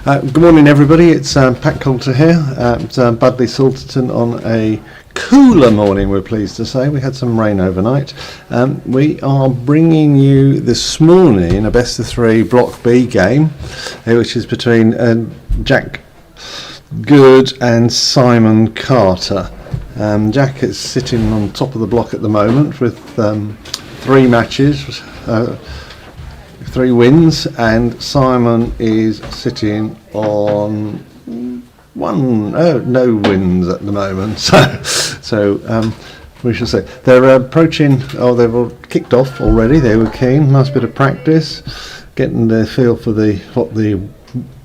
Good morning, everybody. It's Pat Coulter here at Budleigh, Salterton on a cooler morning, we're pleased to say. We had some rain overnight. We are bringing you this morning a best of three Block B game, which is between Jack Good and Simon Carter. Jack is sitting on top of the block at the moment with three matches, 3 wins, and Simon is sitting on no wins at the moment. So we shall say they're approaching. They've all kicked off already. They were keen. Nice bit of practice, getting the feel for what the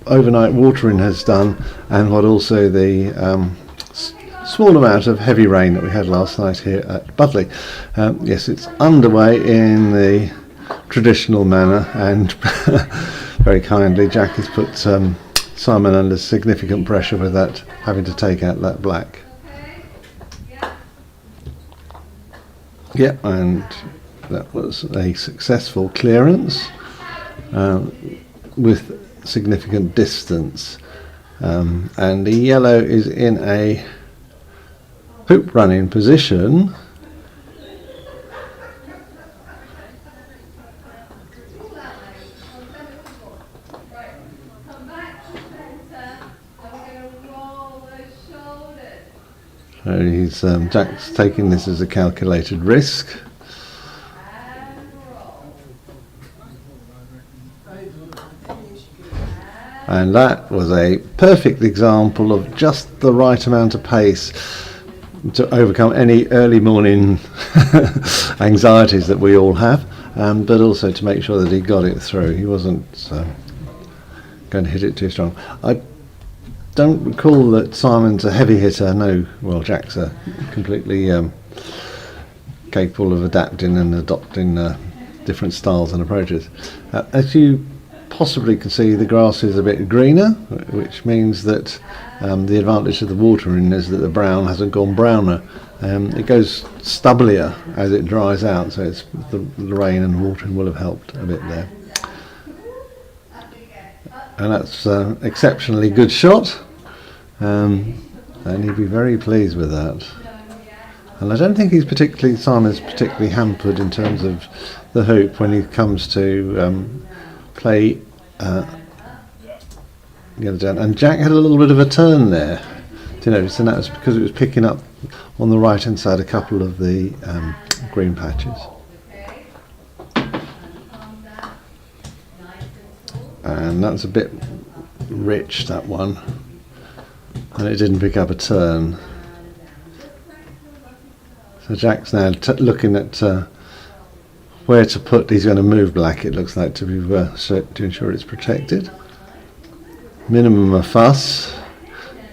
overnight watering has done, and what also the small amount of heavy rain that we had last night here at Budleigh. Yes, it's underway in the traditional manner, and very kindly Jack has put Simon under significant pressure with that, having to take out that black. Yeah, and that was a successful clearance with significant distance, and the yellow is in a hoop running position. So Jack's taking this as a calculated risk. And that was a perfect example of just the right amount of pace to overcome any early morning anxieties that we all have, but also to make sure that he got it through. He wasn't going to hit it too strong. I don't recall that Simon's a heavy hitter. No, well, Jack's completely capable of adapting and adopting different styles and approaches. As you possibly can see, the grass is a bit greener, which means that the advantage of the watering is that the brown hasn't gone browner. It goes stubblier as it dries out, so it's the rain and watering will have helped a bit there. And that's exceptionally good shot, and he'd be very pleased with that. And I don't think Simon's particularly hampered in terms of the hoop when he comes to play the other down. And Jack had a little bit of a turn there, do you notice? And that was because it was picking up on the right hand side a couple of the green patches. And that's a bit rich, that one, and it didn't pick up a turn. So Jack's now looking at where to put. He's going to move black, it looks like, to ensure it's protected. Minimum of fuss,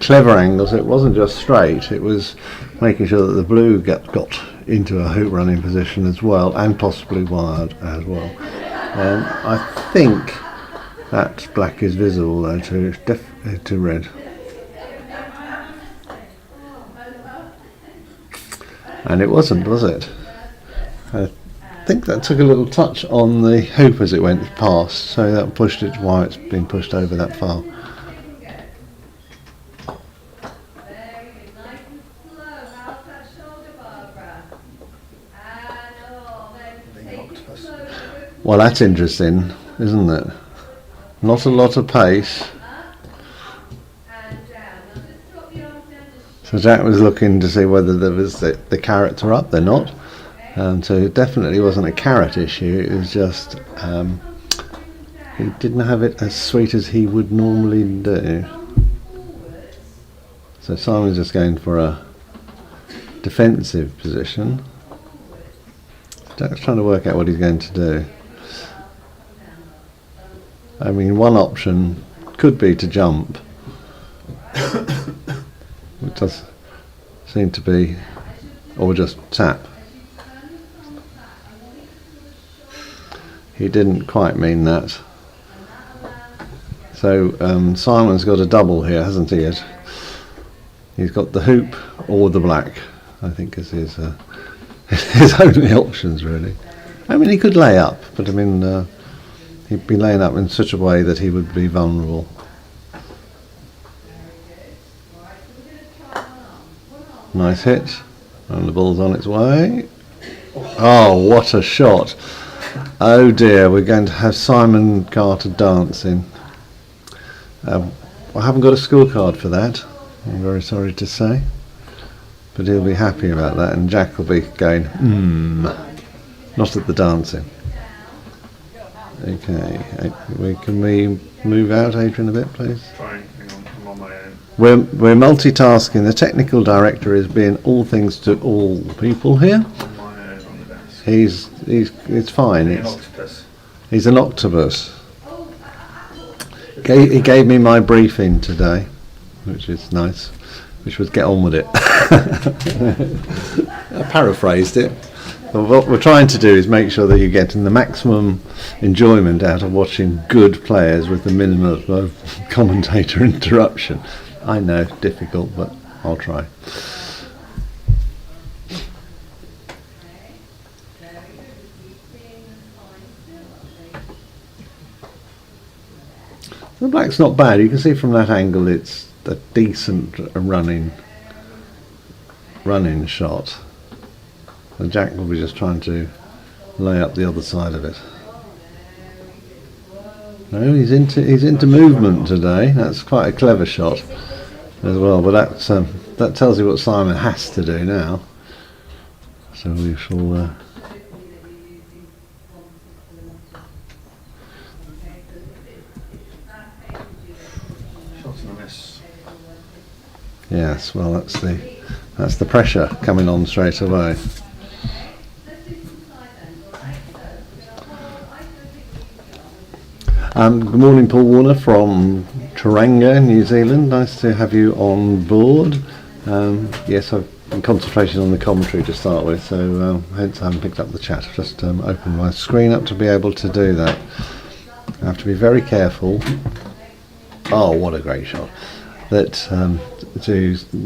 clever angle, so it wasn't just straight, it was making sure that the blue got into a hoop running position as well, and possibly wired as well. I think that black is visible though to red. And it wasn't, was it? I think that took a little touch on the hoop as it went past, so that pushed it why it's been pushed over that far. Well, that's interesting, isn't it? Not a lot of pace. So Jack was looking to see whether there was the character up. They're not. So it definitely wasn't a carrot issue. It was just he didn't have it as sweet as he would normally do. So Simon's just going for a defensive position. Jack's trying to work out what he's going to do. I mean, one option could be to jump, which does seem to be, or just tap. He didn't quite mean that. So Simon's got a double here, hasn't he? He's got the hoop or the black, I think, is his only options, really. I mean, he could lay up, but I mean, he'd be laying up in such a way that he would be vulnerable. Nice hit. And the ball's on its way. Oh, what a shot. Oh dear, we're going to have Simon Carter dancing. I haven't got a scorecard for that, I'm very sorry to say. But he'll be happy about that, and Jack will be going, not at the dancing. Okay, can we move out, Adrian, a bit, please? Trying, hang on, I'm on my own. We're multitasking. The technical director is being all things to all people here. On my own on the desk. It's fine. An octopus. He's an octopus. He gave me my briefing today, which is nice, which was get on with it. I paraphrased it. But what we're trying to do is make sure that you're getting the maximum enjoyment out of watching good players with the minimum of commentator interruption. I know, difficult, but I'll try. The black's not bad. You can see from that angle it's a decent running shot. And Jack will be just trying to lay up the other side of it. No, he's into movement today. That's quite a clever shot as well. But that tells you what Simon has to do now. So we shall. Shots and a miss. Yes, well, that's the pressure coming on straight away. Good morning, Paul Warner from Tauranga, New Zealand. Nice to have you on board. Yes, I've been concentrating on the commentary to start with, so hence I haven't picked up the chat. I've just opened my screen up to be able to do that. I have to be very careful. Oh, what a great shot. That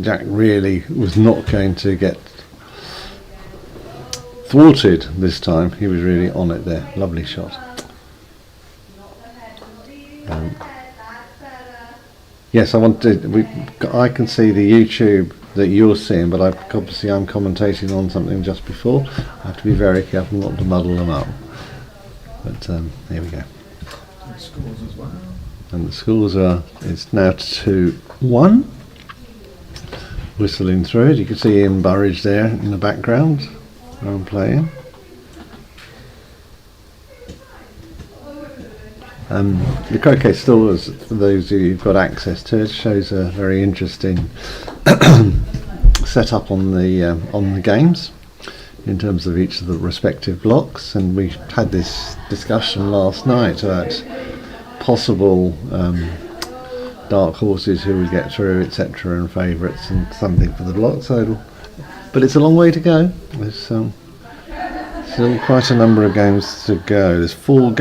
Jack really was not going to get thwarted this time. He was really on it there. Lovely shot. Yes, I can see the YouTube that you're seeing, but obviously I'm commentating on something just before. I have to be very careful not to muddle them up. But here we go. And scores as well. And the scores it's now 2-1. Whistling through it. You can see Ian Burridge there in the background where I'm playing. The croquet stores, for those of you who've got access to it, shows a very interesting setup on the games in terms of each of the respective blocks. And we had this discussion last night about possible dark horses who would get through, etc., and favourites and something for the block. But it's a long way to go. There's still quite a number of games to go. There's 4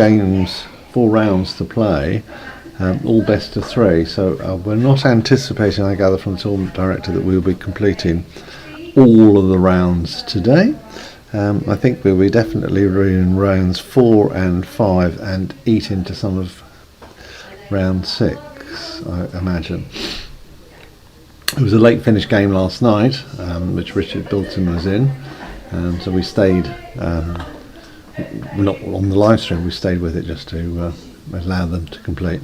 rounds to play, all best of 3. So we're not anticipating, I gather from the tournament director, that we'll be completing all of the rounds today. I think we'll be definitely in rounds 4 and 5 and eat into some of round 6, I imagine. It was a late finish game last night, which Richard Bilton was in, so we stayed. Not on the live stream, we stayed with it just to allow them to complete.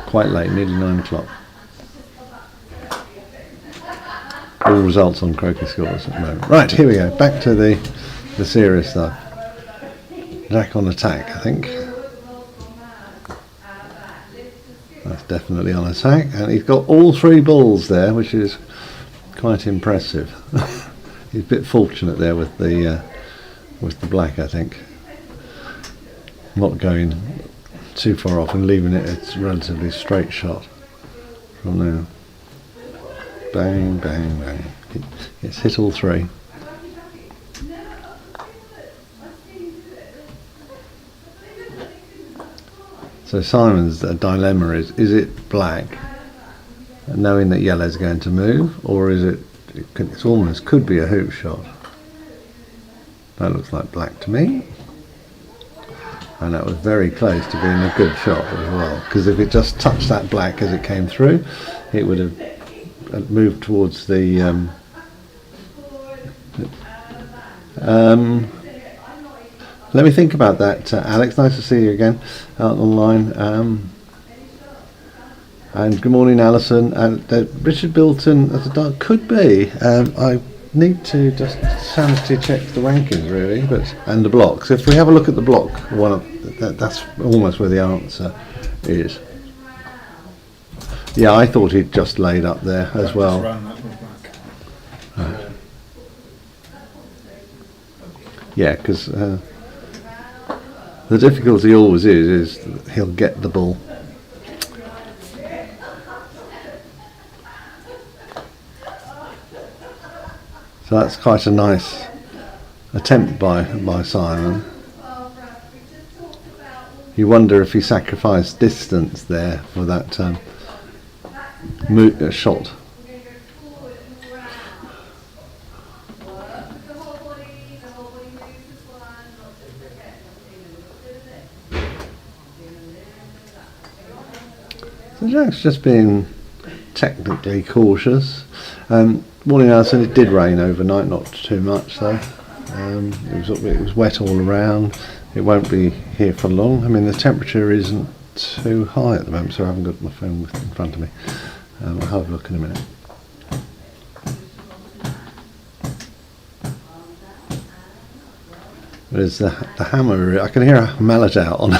Quite late, nearly 9 o'clock. All results on croquet scores at the moment. Right, here we go. Back to the serious stuff. Jack on attack, I think. That's definitely on attack, and he's got all 3 balls there, which is quite impressive. He's a bit fortunate there with the black, I think. Not going too far off and leaving it's a relatively straight shot from there. Bang, bang, bang. It's hit all 3. So Simon's dilemma is it black, knowing that yellow's going to move, or is it's almost could be a hoop shot. That looks like black to me. And that was very close to being a good shot as well, because if it just touched that black as it came through, it would have moved towards the Let me think about that, Alex. Nice to see you again out online. And good morning, Alison. Richard Bilton as a dog could be. I need to just sanity check the rankings really, and the blocks. If we have a look at the block, that's almost where the answer is. Yeah, I thought he'd just laid up there as well. Yeah, because the difficulty always is he'll get the ball. So that's quite a nice attempt by Simon. You wonder if he sacrificed distance there for that shot. So Jack's just being technically cautious. Morning, Alison. It did rain overnight, not too much though. It was wet all around. It won't be here for long. I mean, the temperature isn't too high at the moment, so I haven't got my phone in front of me. I'll have a look in a minute. There's the hammer. I can hear a mallet out on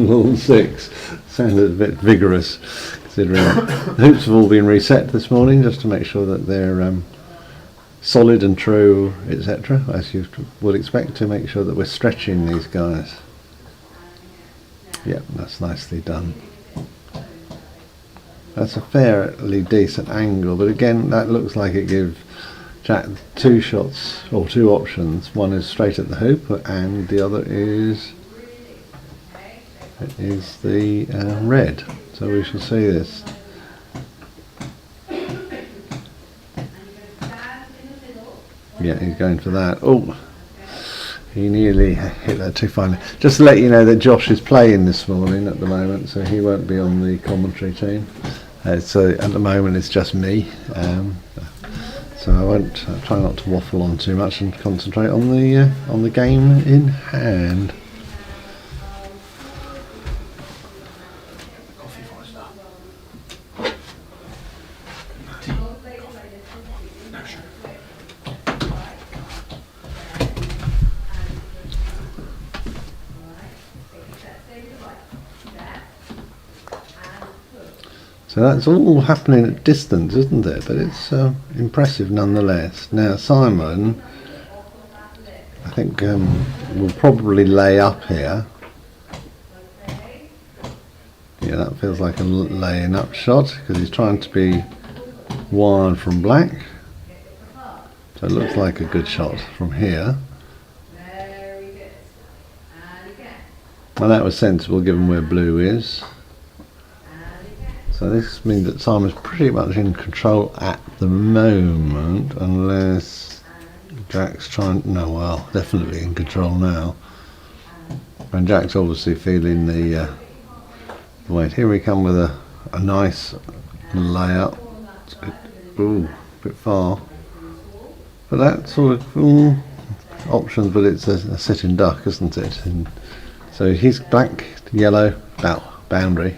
all 6. Sounded a bit vigorous, considering the hoops have all been reset this morning, just to make sure that they're solid and true, etc. As you would expect, to make sure that we're stretching these guys. Yep, that's nicely done. That's a fairly decent angle, but again, that looks like it gives Jack 2 shots or 2 options. One is straight at the hoop, and the other is the red. So we shall see this. Yeah, he's going for that. Oh, he nearly hit that too finely. Just to let you know that Josh is playing this morning at the moment, so he won't be on the commentary team. So at the moment it's just me. So I'll try not to waffle on too much and concentrate on the game in hand. So that's all happening at distance, isn't it? But it's impressive nonetheless. Now Simon, I think, will probably lay up here. Yeah, that feels like a laying up shot, because he's trying to be wide from black. So it looks like a good shot from here. Well, that was sensible given where blue is. So this means that Simon's pretty much in control at the moment, unless Jack's trying. No, well, definitely in control now. And Jack's obviously feeling the weight. Here we come with a nice layup. Ooh, a bit far. But that sort of options, but it's a sitting duck, isn't it? And so he's black, yellow, boundary.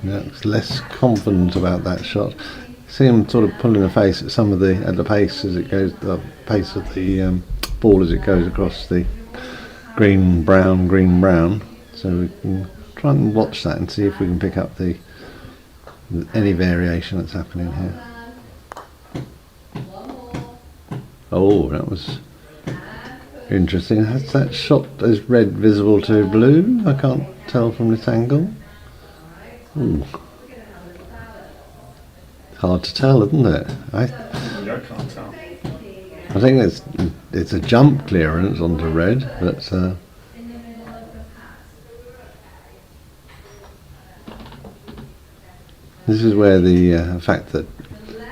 Looks less confident about that shot. See him sort of pulling the face at the pace as it goes, the pace of the ball as it goes across the green brown. So we can try and watch that and see if we can pick up any variation that's happening here. Oh, that was interesting. Has that shot as red visible to blue? I can't tell from this angle. Ooh. Hard to tell, isn't it? I can't tell. I think it's a jump clearance onto red, but this is where the fact that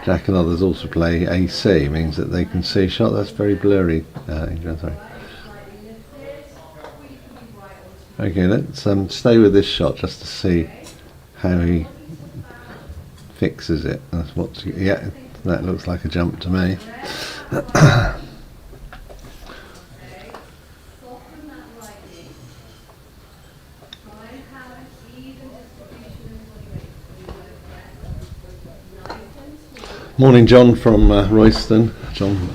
Jack and others also play AC means that they can see shot. That's very blurry. Sorry. Okay, let's stay with this shot just to see how he fixes it. That's That looks like a jump to me. Morning, John from Royston. John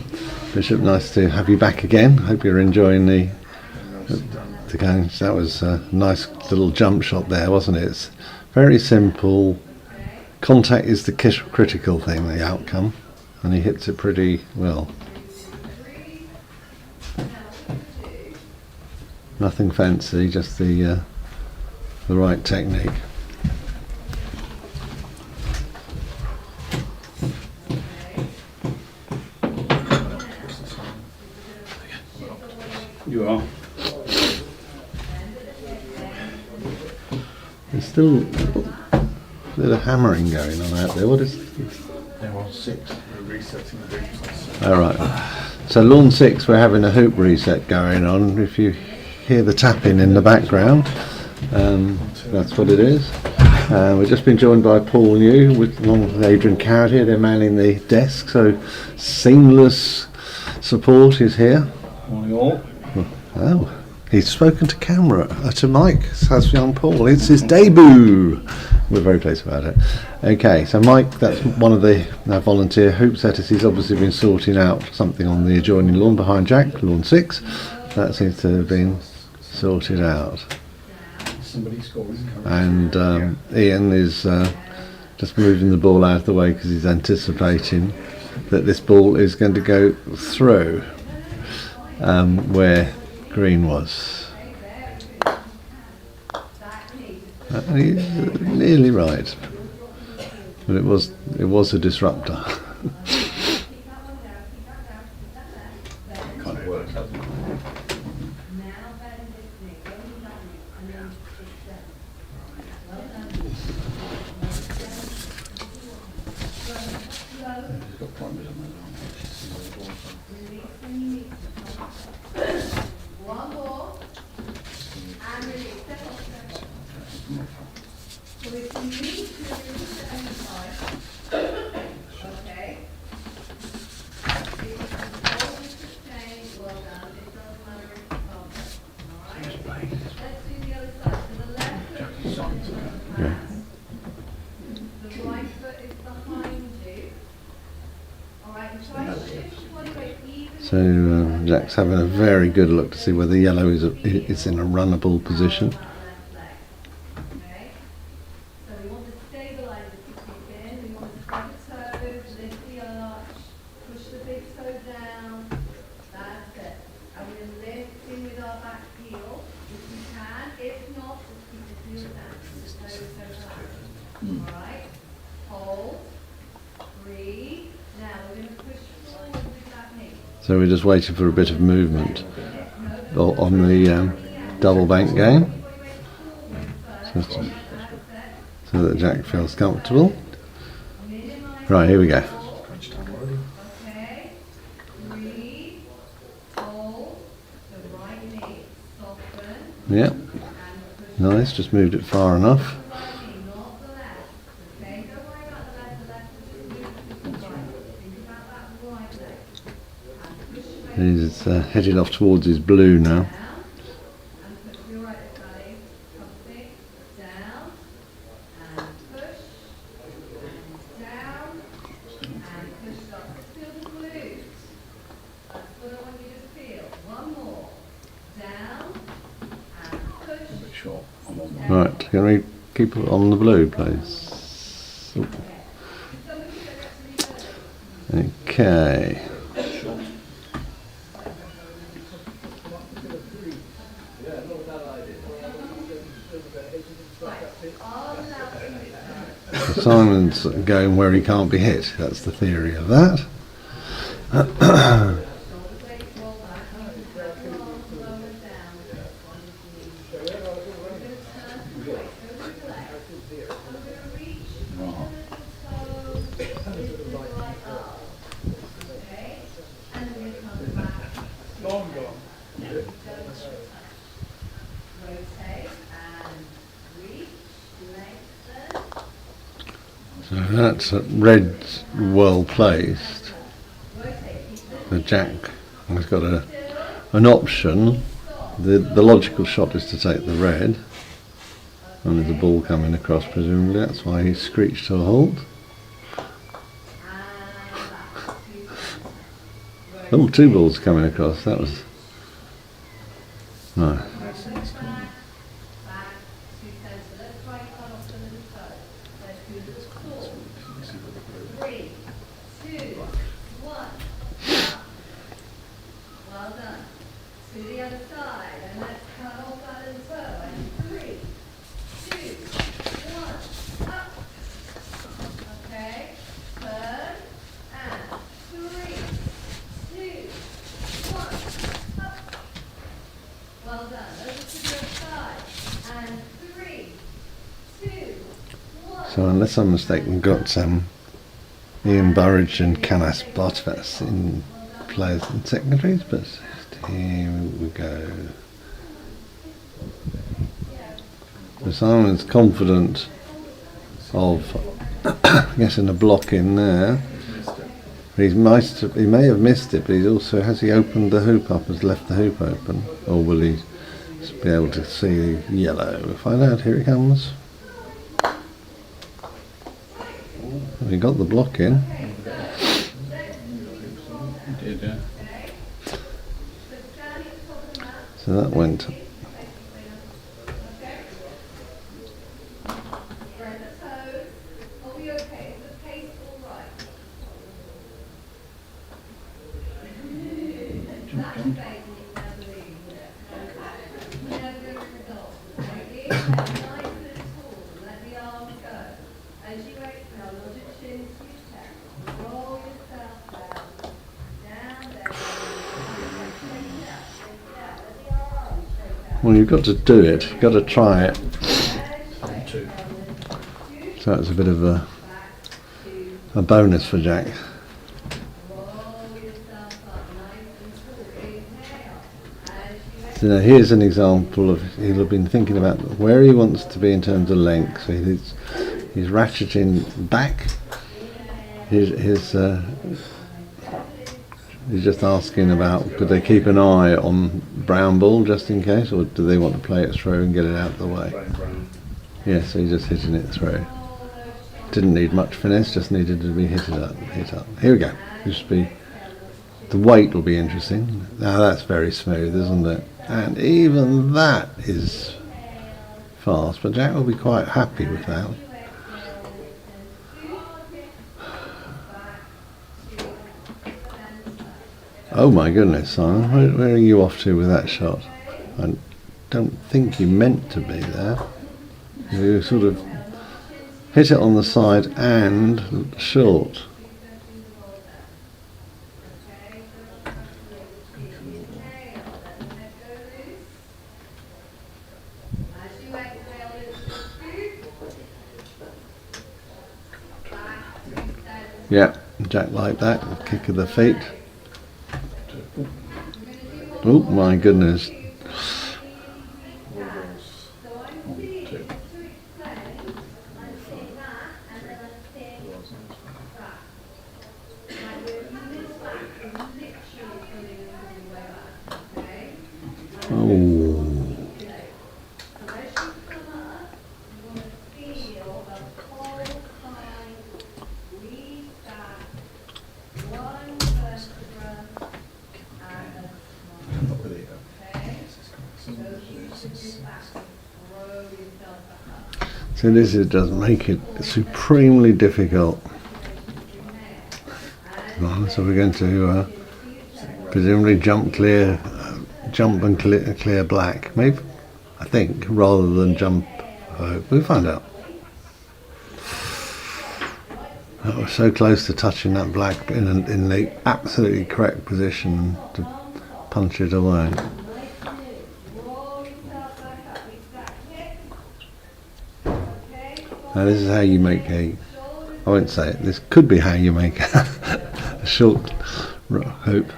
Bishop, nice to have you back again. Hope you're enjoying the game. That was a nice little jump shot there, wasn't it? It's very simple. Contact is the critical thing, the outcome, and he hits it pretty well. Nothing fancy, just the right technique. You are. There's still a bit of hammering going on out there. What is? There was 6. We're resetting the hoops. All right. So lawn 6, we're having a hoop reset going on. If you hear the tapping in the background, that's what it is. We've just been joined by Paul New along with Adrian Carrot here. They're manning the desk, so seamless support is here. Morning all. Oh, he's spoken to camera, to Mike, says young Paul. It's his debut. We're very pleased about it. Okay, so Mike, that's one of the volunteer hoop setters. He's obviously been sorting out something on the adjoining lawn behind Jack, lawn 6. That seems to have been sorted out. And Ian is just moving the ball out of the way because he's anticipating that this ball is going to go through where green was. He's nearly right, but it was a disruptor. Kind of works, doesn't it? He's got primers on that. One more. And release. So if you need to release it any time, okay. If it's always the same, well done. It doesn't matter if it's over. Alright? Let's do the other side. To the left foot is on the mat. The right foot is behind you. Alright, and try to shift your body weight even. So Jack's having a very good look to see whether yellow is in a runnable position. Okay. So we want to stabilise the kick in. We want to spread the toes, lift the arch, push the big toe down. That's it. And we're lifting with our back heel if we can. If not, just keep the heel down. The toes overlap. Alright. Hold. Breathe. Now we're going to push forward with that knee. So we're just waiting for a bit of movement on the double bank game, so that Jack feels comfortable. Right, here we go. Okay. Breathe. Hold. The right knee. Soften. Yep, nice, just moved it far enough. Right knee, not the left. Okay, don't worry about the left. The left is just moving to the right. Think about that right leg. And push away. He's headed off towards his blue now. Down. And push your right belly. Something. Down. And push. And down. And push up. Just feel the glutes. That's what I want you to feel. One more. Down. And push. Sure, I'm on one. Right, can we keep it on the blue, please? Oop. Okay. So Simon's going where he can't be hit. That's the theory of that. So that's red well placed. The jack has got an option. The logical shot is to take the red. And there's a ball coming across, presumably. That's why he screeched to a halt. Oh, two balls coming across. That was... No. Well done. To the other side, and let's cut off that as well. And 3, 2, 1, up. Okay, turn, and 3, 2, 1, up. Well done. Over to the other side, and 3, 2, 1. So unless I'm mistaken, we've got Ian Burridge and Canas Bartevets in players and secretaries, but here we go. So Simon's confident of getting a block in there. He may have missed it, but he's also, has he opened the hoop up, has left the hoop open, or will he be able to see yellow? We'll find out. Here it comes. He got the block in. Did, yeah. So that went. Well, you've got to do it. You've got to try it. So it's a bit of a bonus for Jack. So now here's an example of, he'll have been thinking about where he wants to be in terms of length. So he's ratcheting back. He's just asking about, could they keep an eye on brown ball just in case, or do they want to play it through and get it out of the way? Yeah, so he's just hitting it through. Didn't need much finesse, just needed to be hit up. Here we go. This will be, the weight will be interesting. Now that's very smooth, isn't it? And even that is fast, but Jack will be quite happy with that. Oh my goodness, Simon, where are you off to with that shot? I don't think you meant to be there. You sort of hit it on the side and short. Yeah, Jack like that, kick of the feet. Oh my goodness. Oh. So this does make it supremely difficult. So we're going to presumably jump and clear black, maybe, I think, rather than jump. We'll find out. That was so close to touching that black in the absolutely correct position to punch it away. Now this is how you make I won't say it, this could be how you make a short hoop.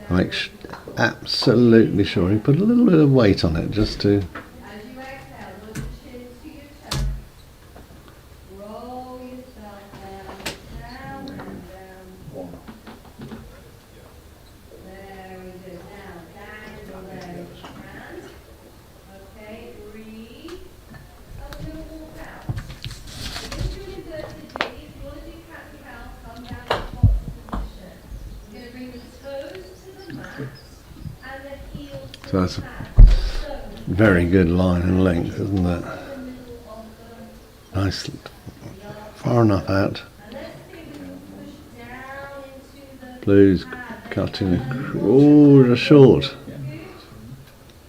Make absolutely sure you put a little bit of weight on it just to... So that's a very good line and length, isn't it? Nice, far enough out. Blue's cutting just short.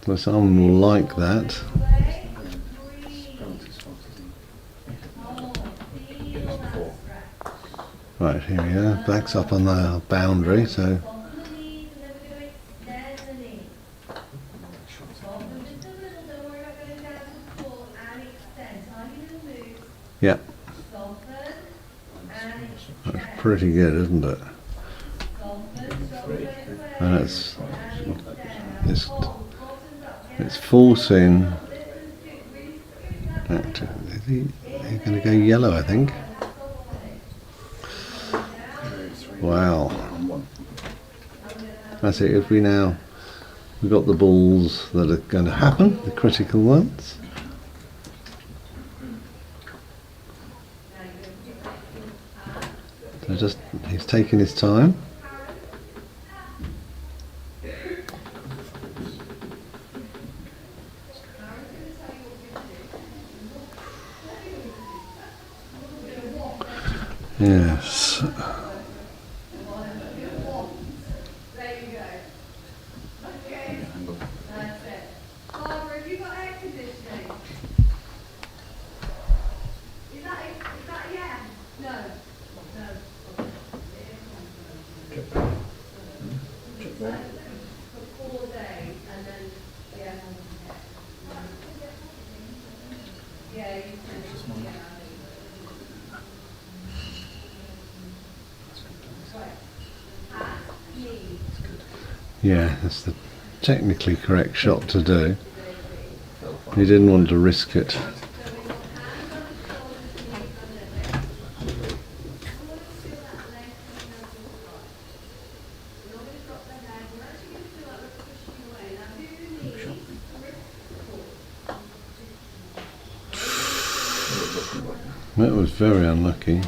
So some will like that. Right, here we go. Black's up on the boundary, so yeah, that's pretty good, isn't it? And it's forcing that to, he's going to go yellow, I think. Wow, that's it. If we've got the balls that are going to happen, the critical ones. So he's taking his time. Yes. There you go. Okay. That's it. Barbara, have you got air conditioning? Is that yeah? No. For 4 days and then yeah. Yeah, you can. Yeah, that's the technically correct shot to do. He didn't want to risk it. That was very unlucky.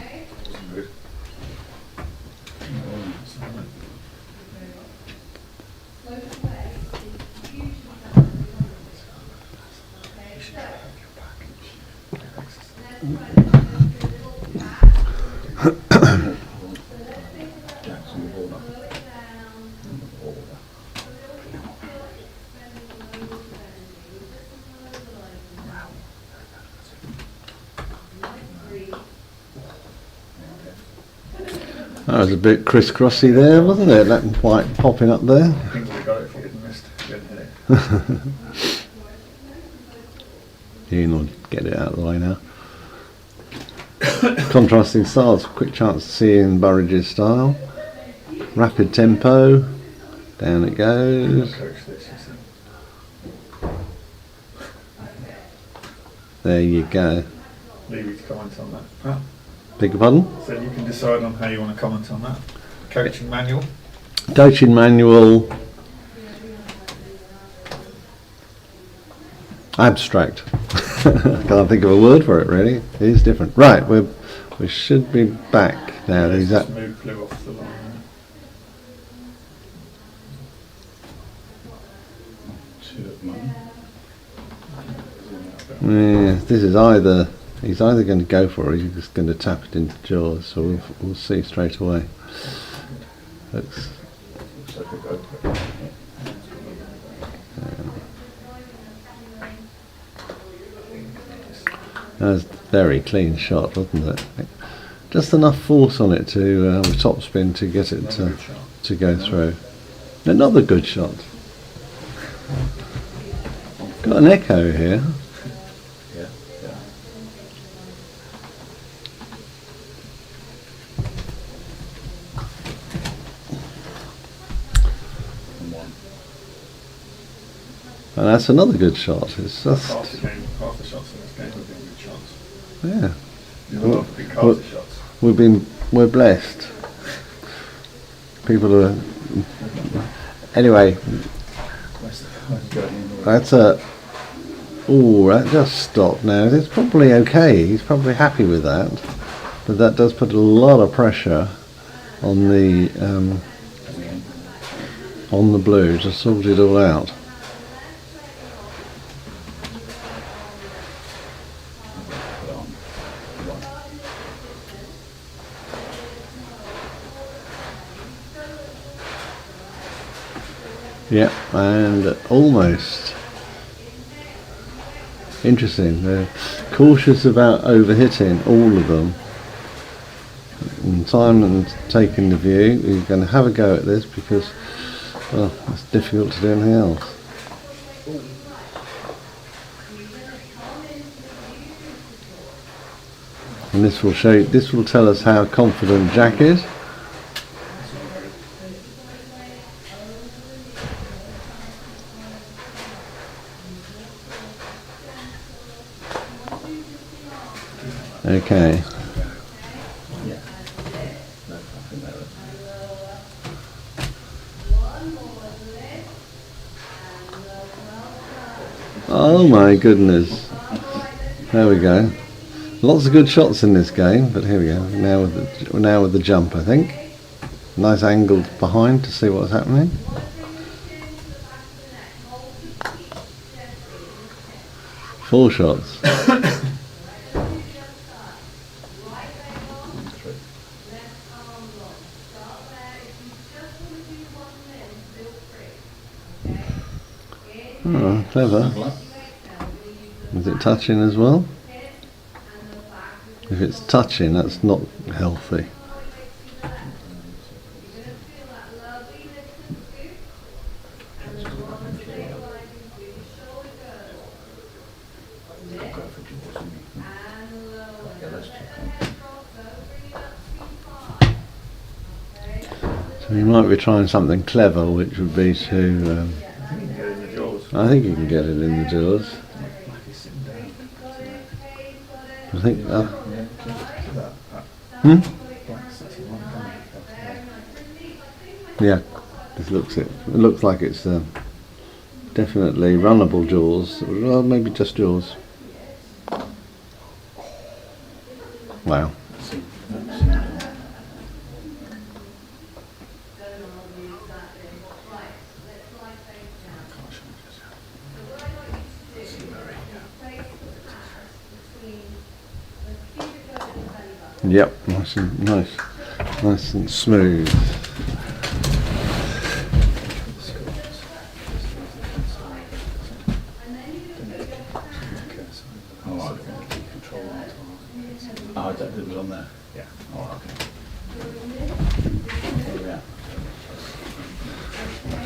That was a bit crisscrossy there, wasn't it? That white popping up there. I think we got it if you hadn't missed. If you hadn't hit it. Ian will get it out of the way now. Contrasting styles, quick chance to see in Burridge's style. Rapid tempo, down it goes. There you go. Leave you to comment on that. Ah. Beg your pardon? So you can decide on how you want to comment on that. Coaching manual. Coaching manual. Abstract. Can't think of a word for it really. It is different. Right, we should be back now. Let's Is that? just move blue off the line. Yeah, this is either he's either going to go for it or he's just going to tap it into jaws. So we'll see straight away. Looks. That was a very clean shot, wasn't it? Just enough force on it to with top spin to get it to go through. Another good shot. Got an echo here. And that's another good shot. It's just Half the shots in this game have been good shots. yeah. There's a lot of big cards of shots. We're blessed. People are anyway. That's a that just stopped now. It's probably okay. He's probably happy with that, but that does put a lot of pressure on the blue to sort it all out. Yeah, and almost. Interesting. They're cautious about overhitting all of them. And Simon's taking the view. He's going to have a go at this because, well, it's difficult to do anything else. And this will show. This will tell us how confident Jack is. Okay. Oh my goodness. There we go. Lots of good shots in this game, but here we go. Now with the jump, I think. Nice angle behind to see what's happening. Four shots. Oh, clever. Is it touching as well? If it's touching, that's not healthy. So you might be trying something clever, which would be to... I think you can get it in the jaws. I think... Yeah, this looks it. It looks like it's definitely runnable jaws. Well, maybe just jaws. Wow. Yep, nice and smooth. Oh, that was on there. Yeah. Oh, okay.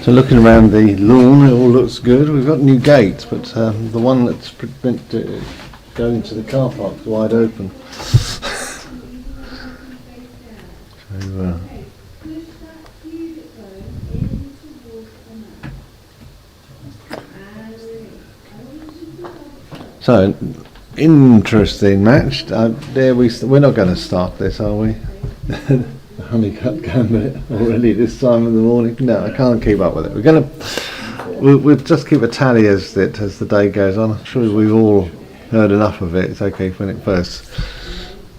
So looking around the lawn, it all looks good. We've got new gates, but the one that's meant to go into the car park is wide open. So, interesting match. We're not going to start this, are we? The honeycut gambit already this time of the morning. No, I can't keep up with it. We'll just keep a tally as the day goes on. I'm sure we've all heard enough of it. It's okay when it first.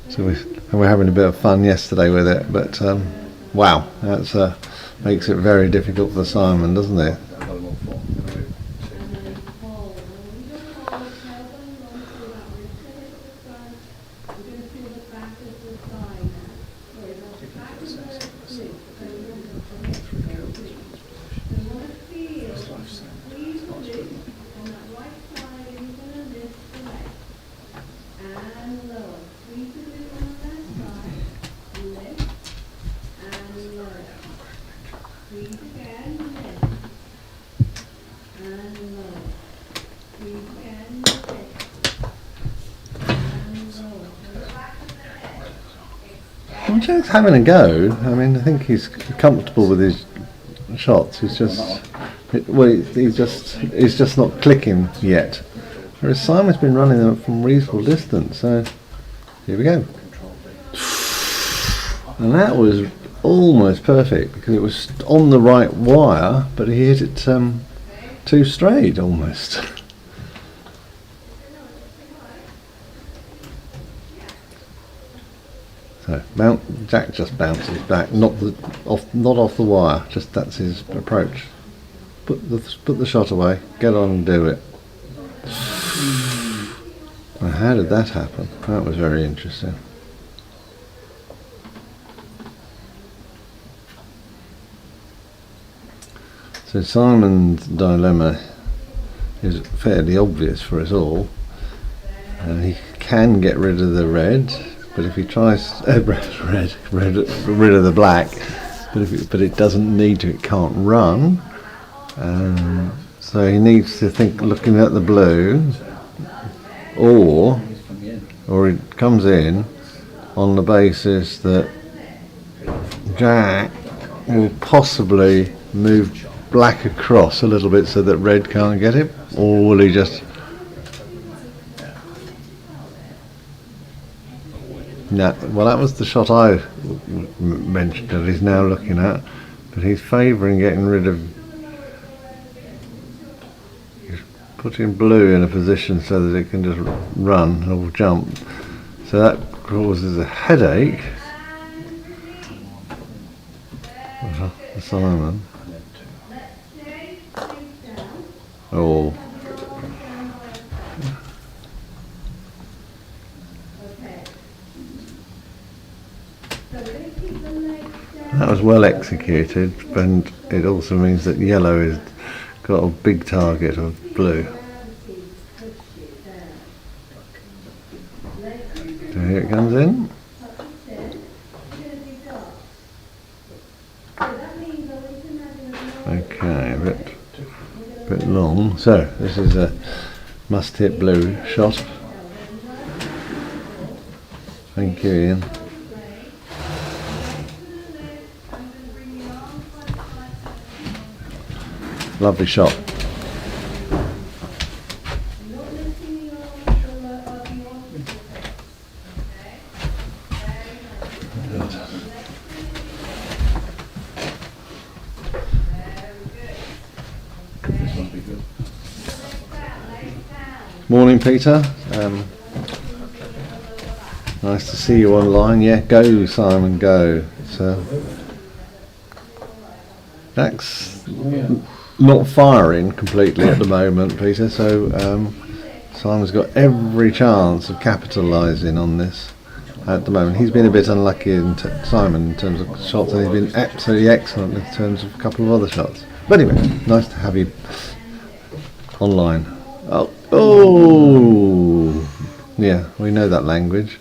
So we're having a bit of fun yesterday with it, but wow, that's makes it very difficult for Simon, doesn't it? Well, Jack's having a go. I mean, I think he's comfortable with his shots. He's just not clicking yet. Whereas Simon's been running them from reasonable distance. So here we go. And that was almost perfect because it was on the right wire, but he hit it too straight almost. So Jack just bounces back, not off the wire. Just that's his approach. Put the shot away. Get on and do it. Well, how did that happen? That was very interesting. So Simon's dilemma is fairly obvious for us all. He can get rid of the red, but if he tries rid of the black, but it doesn't need to. It can't run. So he needs to think, looking at the blue, or it comes in on the basis that Jack will possibly move black across a little bit so that red can't get it, or will he just... No, well, that was the shot I mentioned that he's now looking at, but he's favouring getting rid of... He's putting blue in a position so that it can just run or jump. So that causes a headache for Simon. Oh. That was well executed, and it also means that yellow has got a big target of blue. So here it comes in. Okay, a bit long. So this is a must-hit blue shot. Thank you, Ian. Lovely shot. Morning, Peter. Nice to see you online. Yeah, go, Simon, go. So Jack's not firing completely at the moment, Peter. So Simon's got every chance of capitalising on this at the moment. He's been a bit unlucky Simon in terms of shots, and he's been absolutely excellent in terms of a couple of other shots. But anyway, nice to have you online. Oh, yeah, we know that language.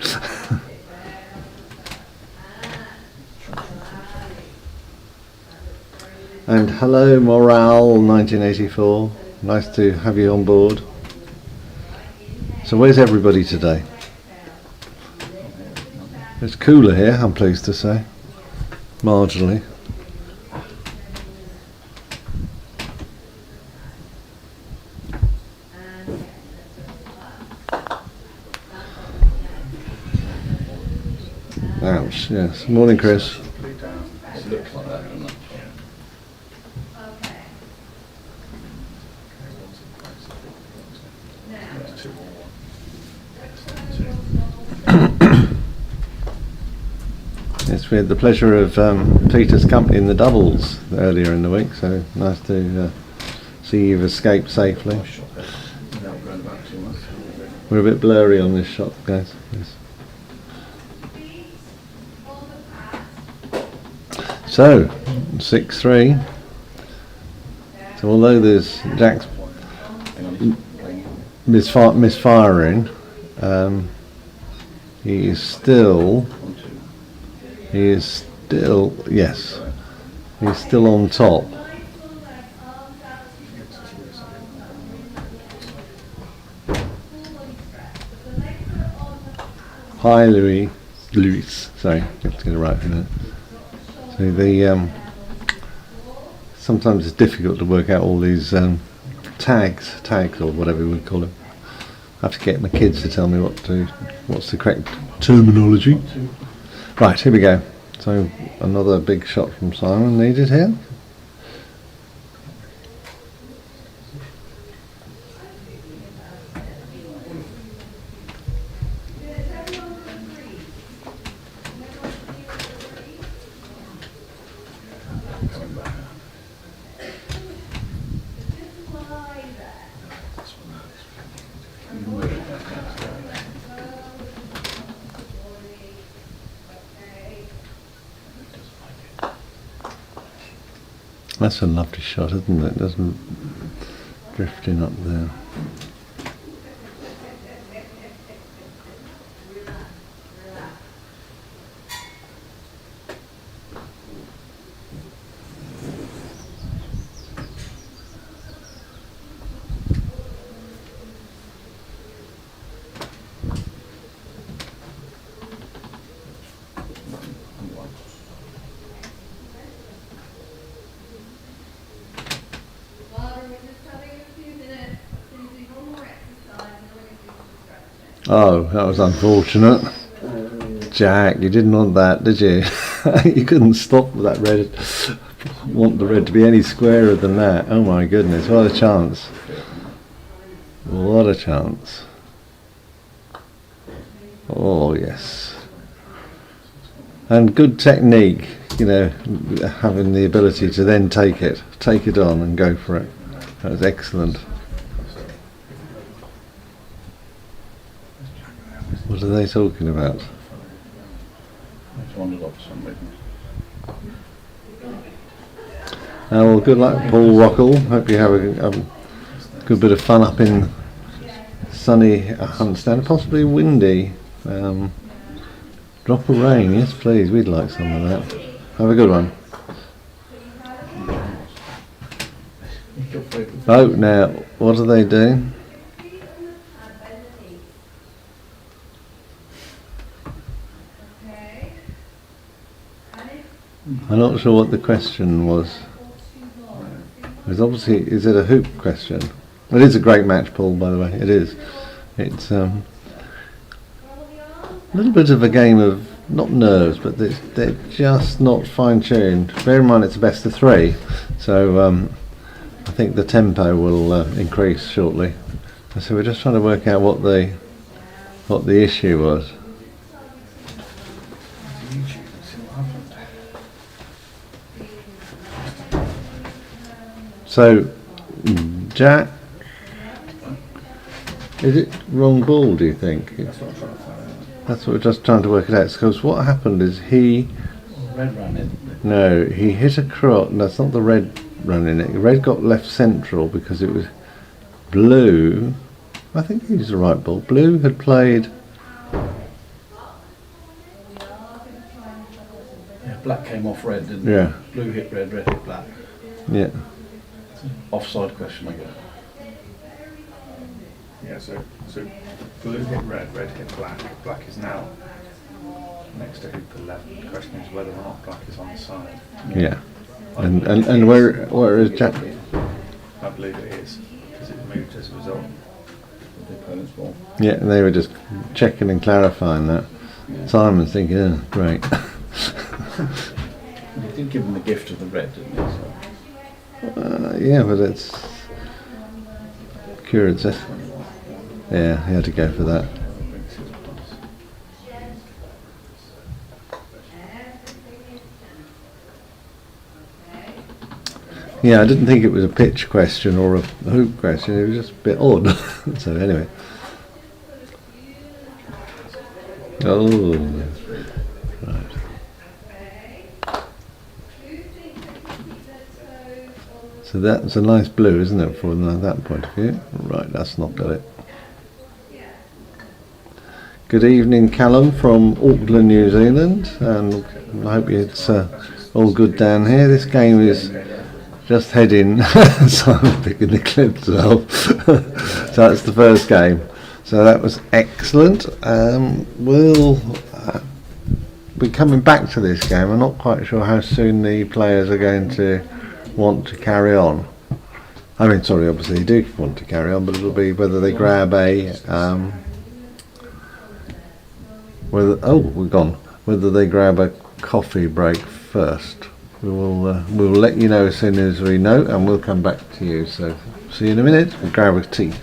And hello, Morale 1984. Nice to have you on board. So where's everybody today? It's cooler here, I'm pleased to say. Marginally. Ouch, yes. Morning, Chris. Yes, we had the pleasure of Peter's company in the doubles earlier in the week, so nice to see you've escaped safely. We're a bit blurry on this shot, guys. Yes. So, 6-3. So although there's Jack's misfiring, he is still yes, he's still on top. Hi, Louis. Sorry, let's get it right for a minute. So the sometimes it's difficult to work out all these tags or whatever we would call them. I have to get my kids to tell me what's the correct terminology. Right, here we go. So another big shot from Simon needed here. That's a lovely shot, isn't it? Doesn't drifting up there. Barbara, we're just having a few minutes. Can you do one more exercise and then we're going to do some stretching? Oh, that was unfortunate. Jack, you didn't want that, did you? You couldn't stop with that red. Want the red to be any squarer than that. Oh my goodness, what a chance. What a chance. Oh yes. And good technique, you know, having the ability to then take it on and go for it. That was excellent. What are they talking about? I just wandered off for some reason. Well, good luck, Paul Rockall. Hope you have a good bit of fun up in sunny Hunstanton, possibly windy. Drop of rain, yes please, we'd like some of that. Have a good one. Oh, now, what are they doing? Okay. I'm not sure what the question was. It's obviously, is it a hoop question? It is a great match, Paul, by the way, it is. It's a little bit of a game of, not nerves, but they're just not fine-tuned. Bear in mind it's a best of three, so I think the tempo will increase shortly. So we're just trying to work out what the issue was. So, Jack, is it wrong ball, do you think? That's what we're just trying to work it out. Because what happened is Red ran in. no, he hit a crotch. That's not the red running it. Red got left central because it was blue. I think he was the right ball. Blue had played. Yeah, black came off red, didn't Yeah. it? Blue hit red, red hit black. Yeah. Offside question, I guess. Yeah, so blue hit red, red hit black. Black is now next to hoop 11. The question is whether or not black is on the side. Yeah. And where is Jack? I believe it is, because it moved as a result. The opponent's ball. Yeah, they were just checking and clarifying that. Simon's thinking, oh, great. He did give him the gift of the red, didn't he? So. Yeah, but it's curative. Yeah, he had to go for that. Yeah, I didn't think it was a pitch question or a hoop question. It was just a bit odd. So anyway. Oh, right. So that's a nice blue, isn't it, from that point of view? Right, that's not got it. Good evening, Callum from Auckland, New Zealand, and I hope it's all good down here. This game is just heading. Simon's picking the clips well. So that's the first game. So that was excellent. We'll be coming back to this game. I'm not quite sure how soon the players are going to want to carry on. I mean, sorry, obviously they do want to carry on, but it'll be whether they grab a whether they grab a coffee break first. We'll let you know as soon as we know, and we'll come back to you. So see you in a minute. We'll grab a tea.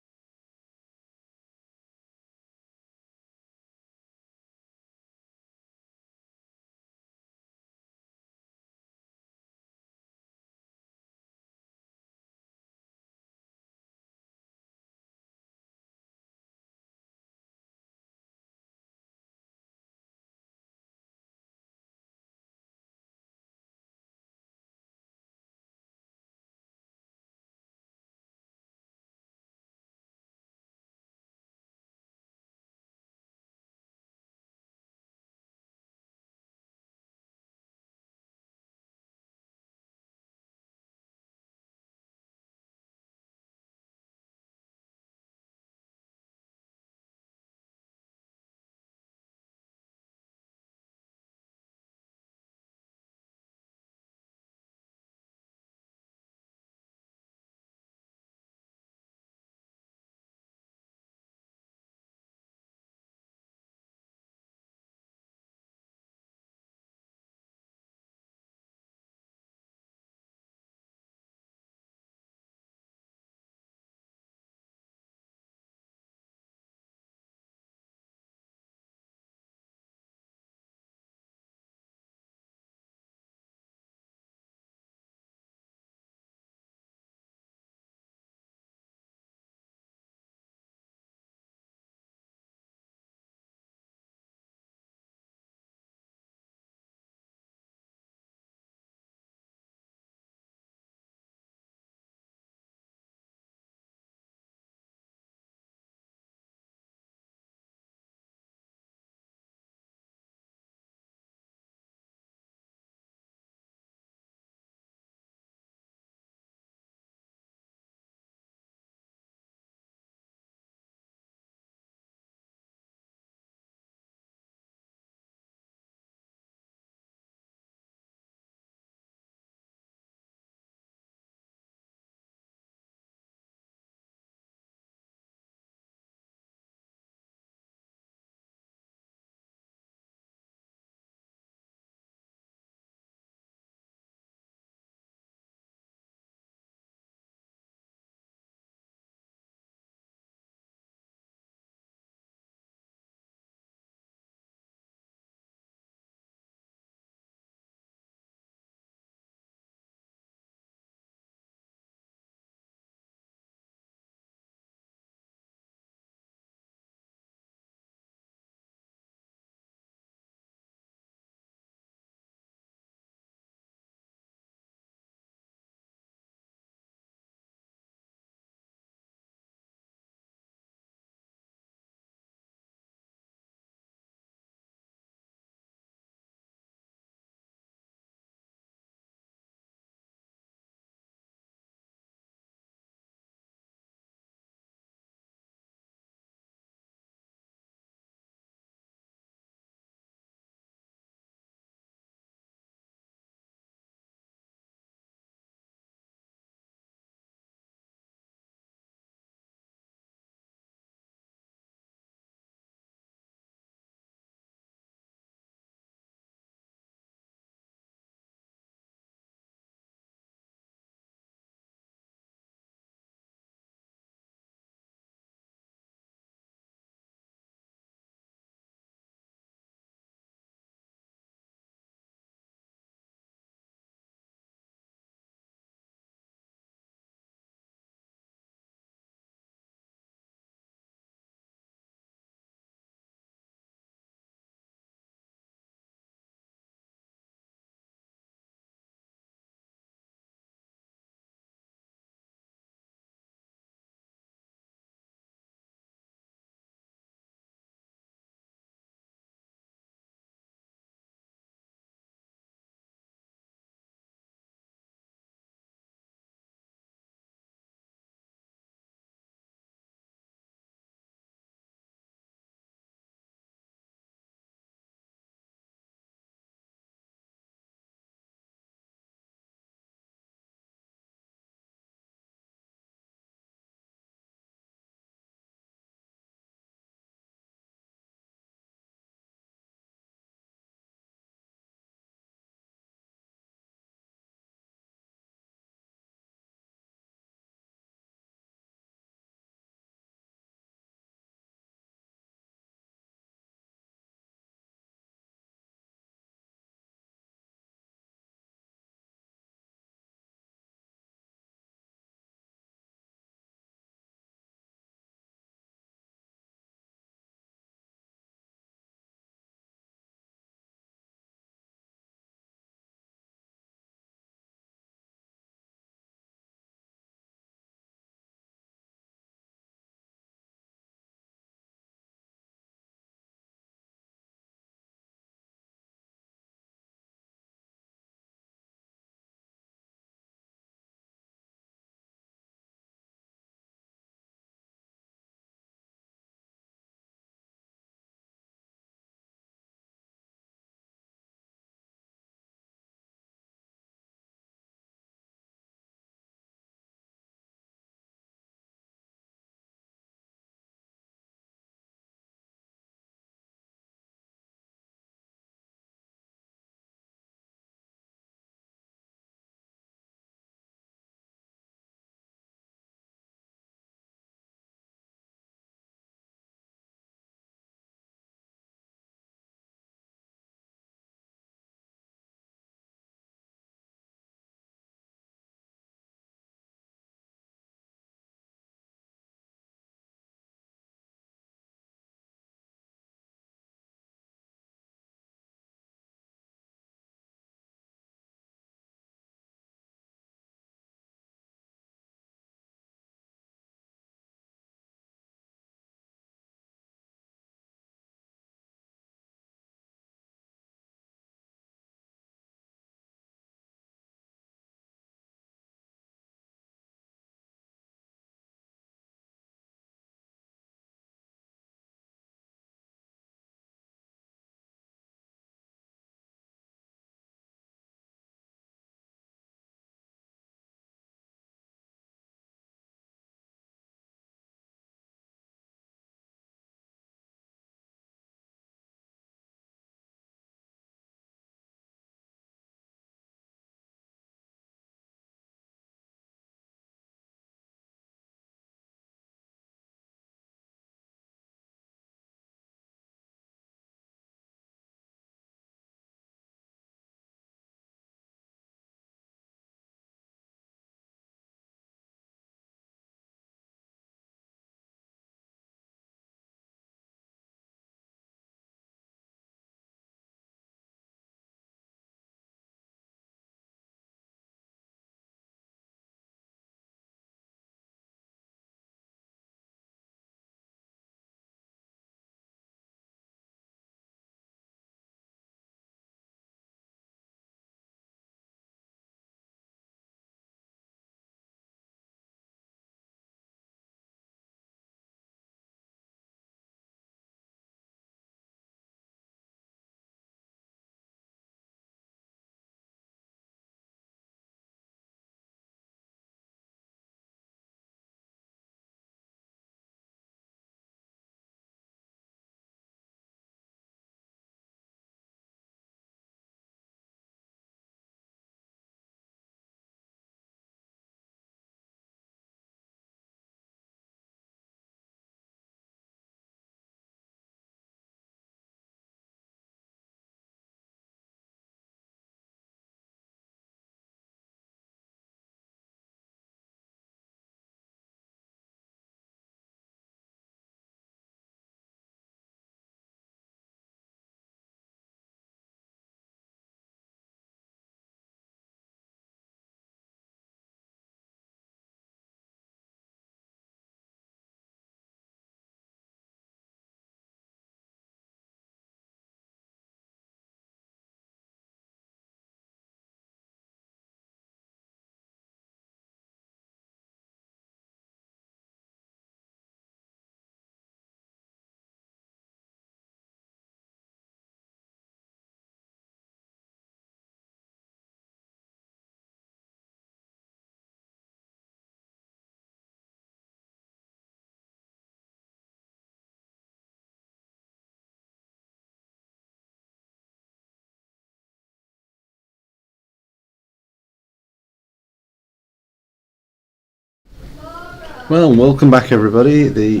Well, welcome back everybody. The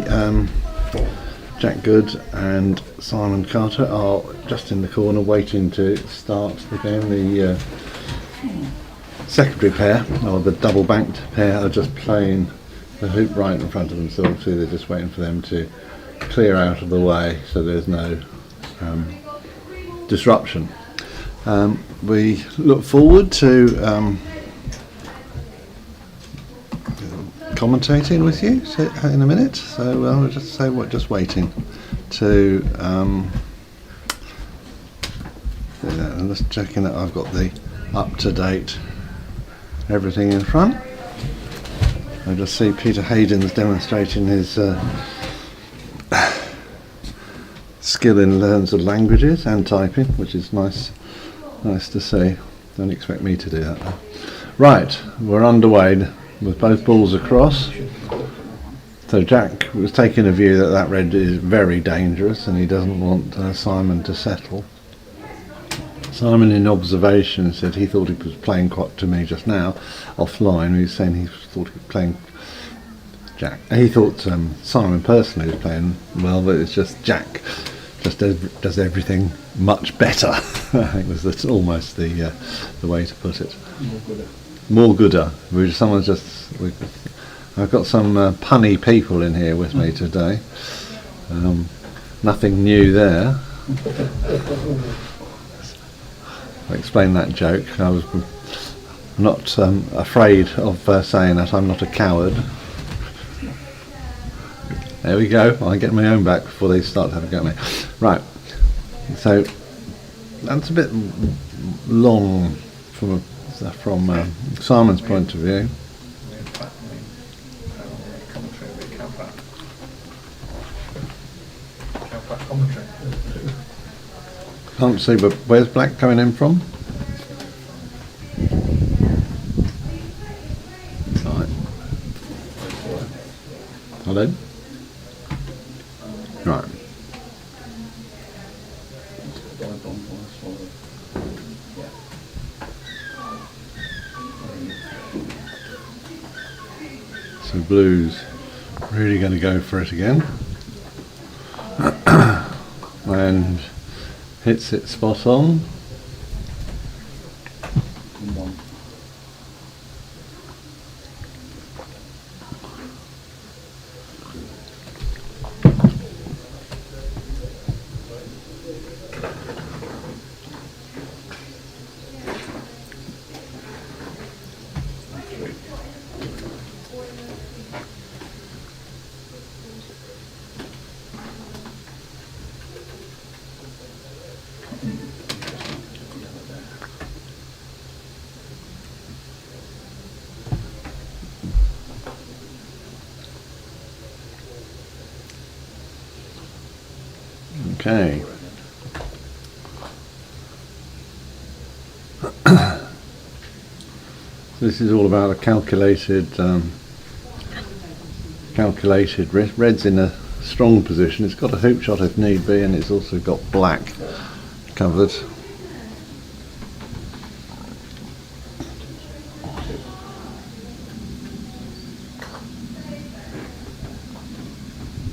Jack Good and Simon Carter are just in the corner waiting to start the game. The secondary pair, or the double banked pair, are just playing the hoop right in front of them, so obviously they're just waiting for them to clear out of the way so there's no disruption. We look forward to commentating with you in a minute, so I'll just say we're just waiting to I'm just checking that I've got the up-to-date everything in front. I just see Peter Hayden's demonstrating his skill in terms of languages and typing, which is nice to see. Don't expect me to do that though. Right, we're underway with both balls across. So Jack was taking a view that that red is very dangerous and he doesn't want Simon to settle. Simon, in observation, said he thought he was playing quite, to me just now, offline, he was saying he thought he was playing Jack. He thought Simon personally was playing well, but it's just Jack just does everything much better. I think was almost the way to put it. More gooder. I've got some punny people in here with me today. Nothing new there. I'll explain that joke. I was not afraid of saying that. I'm not a coward. There we go. I get my own back before they start to have a go at me. Right. So that's a bit long from Simon's point of view. Can't see, but where's black coming in from? Right. Hello? Right. So blue's really going to go for it again. And hits it spot on. Okay. This is all about a calculated risk. Red's in a strong position. It's got a hoop shot if need be, and it's also got black covered.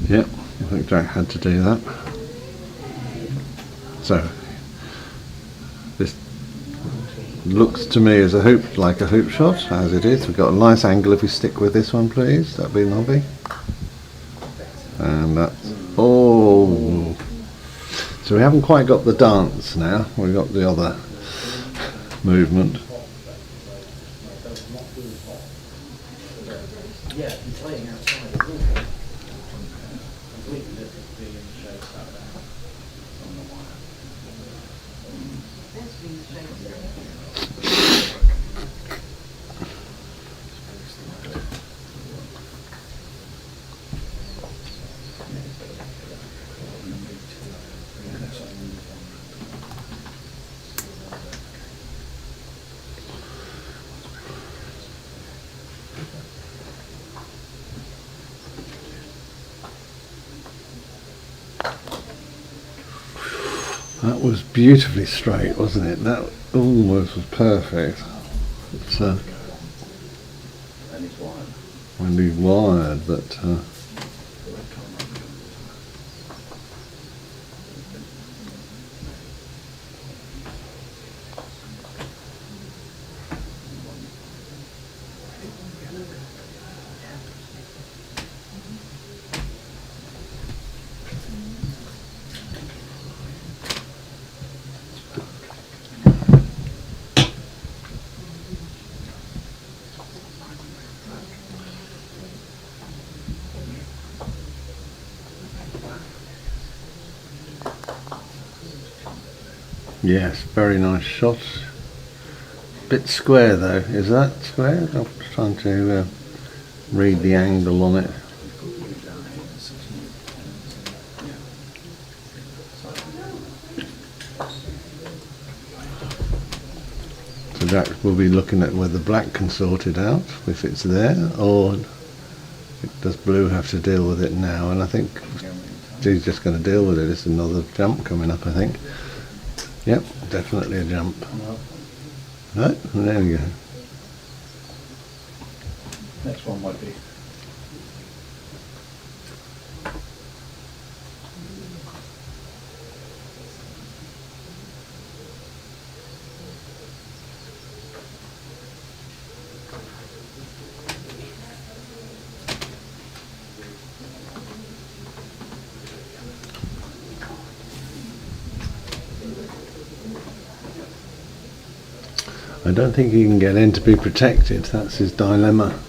Yep, I think Jack had to do that. So this looks to me as like a hoop shot, as it is. We've got a nice angle. If we stick with this one, please, that'd be lovely. And that's oh. So we haven't quite got the dance now. We've got the other movement. That was beautifully straight, wasn't it? That almost was perfect. It's, When be wired, but yes, very nice shot. Bit square though, is that square? I'm trying to read the angle on it. So Jack will be looking at whether black can sort it out, if it's there, or does blue have to deal with it now? And I think he's just going to deal with it. It's another jump coming up, I think. Yep, definitely a jump. Right, there we go. Next one might be. I don't think he can get in to be protected. That's his dilemma.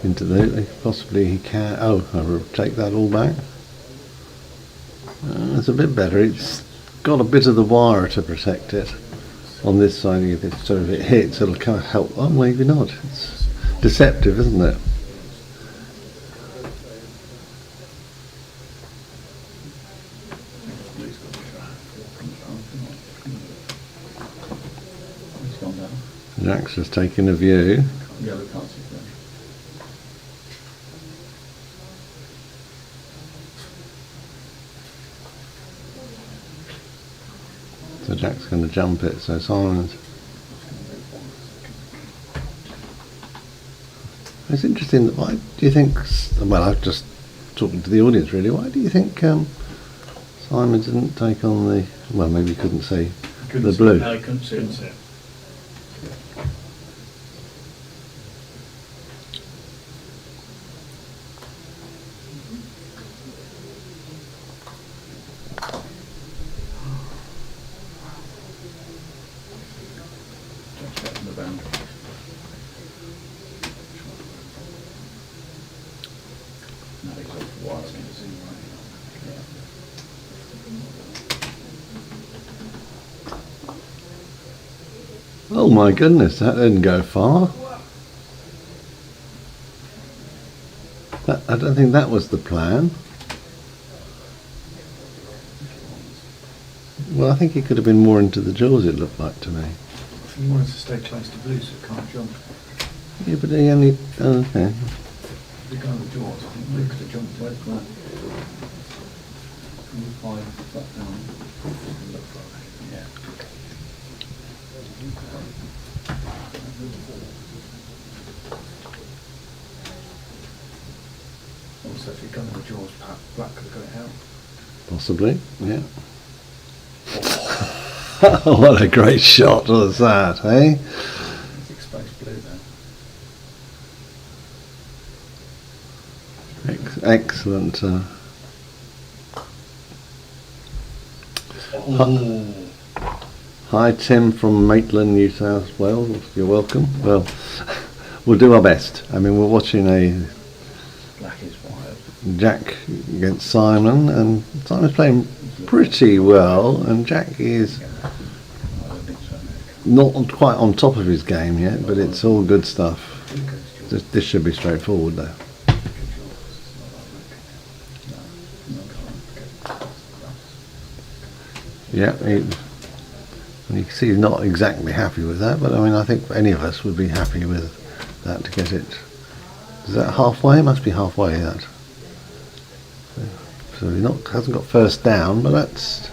Into the possibly he can. Oh, I'll take that all back. It's a bit better. It's got a bit of the wire to protect it on this side. If it sort of it hits, it'll kind of help. Oh, maybe not. It's deceptive, isn't it? Jack's just taking a view. Yeah, we can't see that. So Jack's going to jump it. So Simon's. It's interesting. Why do you think? Well, I'm just talking to the audience really. Why do you think Simon didn't take on the? Well, maybe he couldn't see the blue. No, I couldn't see it. Oh my goodness, that didn't go far. I don't think that was the plan. Well, I think he could have been more into the jaws, it looked like to me. He wanted to stay close to blue so it can't jump. Yeah, but he only... okay. If we go on the jaws, I think blue could have jumped away from that. Can you find that down? Yeah. Also, if you'd gone on the jaws, perhaps black could have got it out. Possibly, yeah. What a great shot was that, eh? It's exposed blue then. Excellent. Hi Tim from Maitland, New South Wales. You're welcome. Well, we'll do our best. I mean, we're watching a Black is wired. Jack against Simon, and Simon's playing pretty well, and Jack is I don't think so. not quite on top of his game yet, but it's all good stuff. This should be straightforward though. Yeah, you can see he's not exactly happy with that, but I mean, I think any of us would be happy with that to get it. Is that halfway? It must be halfway, that. So he hasn't got first down, but that's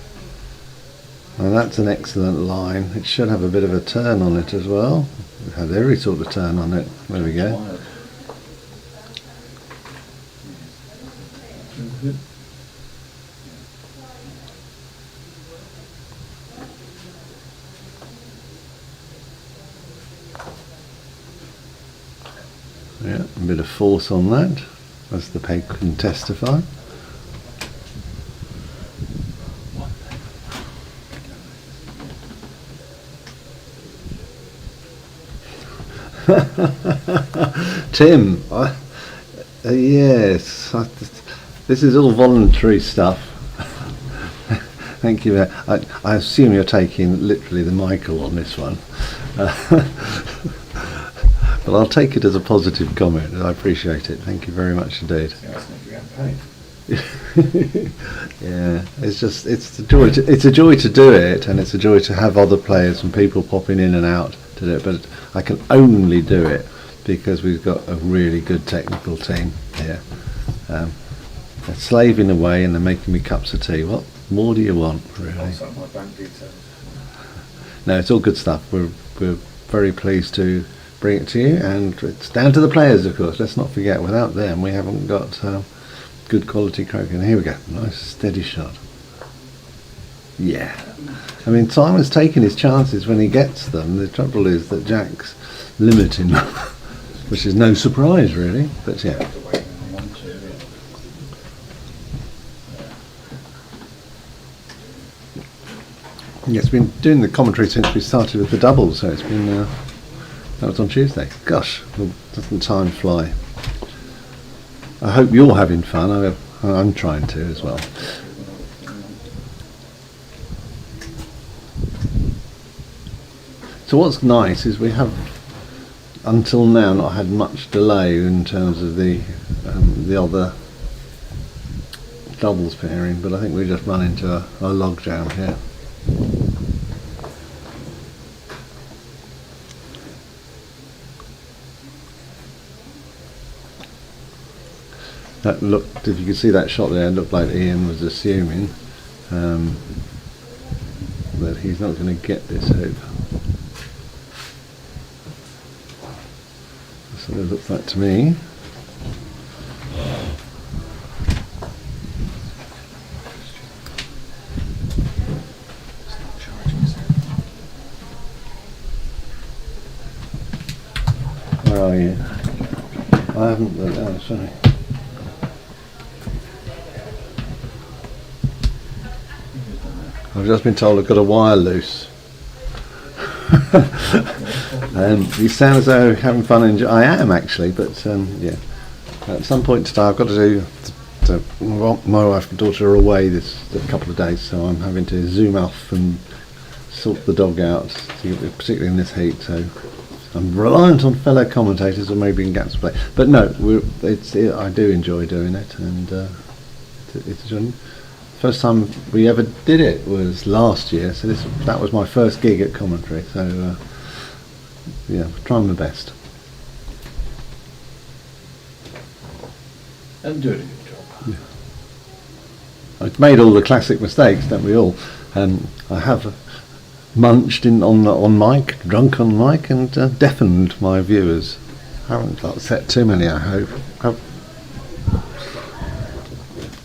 an excellent line. It should have a bit of a turn on it as well. It had every sort of turn on it. There we go. Yeah, a bit of force on that, as the peg can testify. Tim, yes, this is all voluntary stuff. Thank you. I assume you're taking literally the Michael on this one. But I'll take it as a positive comment. I appreciate it. Thank you very much indeed. Yeah, it's a joy. It's a joy to do it, and it's a joy to have other players and people popping in and out to do it. But I can only do it because we've got a really good technical team here. They're slaving away and they're making me cups of tea. What more do you want, really? My bank details. No, it's all good stuff. We're very pleased to bring it to you, and it's down to the players, of course. Let's not forget, without them we haven't got good quality croquet. And here we go, nice steady shot. Yeah, I mean, Simon's taking his chances when he gets them. The trouble is that Jack's limiting them, which is no surprise really, but yeah. Yeah, it's been doing the commentary since we started with the doubles, so it's been that was on Tuesday. Gosh, doesn't time fly? I hope you're having fun. I'm trying to as well. So what's nice is we have until now not had much delay in terms of the other doubles pairing, but I think we just run into a log jam here. That looked, if you could see that shot there, it looked like Ian was assuming that he's not going to get this hoop. That's what it looks like to me. Where are you? I haven't, oh sorry. I've just been told I've got a wire loose. You sound as though you're having fun. I am actually, but yeah. At some point today, I've got to do. My wife and daughter are away this a couple of days, so I'm having to zoom off and sort the dog out, particularly in this heat. So I'm reliant on fellow commentators, or maybe in gaps play. But no, I do enjoy doing it, and it's first time we ever did it was last year, so that was my first gig at commentary, so yeah, trying my best. And doing a good job. Yeah. I've made all the classic mistakes, don't we all? I have munched on mic, drunk on mic, and deafened my viewers. I haven't upset too many, I hope.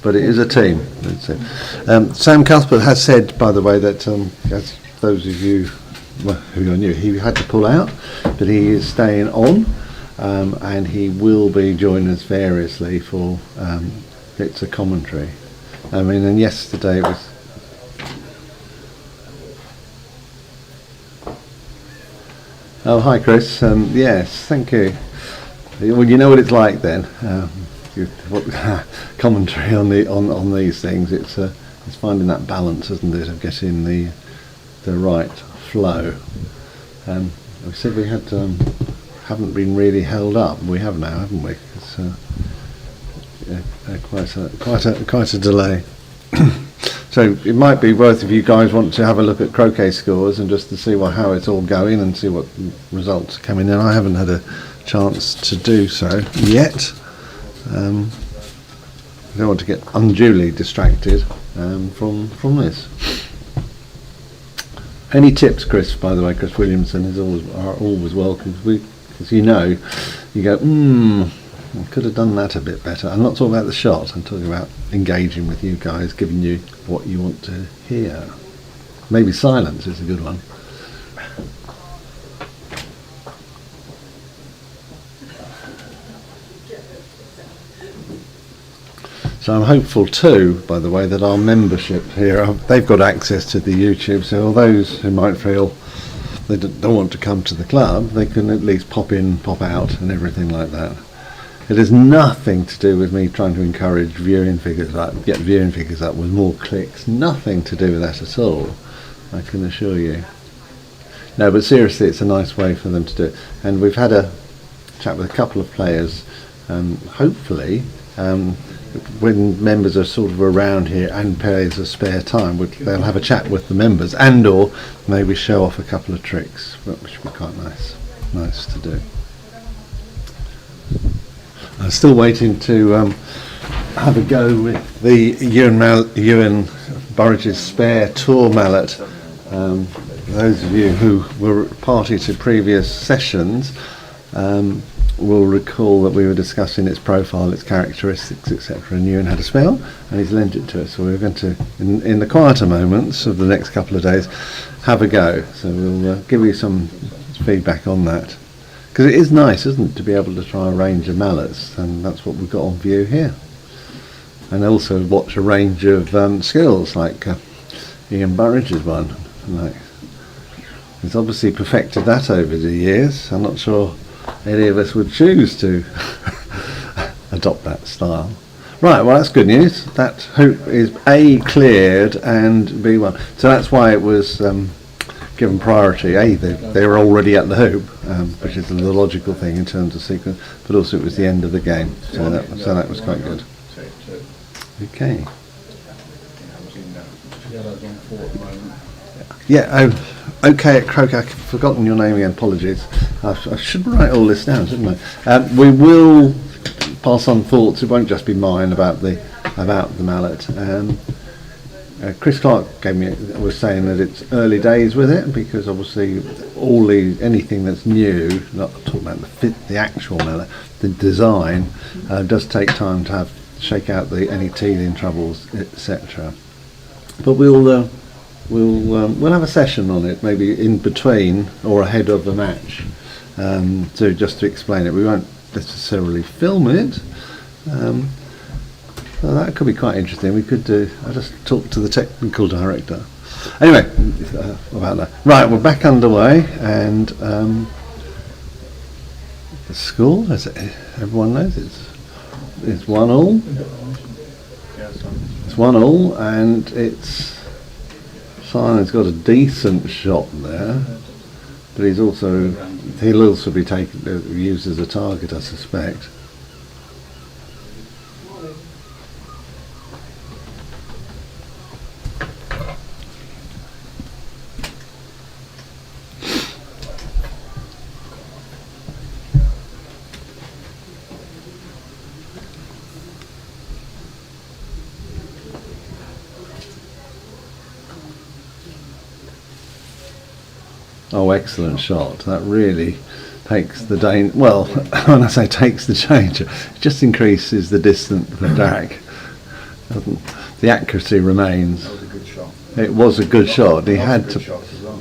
But it is a team. Sam Cuthbert has said, by the way, that as those of you who are new, he had to pull out, but he is staying on, and he will be joining us variously for It's a Commentary. I mean, and yesterday it was. Oh, hi, Chris. Yes, thank you. Well, you know what it's like then. Commentary on these things, it's finding that balance, isn't it, of getting the right flow. We said we haven't been really held up. We have now, haven't we? It's quite a delay. So it might be worth, if you guys want to have a look at croquet scores and just to see how it's all going and see what results are coming in. I haven't had a chance to do so yet. I don't want to get unduly distracted from this. Any tips, Chris? By the way, Chris Williamson are always welcome. Because you know, you go, I could have done that a bit better. I'm not talking about the shot, I'm talking about engaging with you guys, giving you what you want to hear. Maybe silence is a good one. So I'm hopeful too, by the way, that our membership here, they've got access to the YouTube, so all those who might feel they don't want to come to the club, they can at least pop in, pop out and everything like that. It has nothing to do with me trying to encourage viewing figures up, get viewing figures up with more clicks, nothing to do with that at all, I can assure you. No, but seriously, it's a nice way for them to do it. And we've had a chat with a couple of players, hopefully, when members are sort of around here and players of spare time, they'll have a chat with the members and or maybe show off a couple of tricks, which would be quite nice to do. I'm still waiting to have a go with the Ewan Burridge's spare tour mallet. Those of you who were party to previous sessions will recall that we were discussing its profile, its characteristics, etc. And Ewan had a spell, and he's lent it to us. So we're going to, in the quieter moments of the next couple of days, have a go. So we'll give you some feedback on that. Because it is nice, isn't it, to be able to try a range of mallets, and that's what we've got on view here. And also watch a range of skills, like Ian Burridge's one. Like, he's obviously perfected that over the years. I'm not sure any of us would choose to adopt that style. Right, well that's good news. That hoop is A, cleared, and B, won. So that's why it was given priority. A, they were already at the hoop, which is the logical thing in terms of sequence, but also it was the end of the game, so that was quite good. Okay. Yeah, okay at Croquet. I've forgotten your name again, apologies. I should write all this down, shouldn't I? We will pass on thoughts, it won't just be mine, about the mallet. Chris Clark was saying that it's early days with it, because obviously anything that's new, not talking about the actual mallet, the design, does take time to shake out any teething troubles, etc. But we'll have a session on it, maybe in between or ahead of the match, just to explain it. We won't necessarily film it. So that could be quite interesting. We could do. I'll just talk to the technical director. Anyway, about that. Right, we're back underway, and the score, as everyone knows, it's 1-1. It's 1-1, and Simon's got a decent shot there, but he'll also be used as a target, I suspect. Oh, excellent shot. That really takes the danger. Well, when I say takes the danger, it just increases the distance of the attack. The accuracy remains. That was a good shot. It was a good shot. He had to. Shot as well.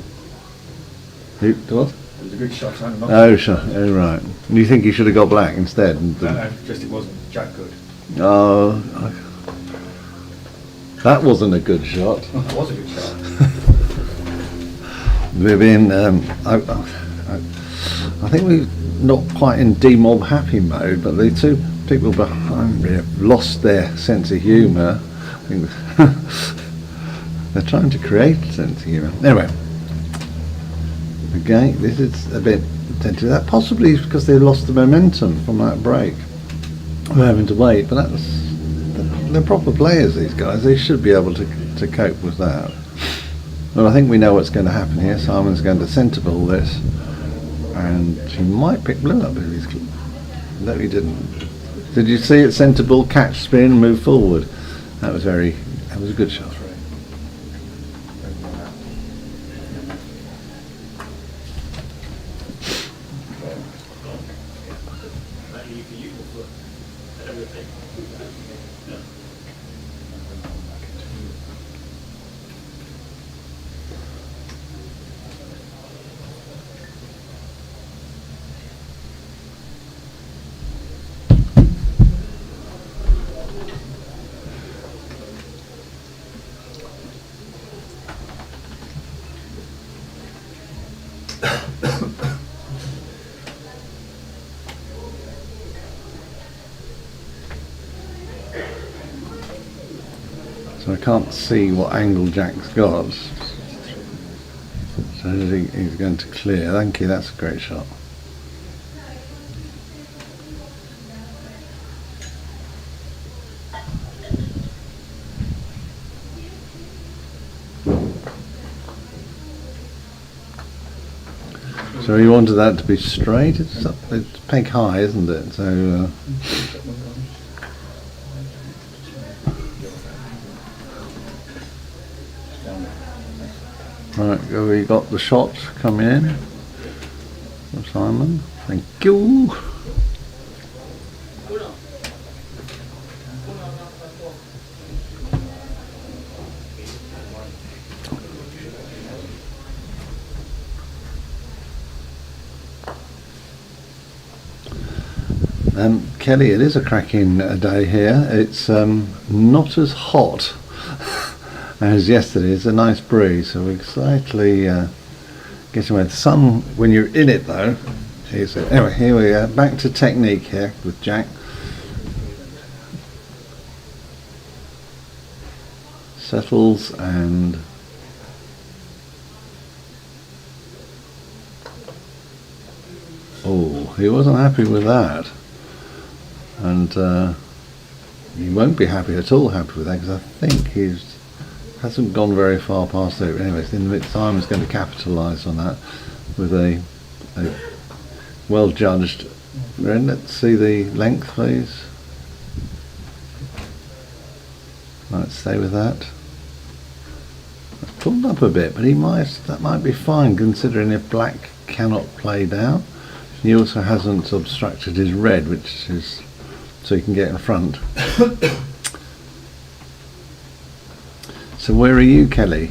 What? It was a good shot. And Oh, sure. Oh, right. You think he should have got black instead? no, just it wasn't jack good. Oh, that wasn't a good shot. That was a good shot. We've been, I think we're not quite in demob happy mode, but the two people behind me have lost their sense of humour. I think they're trying to create a sense of humour. Anyway, again, this is a bit attentive. That possibly is because they lost the momentum from that break. We're having to wait, but they're proper players, these guys. They should be able to cope with that. Well, I think we know what's going to happen here. Simon's going to centre ball this, and he might pick blue up if he's. No, he didn't. Did you see it? Centre ball, catch, spin, move forward. That was a good shot. So I can't see what angle Jack's got. So he's going to clear. Thank you, that's a great shot. So he wanted that to be straight. It's peg high, isn't it? So right, so we got the shot coming in from Simon. Thank you. Kelly, it is a cracking day here. It's not as hot as yesterday. It's a nice breeze, so we're slightly getting away. The sun, when you're in it though, is it. Anyway, here we are, back to technique here with Jack. Settles and oh, he wasn't happy with that. And he won't be happy at all happy with that, because I think he's hasn't gone very far past it. Anyways, in the Simon's going to capitalise on that with a well judged. Let's see the length, please. Right, stay with that. Pulled up a bit, but that might be fine considering if black cannot play down. He also hasn't obstructed his red, which is so he can get in front. So where are you, Kelly?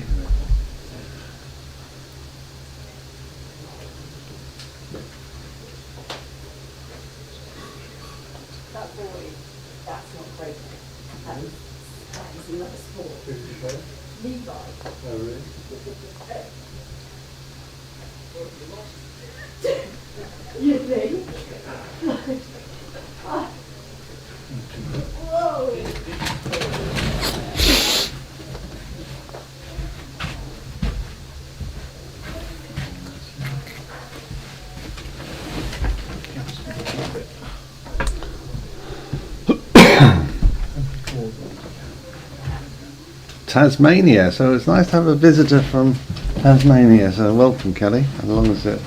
That boy, that's not great. That is another sport. Levi. Oh, really? You think? Whoa! Tasmania, so it's nice to have a visitor from Tasmania, so welcome, Kelly, as long as it.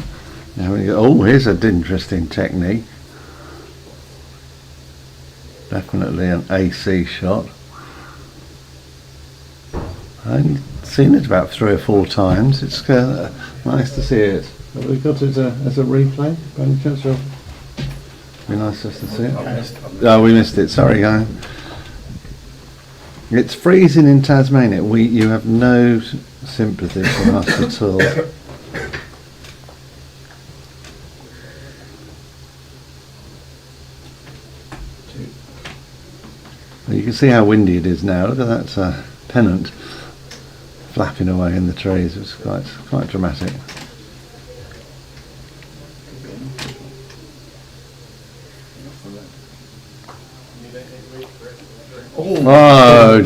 Oh, here's an interesting technique. Definitely an AC shot. I've seen it about 3 or 4 times. It's nice to see it. Have we got it as a replay? By any chance? Be nice just to see it. Oh, we missed it. Sorry, guys. It's freezing in Tasmania. You have no sympathy from us at all. You can see how windy it is now. Look at that pennant flapping away in the trees. It's quite dramatic. Oh!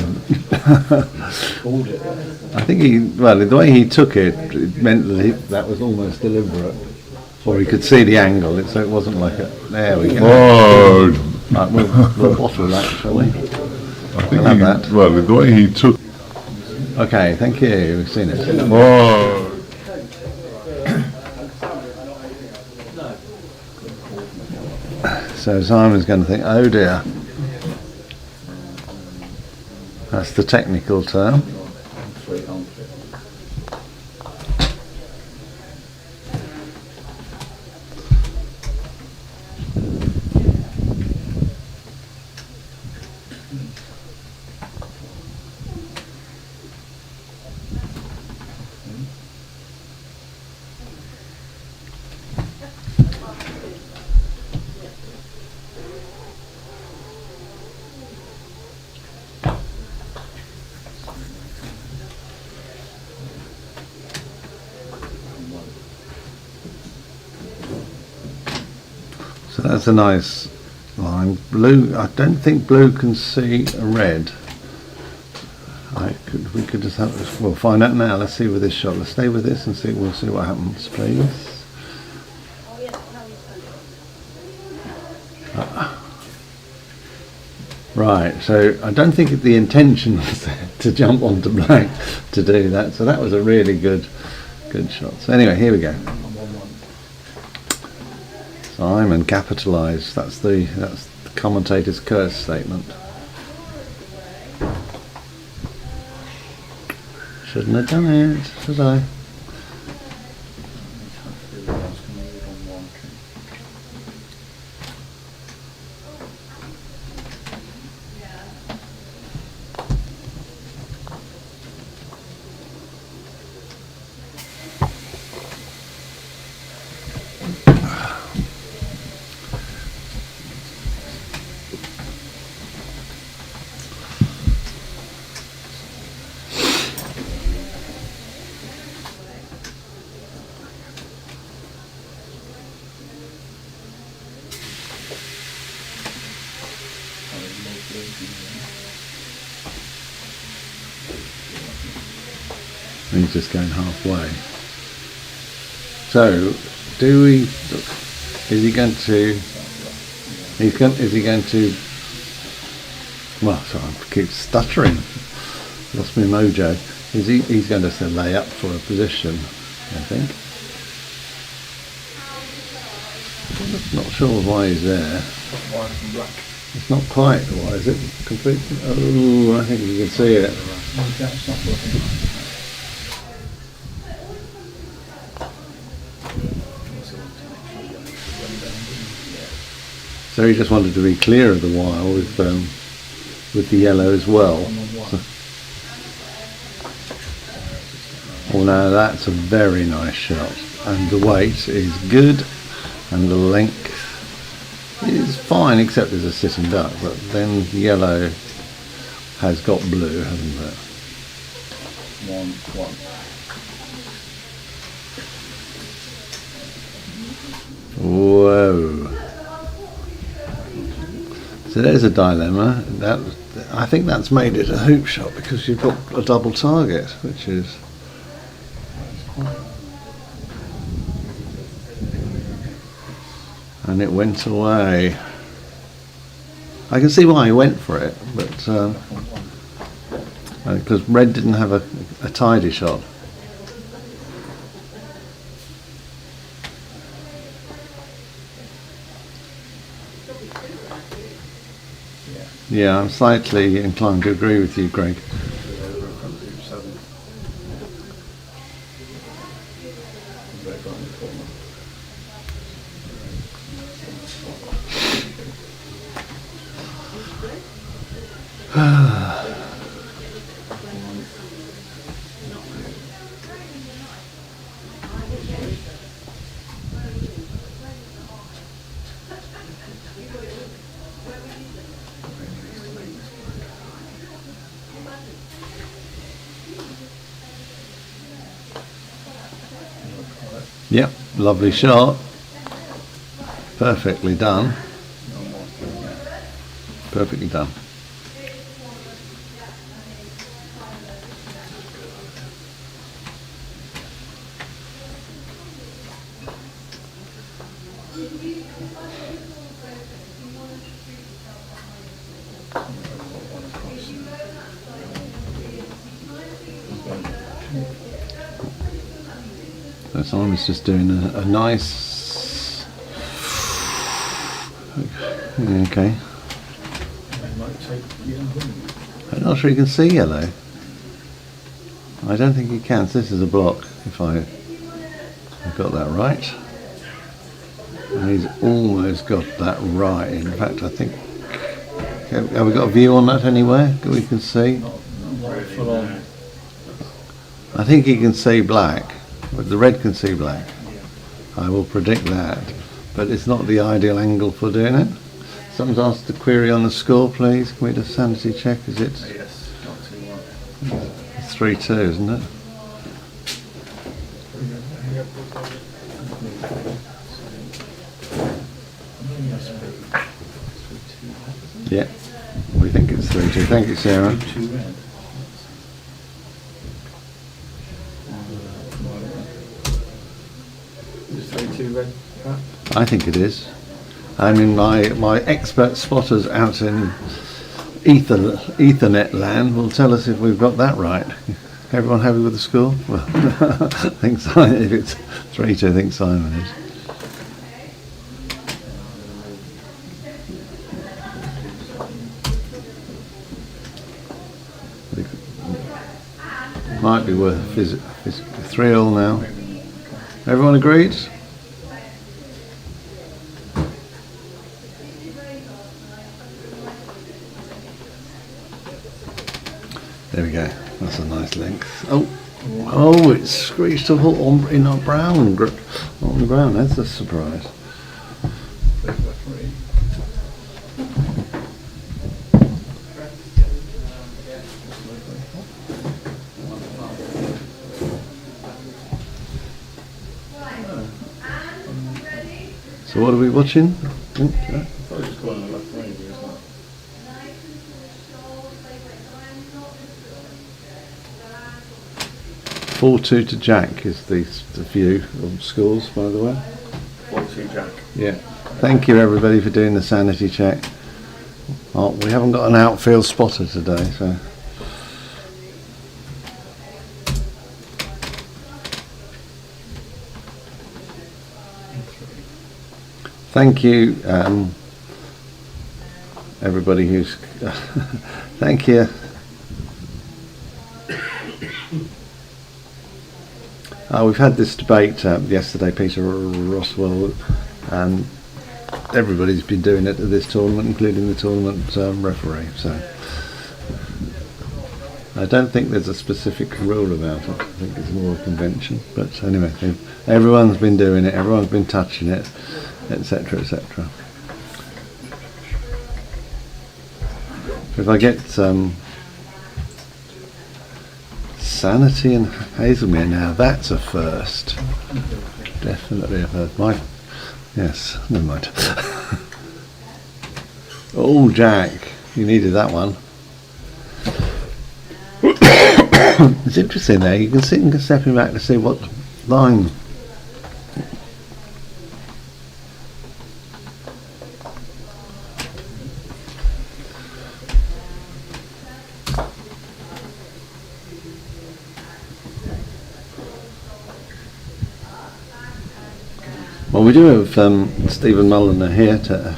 I think the way he took it, it meant that was almost deliberate. Or he could see the angle, so it wasn't like a. There we go. Oh! Right, we'll bottle that, shall we? I think We'll have that. well, the way he took. Okay, thank you. We've seen it. Oh! So Simon's going to think, oh dear. That's the technical term. So that's a nice line. Blue, I don't think blue can see a red. We could just have, we'll find out now. Let's see with this shot. Let's stay with this and see, we'll see what happens, please. Right, so I don't think the intention was to jump onto black to do that, so that was a really good shot. So anyway, here we go. Simon capitalised. That's the commentator's curse statement. Shouldn't have done it, should I? He's just going halfway. So, do we? Is he going to? Is he going to? Well, sorry, I keep stuttering. Lost my mojo. He's going to lay up for a position, I think. Not sure why he's there. White and black. It's not quite. Why is it? Completely. Oh, I think you can see it. So he just wanted to be clear of the wire with the yellow as well. So, well, now that's a very nice shot, and the weight is good, and the length is fine, except there's a sitting duck. But then yellow has got blue, hasn't it? 1-1. Whoa. So there's a dilemma. I think that's made it a hoop shot because you've got a double target, which is. And it went away. I can see why he went for it, but because red didn't have a tidy shot. Yeah, I'm slightly inclined to agree with you, Greg. Yep, lovely shot. Perfectly done. Perfectly done. So Simon's just doing a nice. Okay. I'm not sure you can see yellow. I don't think you can. So this is a block, if I've got that right. And he's almost got that right. In fact, I think. Have we got a view on that anywhere? We can see. I think he can see black, but the red can see black. I will predict that, but it's not the ideal angle for doing it. Someone's asked the query on the score, please. Can we just sanity check? Is it? Yes, not 2-1. 3-2, isn't it? Yeah, we think it's 3-2. Thank you, Sarah. 2 red. Is 3-2 red, Pat? I think it is. I mean, my expert spotters out in Ethernet land will tell us if we've got that right. Everyone happy with the score? Well, I think Simon, if it's 3-2, I think Simon is. Might be worth 3-3 now. Everyone agreed? There we go. That's a nice length. Oh, it's screeched up in our brown on the ground. That's a surprise. So what are we watching? I thought it was going on the left range, isn't it? 4-2 to Jack is the view of scores, by the way. 4-2 Jack. Yeah. Thank you everybody for doing the sanity check. Oh, we haven't got an outfield spotter today, so. Thank you, everybody who's. Thank you. We've had this debate yesterday, Peter Roswell, and everybody's been doing it at this tournament, including the tournament referee. So I don't think there's a specific rule about it. I think it's more a convention. But anyway, everyone's been doing it. Everyone's been touching it, etc., etc. If I get Sanity and Hazelmere now, that's a first. Definitely a first. Yes, never mind. Oh, Jack, you needed that one. It's interesting there, you can sit and stepping back to see what line. Well, we do have Stephen Mulliner here to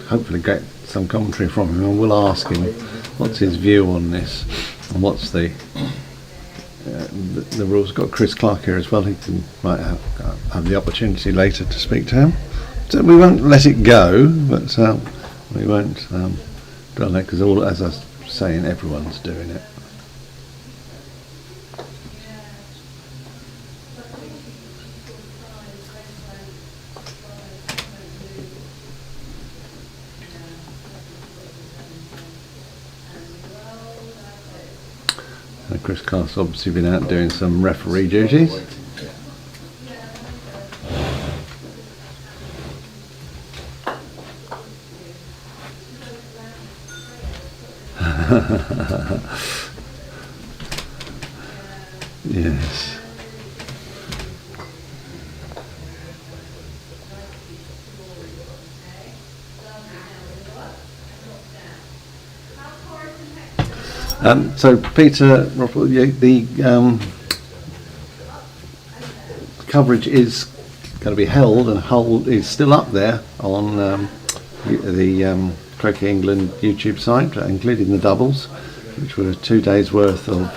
hopefully get some commentary from him, and we'll ask him what's his view on this and what's the rules. Got Chris Clark here as well. He might have the opportunity later to speak to him. So we won't let it go, but we won't dwell on it because, as I was saying, everyone's doing it. Chris Clark's obviously been out doing some referee duties. Yes. So Peter, the coverage is going to be held and is still up there on the Croquet England YouTube site, including the doubles, which were 2 days worth of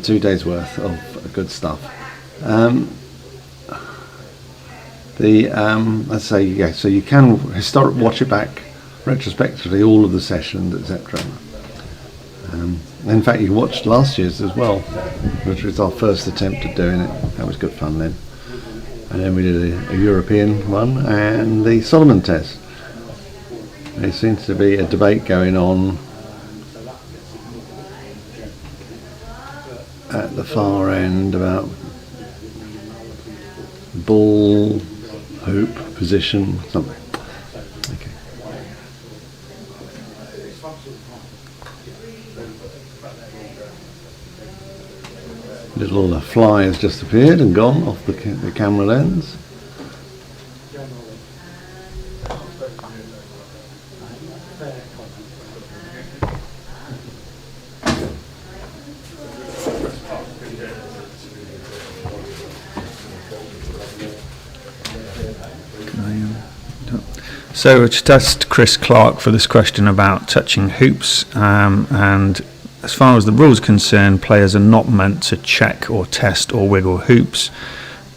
2 days worth of good stuff. Let's say, yeah, so you can watch it back retrospectively, all of the sessions, etc. In fact, you watched last year's as well, which was our first attempt at doing it. That was good fun then. And then we did a European one and the Solomon test. There seems to be a debate going on at the far end about ball hoop, position, something. Okay. Little fly has just appeared and gone off the camera lens. So I just asked Chris Clark for this question about touching hoops, and as far as the rules are concerned, players are not meant to check or test or wiggle hoops,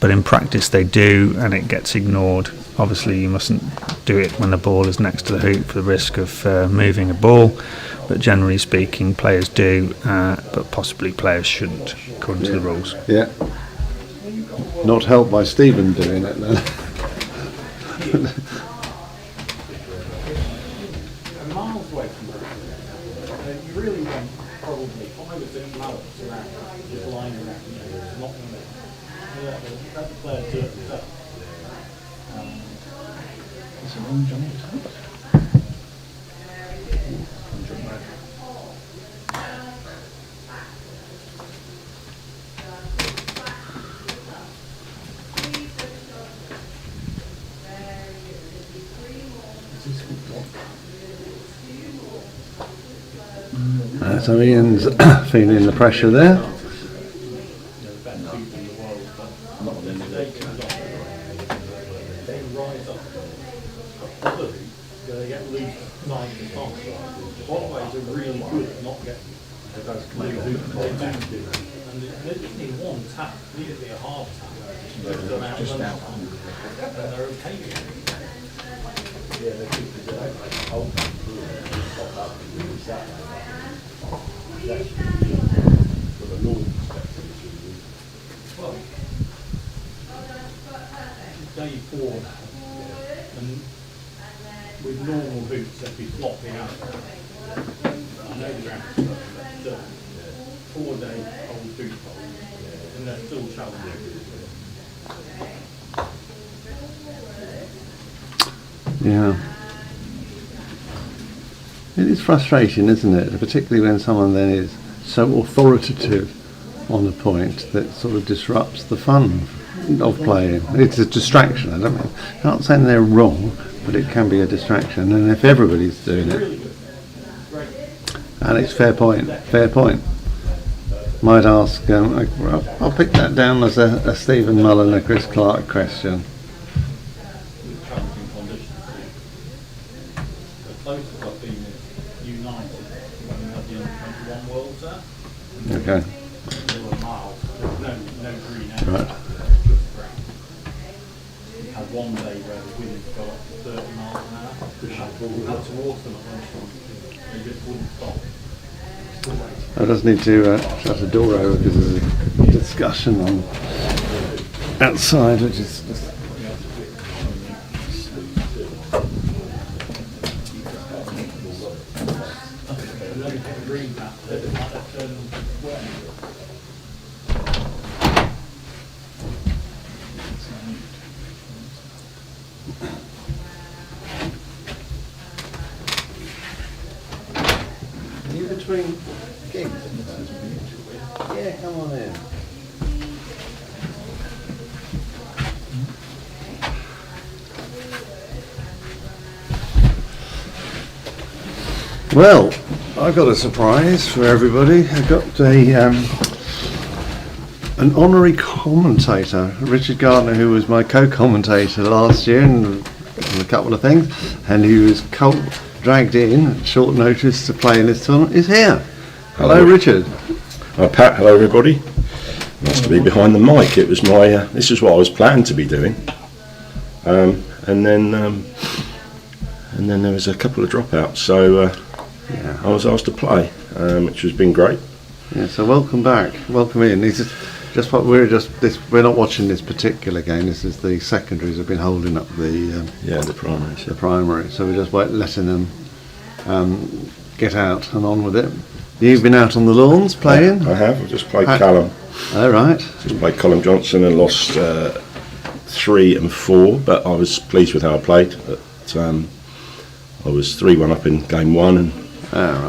but in practice they do, and it gets ignored. Obviously you mustn't do it when the ball is next to the hoop for the risk of moving a ball, but generally speaking players do, but possibly players shouldn't, according to the rules. Yeah. Not helped by Stephen doing it then. Miles away from that, you really want probably 5 or 6 mallets around, just lying around, it's not going to let the player do it himself. It's a long jump. So Ian's feeling the pressure there. They get loose side to top. Budleighs are really good at not getting those loose. They do. And they just need one tap, immediately a hard tap. Just out. And they're okay with it. Yeah, they keep well, day 4 and with normal boots they'd be flopping out. I know the ground, but 4-day old boot and they're still challenging. Yeah. It is frustrating, isn't it? Particularly when someone then is so authoritative on a point that sort of disrupts the fun of playing. It's a distraction, I don't mean. I'm not saying they're wrong, but it can be a distraction. And if everybody's doing it, Alex, fair point. Might ask, I'll pick that down as a Stephen Mullen, a Chris Clark question. Closest I've been is United when we had the Under-21 World there. Okay. There were miles, no green out. Right. Just brown. We had one day where the wind would go up to 30 miles an hour. We had to water them at lunchtime. They just wouldn't stop. I just need to shut the door over because there's a discussion on outside, which is just Green map, they might have turned wet. Are you between gigs? Yeah, come on in. Well, I've got a surprise for everybody. I've got an honorary commentator, Richard Gardner, who was my co-commentator last year and a couple of things, and he was dragged in at short notice to play in this tournament, is here. Hello, Richard. Hi Pat, hello everybody. Nice to be behind the mic. It was my, this is what I was planning to be doing. And then there was a couple of dropouts, so Yeah. I was asked to play, which has been great. Yeah, so welcome back, welcome in. We're not watching this particular game. This is the secondaries have been holding up the Primaries. the primary, so we're just letting them get out and on with it. You've been out on the lawns playing. I have. I just played How- Callum. All right. Just played Colin Johnson and lost 3 and 4, but I was pleased with how I played. I was 3-1 up in game 1 and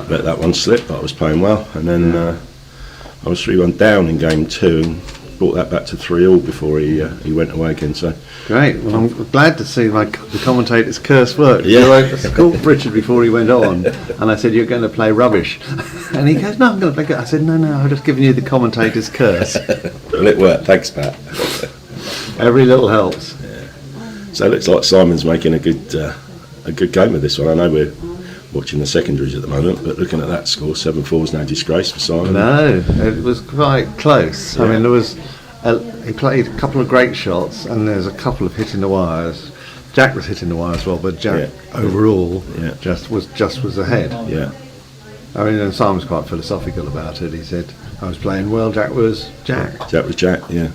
let that one slip, but I was playing well. And then I was 3-1 down in game 2 and brought that back to 3-all before he went away again. So Great. Well, I'm glad to see the commentator's curse worked. Yeah. I called Richard before he went on, and I said, "You're going to play rubbish," and he goes, "No, I'm going to play good." I said, "No, I've just given you the commentator's curse." well, it worked. Thanks, Pat. Every little helps. So it looks like Simon's making a good game of this one. I know we're watching the secondaries at the moment, but looking at that score, 7-4 is no disgrace for Simon. No, it was quite close. I mean, there was. He played a couple of great shots, and there's a couple of hitting the wires. Jack was hitting the wire as well, but Jack overall just was ahead. Yeah. I mean, and Simon was quite philosophical about it. He said, "I was playing well. Jack was Jack." Jack was Jack. Yeah.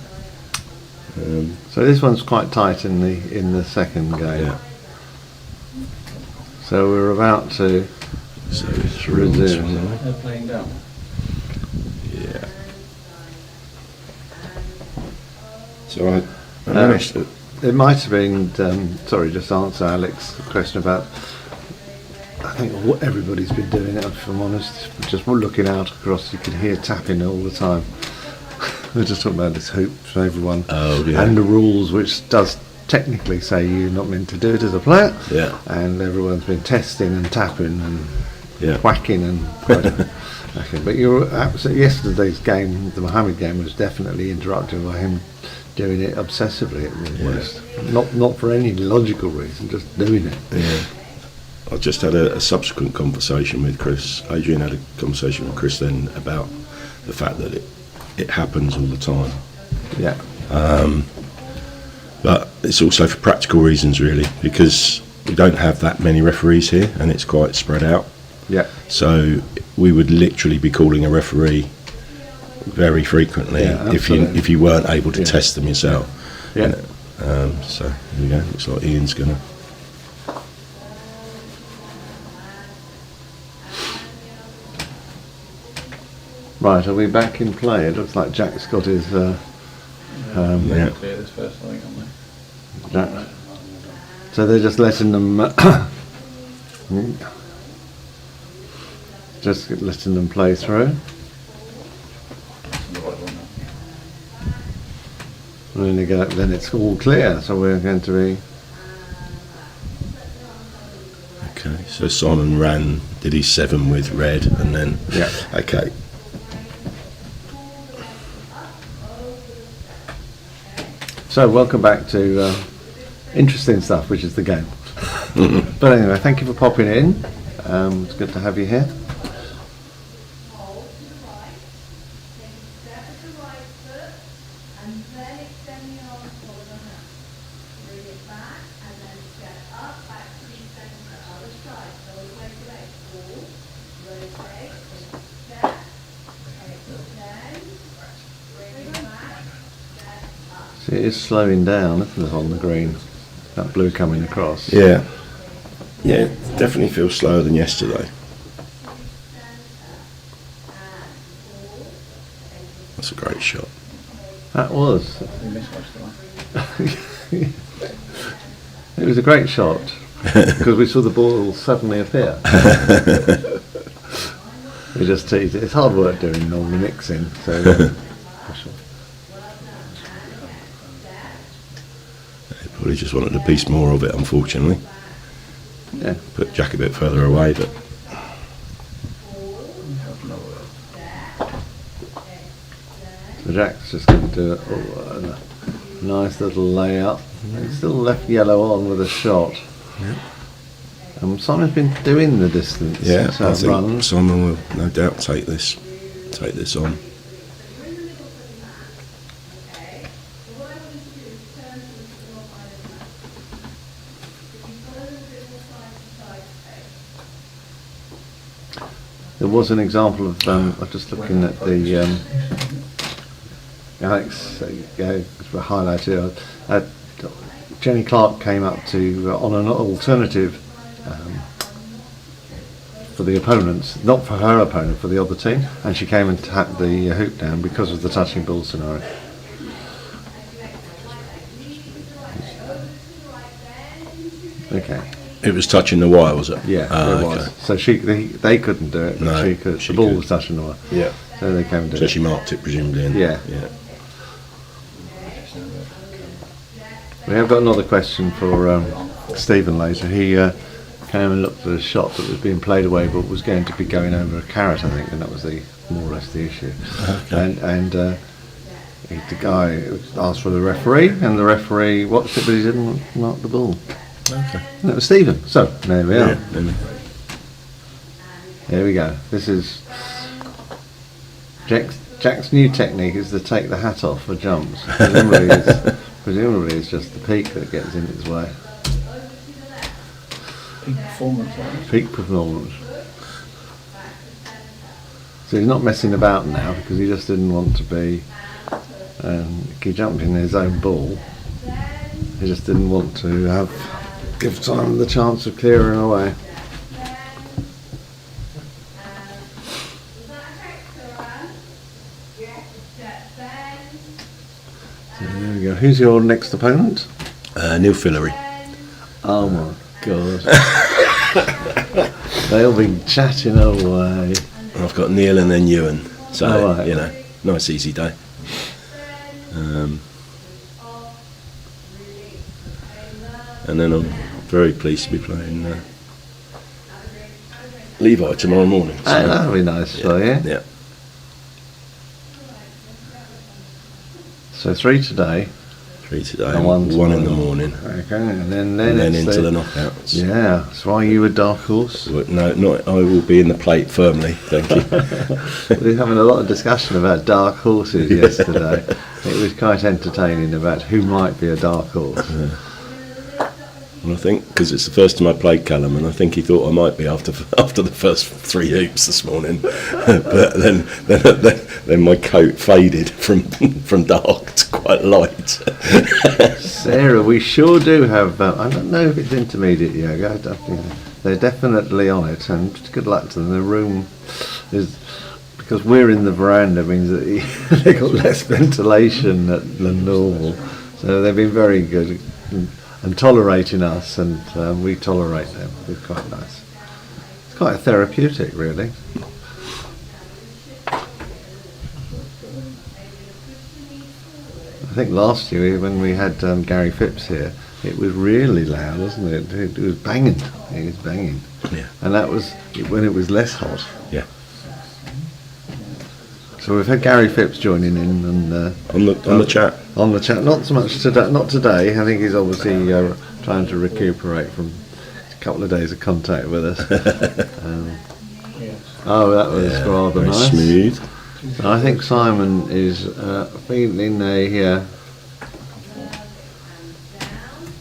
So this one's quite tight in the second game. Yeah. So we're about to So resume. They're playing down. Yeah. So I managed to. It might have been, sorry, just to answer Alex's question about, I think what everybody's been doing, if I'm honest, just looking out across, you can hear tapping all the time. We're just talking about this hoop for everyone. Oh, yeah. And the rules, which does technically say you're not meant to do it as a player. Yeah. And everyone's been testing and tapping and Yeah. whacking and okay. But you're absolutely, yesterday's game, the Mohammed game, was definitely interrupted by him doing it obsessively. It was not for any logical reason, just doing it. Yeah. I just had a subsequent conversation with Chris. Adrian had a conversation with Chris then about the fact that it happens all the time. Yeah. But it's also for practical reasons, really, because we don't have that many referees here and it's quite spread out. Yeah. So we would literally be calling a referee very frequently if you weren't able to test them yourself. Yeah. So here we go. Looks like Ian's gonna. Right, are we back in play? It looks like Jack's got his. Yeah. Clear this first, I think, aren't they? Jack. So they're just letting them. Just letting them play through. And then it's all clear, so we're going to be. Okay, so Simon did his 7 with red, and then okay. So welcome back to interesting stuff, which is the game. But anyway, thank you for popping in. It's good to have you here. Hold to the right, then step with the right foot, and then extend the arm forward on that. Bring it back, and then step up, back to the center, other side, so all the way to leg. Pull, rotate, step, extend, bring it back, step up. See, it is slowing down, isn't it, on the green? That blue coming across. Yeah, it definitely feels slower than yesterday. That's a great shot. That was. We mismatched the one. It was a great shot because we saw the ball suddenly appear. We just teased it. It's hard work doing all the mixing. So. They probably just wanted a piece more of it, unfortunately. Yeah. Put Jack a bit further away, but So Jack's just going to do a nice little layup. It's still left yellow on with a shot. Simon's been doing the distance. yeah, so I think runs. Simon will no doubt take this on. There was an example of, I'm just looking at the, Alex highlighted, Jenny Clark came up to, on an alternative for the opponents, not for her opponent, for the other team, and she came and tapped the hoop down because of the touching ball scenario. Okay. It was touching the wire, was it? Yeah, Ah, it was. okay. So they couldn't do it, but No, she could. she The ball could. was touching the wire. Yeah. So they came and do So it. she marked it presumably in. Yeah. Yeah. We have got another question for Stephen later. He came and looked at a shot that was being played away, but was going to be going over a carrot, I think, and that was more or less the issue. Okay. And the guy asked for the referee, and the referee watched it, but he didn't mark the ball. Okay. And it was Stephen. So there we are. Yeah. Then- There we go. This is Jack's new technique is to take the hat off for jumps. Presumably it's just the peak that gets in its way. Peak performance, right? Peak performance. So he's not messing about now because he just didn't want to be. He jumped in his own ball. He just didn't want to give Simon the chance of clearing away. So there we go. Who's your next opponent? Neil Fillery. Oh my God. They'll be chatting away. I've got Neil and then Ewan. So, Oh, right. you know, nice easy day. And then I'm very pleased to be playing Levi tomorrow morning. So, That'll be nice for you. yeah. So 3 today. 3 today And and one 1 in the tomorrow. morning. Okay, and then it's into the knockouts. Yeah, so are you a dark horse? But no, not. I will be in the plate firmly. Thank you. We were having a lot of discussion about dark horses yesterday. It was quite entertaining about who might be a dark horse. And I think because it's the first time I played Callum, and I think he thought I might be after the first 3 hoops this morning. But then my coat faded from dark to quite light. Sarah, we sure do have. I don't know if it's intermediate yoga. They're definitely on it, and good luck to them. The room is because we're in the veranda means that they've got less ventilation than normal. So they've been very good and tolerating us, and we tolerate them. It's quite nice. It's quite therapeutic, really. I think last year when we had Gary Phipps here, it was really loud, wasn't it? It was banging. It was banging. Yeah. And that was when it was less hot. Yeah. So we've had Gary Phipps joining in and On the chat. on the chat. Not so much today. Not today. I think he's obviously trying to recuperate from a couple of days of contact with us. Oh, that was rather Very nice. smooth. I think Simon is feeling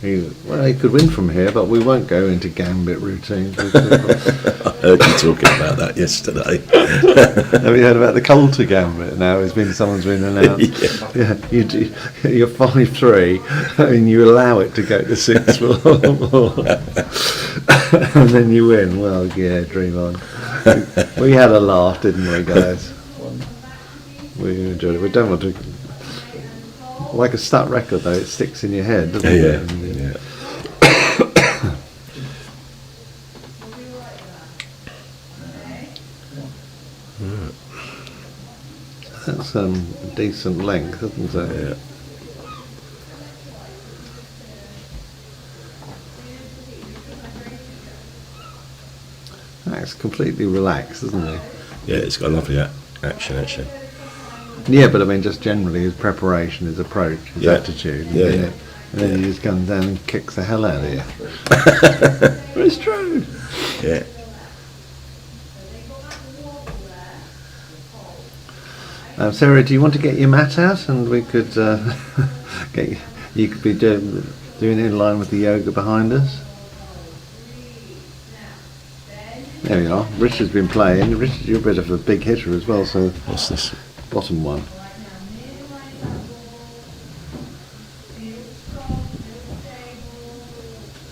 he could win from here, but we won't go into gambit routines. I heard you talking about that yesterday. Have you heard about the Coulter gambit? Now someone's been announced. Yeah. You're 5-3, and you allow it to go to 6-4, and then you win. Well, yeah, dream on. We had a laugh, didn't we, guys? We enjoyed it. We don't want to. Like a stat record, though, it sticks in your head, doesn't it? Yeah. That's decent length, isn't it? Yeah. That's completely relaxed, isn't it? Yeah, it's got a lovely action actually. Yeah, but I mean, just generally his preparation, his approach, his Yeah. attitude, Yeah, and, yeah. then he just comes down and kicks the hell out of you. But it's true. Yeah. Sarah, do you want to get your mat out, and we could you could be doing it in line with the yoga behind us? There we are. Richard's been playing. Richard, you're a bit of a big hitter as well, so What's this? bottom one.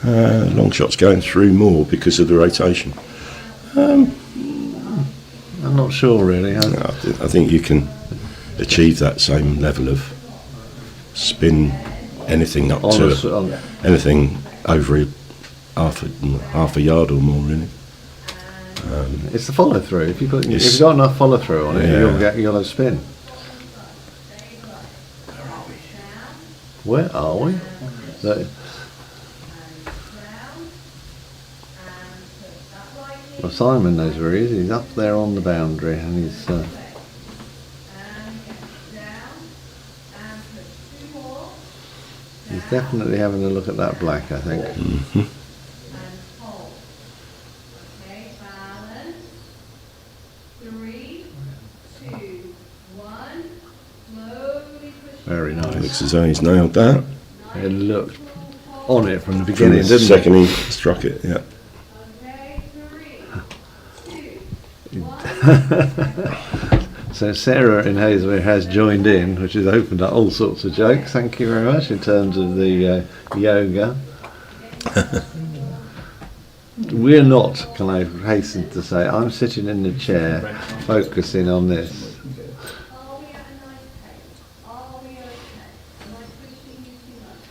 Long shot's going through more because of the rotation. I'm not sure really. I think you can achieve that same level of spin anything up to anything over half a yard or more, really. It's the follow through. If you've Yes. got enough follow through on it, Yeah. you'll have spin. Where are we? So, well, Simon knows where he is. He's up there on the boundary, and he's. He's definitely having a look at that black, I think. Mm-hmm. Okay, balance. 3, 2, 1. Slowly push. Very nice. Looks as though he's nailed that. It looked on it from the From beginning, the didn't second it? he struck it, yeah. Okay, 3, 2, 1. So Sarah in Hazelmere has joined in, which has opened up all sorts of jokes. Thank you very much in terms of the yoga. We're not, can I hasten to say, I'm sitting in the chair focusing on this. Are we at a nice pace? Are we okay? Am I pushing you too much?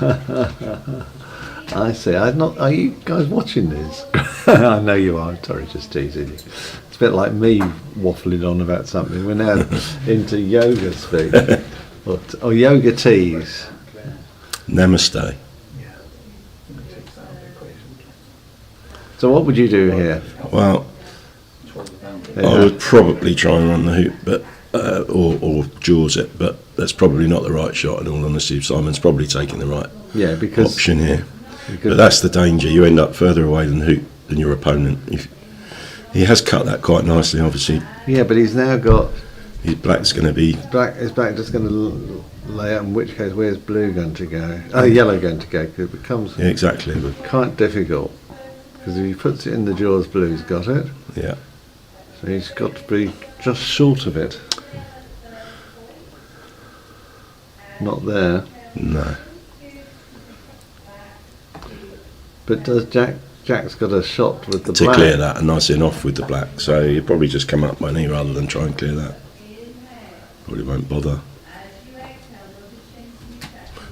Or are you further into it? I see. Are you guys watching this? I know you are. Sorry, just teasing you. It's a bit like me waffling on about something. We're now into yoga speak. Or yoga teas. Namaste. So what would you do here? Well, I would probably try and run the hoop, but or jaws it, but that's probably not the right shot. In all honesty, Simon's probably taking the right Yeah, because option here. But that's the danger. You end up further away than your opponent. He has cut that quite nicely, obviously. yeah, but he's now got His black's going to be black. His black just going to lay out. In which case, where's blue going to go? Oh, yellow going to go. 'Cause it becomes yeah, exactly. But, quite difficult because if he puts it in the jaws, blue's got it. yeah, So he's got to be just short of it. Not there. no. But does Jack's got a shot with the To black. clear that and nice and off with the black. So you probably just come up by knee rather than try and clear that. Probably won't bother.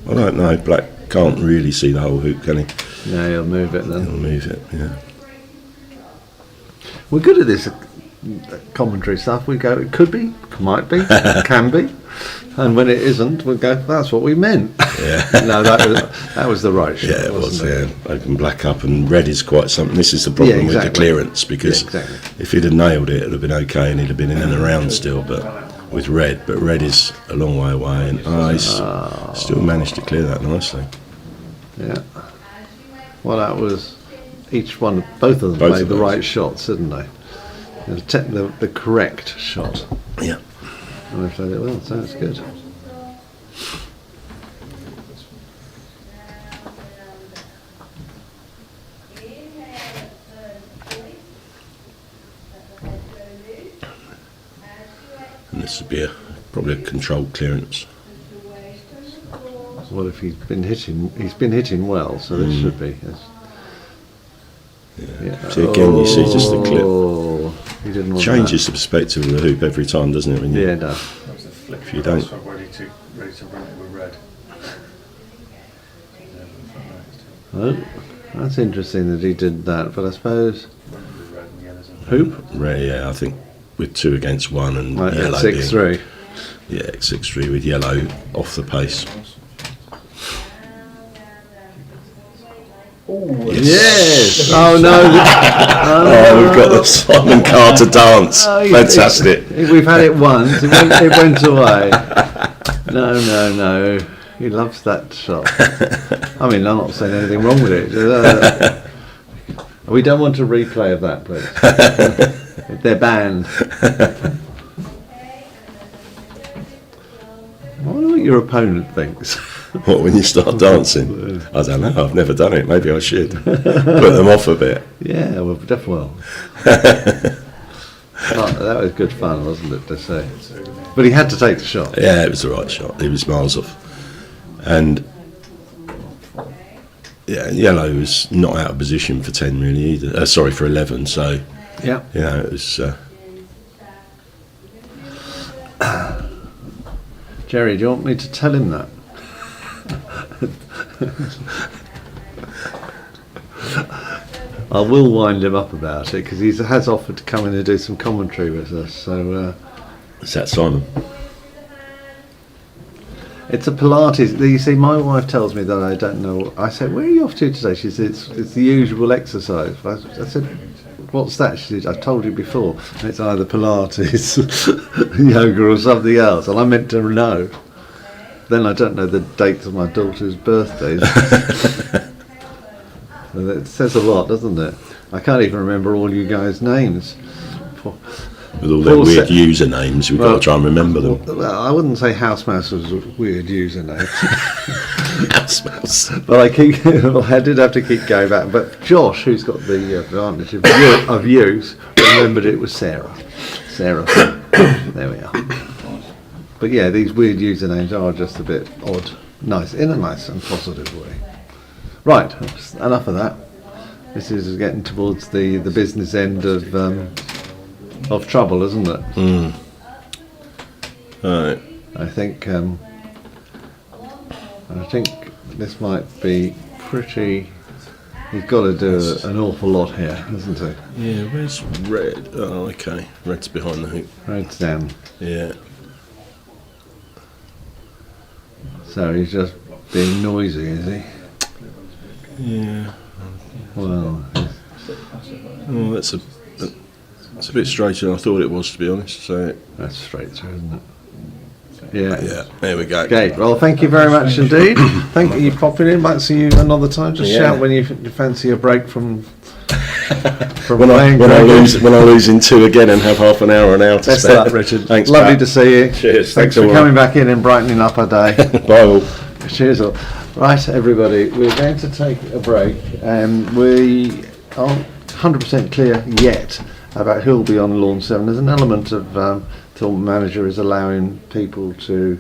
I don't know. Black can't really see the whole hoop, can he? No, he'll move it then. He'll move it. Yeah. We're good at this commentary stuff. We go, it could be, might be, can be, and when it isn't, we'll go, that's what we meant. Yeah. No, that was the right shot. Yeah, it was. wasn't it? Yeah, open black up, and red is quite something. This is the problem Yeah, with the exactly. clearance, because Yeah, exactly. if he'd have nailed it, it'd have been okay, and he'd have been in and around still. But with red, red is a long way away, and he's still managed to clear that nicely. Yeah. Well, that was both of them Both made of the those. right shots, didn't they? The correct shot. Yeah. And they played it well, so that's good. And this would be probably a controlled clearance. What if he's been hitting well, so this should be. Yes. Yeah. See, again, you see just the clip. Oh, he didn't want Changes the perspective of the hoop every time, doesn't it? When that. you, Yeah, it does. That was a flick. If you don't- So ready to run it with red. Oh, that's interesting that he did that, but I suppose Run it with red and yellows and hoop yeah, I think with 2 against 1 and at yellow being 6-3. yeah 6-3 with yellow off the pace. Yes. Oh no. Oh, we've got the Simon Carter dance. Oh, Fantastic. We've had it once. It went away. No. He loves that shot. I mean, I'm not saying anything wrong with it. We don't want a replay of that, please. They're banned. I wonder what your opponent thinks. What, when you start dancing? I don't know. I've never done it. Maybe I should put them off a bit. Yeah, well, definitely will. That was good fun, wasn't it, to say? But he had to take the shot. Yeah, it was the right shot. It was miles off, and yeah, yellow was not out of position for 10 really either. Sorry, for 11. So Yeah. it was. Jerry, do you want me to tell him that? I will wind him up about it because he has offered to come in and do some commentary with us. So Is that Simon? it's a Pilates. You see, my wife tells me that I don't know. I said, "Where are you off to today?" She said, "It's the usual exercise." I said, "What's that?" She said, "I told you before. It's either Pilates, yoga, or something else." And I meant to know. Then I don't know the dates of my daughter's birthdays. It says a lot, doesn't it? I can't even remember all you guys' names. With all their weird usernames, we've got to try and remember them. Well, I wouldn't say House Mouse was a weird username. House Mouse. But I did have to keep going back. But Josh, who's got the advantage of use, remembered it was Sarah. Sarah. There we are. But yeah, these weird usernames are just a bit odd. Nice, in a nice and positive way. Right, enough of that. This is getting towards the business end of trouble, isn't it? Right. I think this might be pretty. He's got to do an awful lot here, hasn't he? Yeah, where's Red? Oh, okay. Red's behind the hoop. Red's down. Yeah. So he's just being noisy, is he? Yeah. Well, Oh, that's a bit straighter than I thought it was, to be honest. So that's straight through, isn't it? Yeah. yeah, there we go. Okay, well, thank you very much indeed. Thank you for popping in. Might see you another time. Just Yeah. shout when you fancy a break from When I lose in two again and have half an hour to Best spare. of luck, Richard. Thanks, Lovely Pat. to see you. Cheers. Thanks all for right. coming back in and brightening up our day. Bye all. Cheers all. Right, everybody, we're going to take a break. We aren't 100% clear yet about who'll be on Lawn 7. There's an element of the manager is allowing people to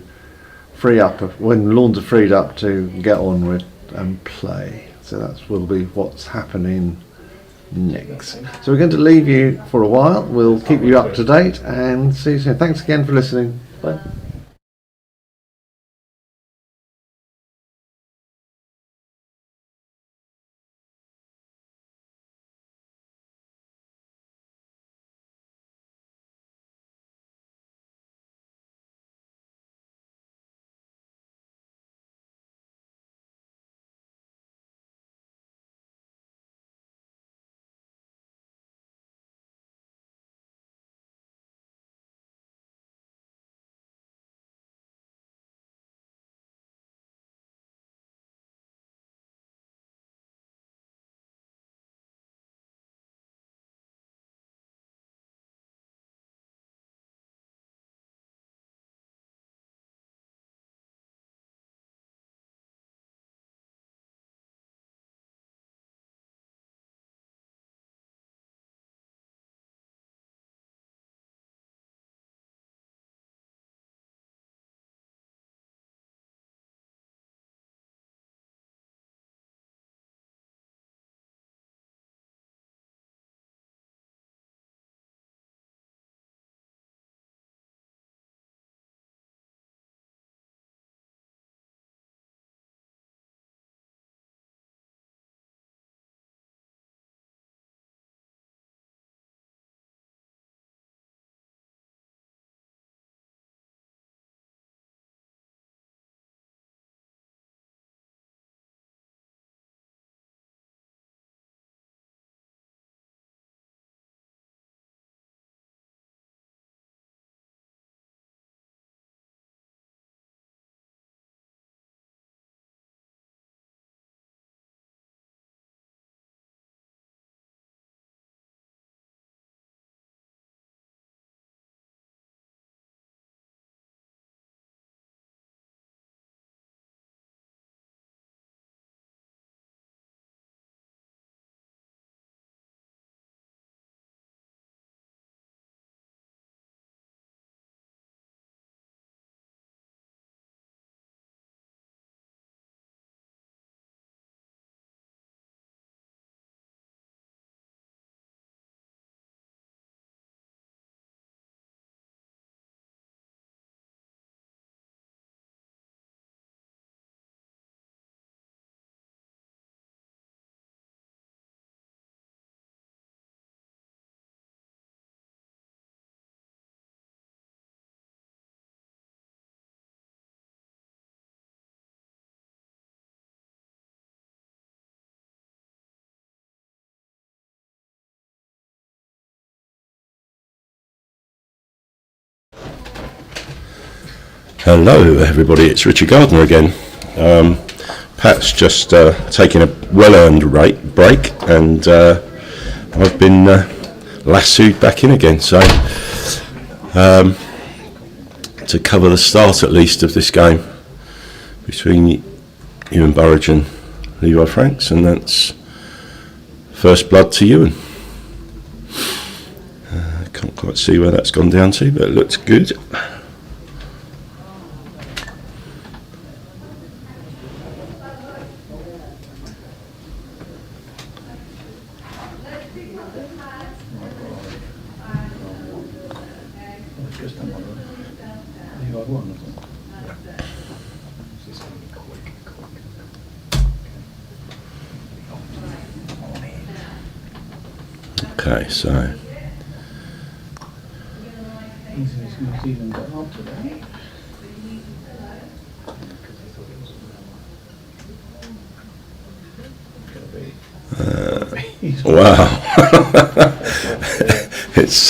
free up when lawns are freed up to get on with and play. So that will be what's happening next. So we're going to leave you for a while. We'll keep you up to date and see you soon. Thanks again for listening. Bye. Hello everybody, it's Richard Gardner again. Pat's just taken a well-earned break and I've been lassoed back in again, so to cover the start at least of this game between Ewan Burridge and Levi Franks, and that's first blood to Ewan. Can't quite see where that's gone down to, but it looks good. Okay, so wow. It's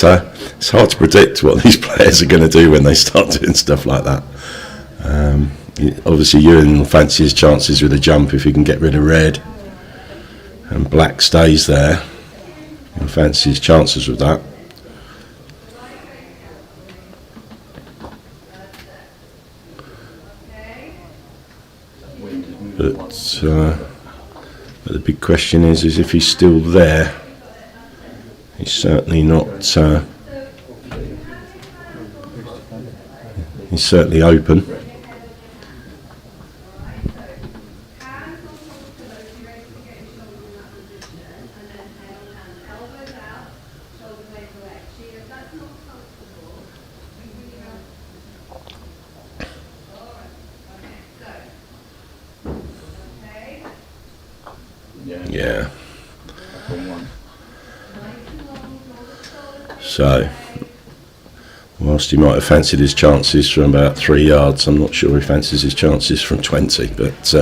hard to predict what these players are going to do when they start doing stuff like that. Obviously Ewan will fancy his chances with a jump if he can get rid of red, and black stays there. He'll fancy his chances with that. But the big question is if he's still there. He's certainly not. He's certainly open. Yeah. So, whilst he might have fancied his chances from about 3 yards, I'm not sure he fancies his chances from 20, but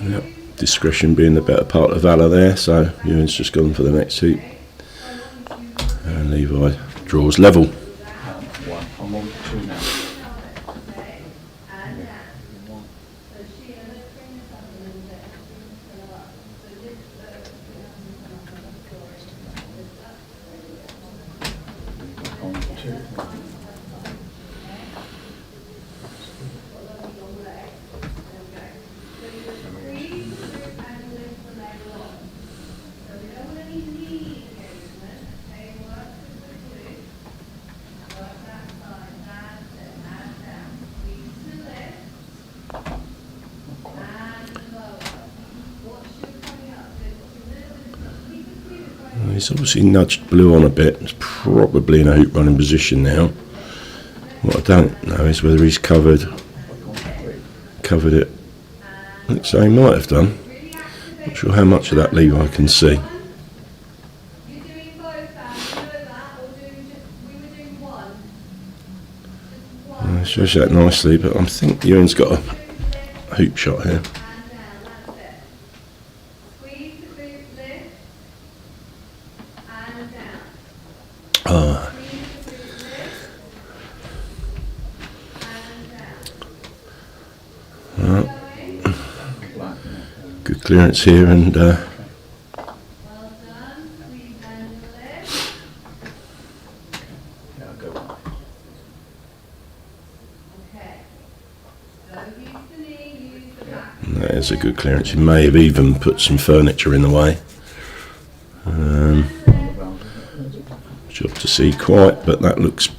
yep, discretion being the better part of valour there, so Ewan's just gone for the next hoop and Levi draws level. I'm on 2 now. He's obviously nudged blue on a bit. He's probably in a hoop running position now. What I don't know is whether he's covered it. Looks like he might have done. Not sure how much of that Levi can see. Shows that nicely, but I think Ewan's got a hoop shot here. Good clearance here, and that is a good clearance. He may have even put some furniture in the way. Job to see quite, but that looks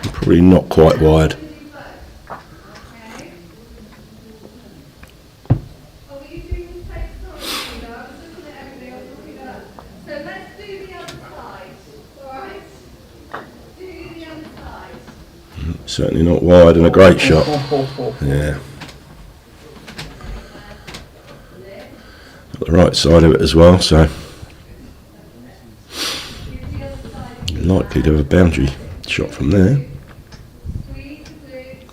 probably not quite wide. Certainly not wide, and a great shot. Yeah. Got the right side of it as well, so likely to have a boundary shot from there. Squeeze the glutes.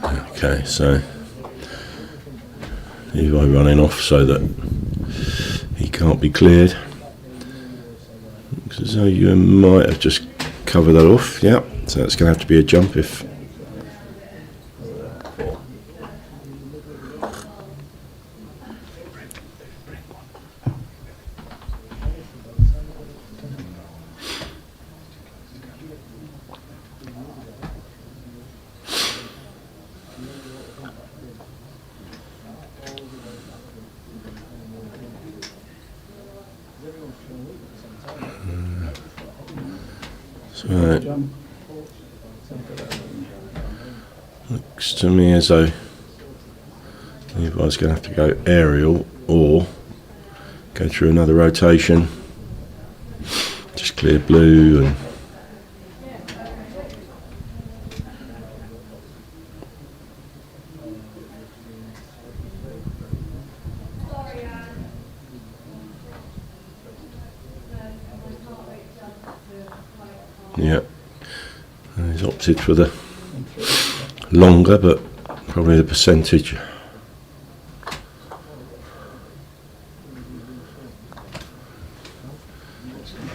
Okay. Okay, so Levi running off so that he can't be cleared. Looks as though you might have just covered that off. Yeah, so it's going to have to be a jump if. So looks to me as though Levi's going to have to go aerial or go through another rotation. Just clear blue and yeah. And he's opted for the longer, but probably the percentage.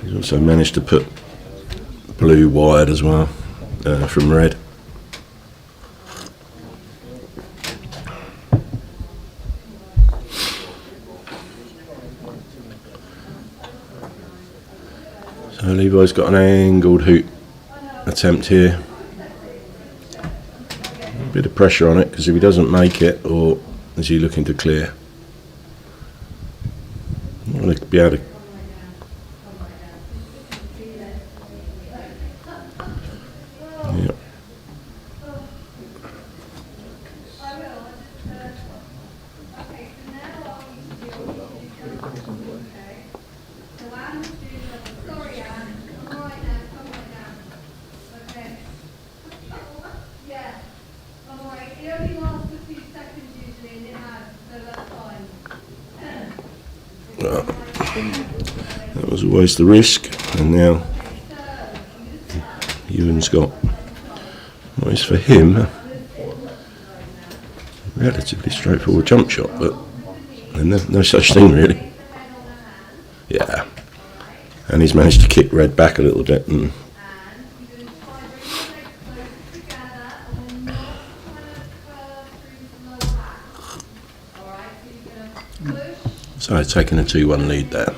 He's also managed to put blue wide as well from red. So Levi's got an angled hoop attempt here. A bit of pressure on it because if he doesn't make it, or is he looking to clear? I want to be able to. Yep. That was always the risk, and now Ewan's got what is for him a relatively straightforward jump shot, but no such thing really. Yeah, and he's managed to kick red back a little bit. And so taking a 2-1 lead there.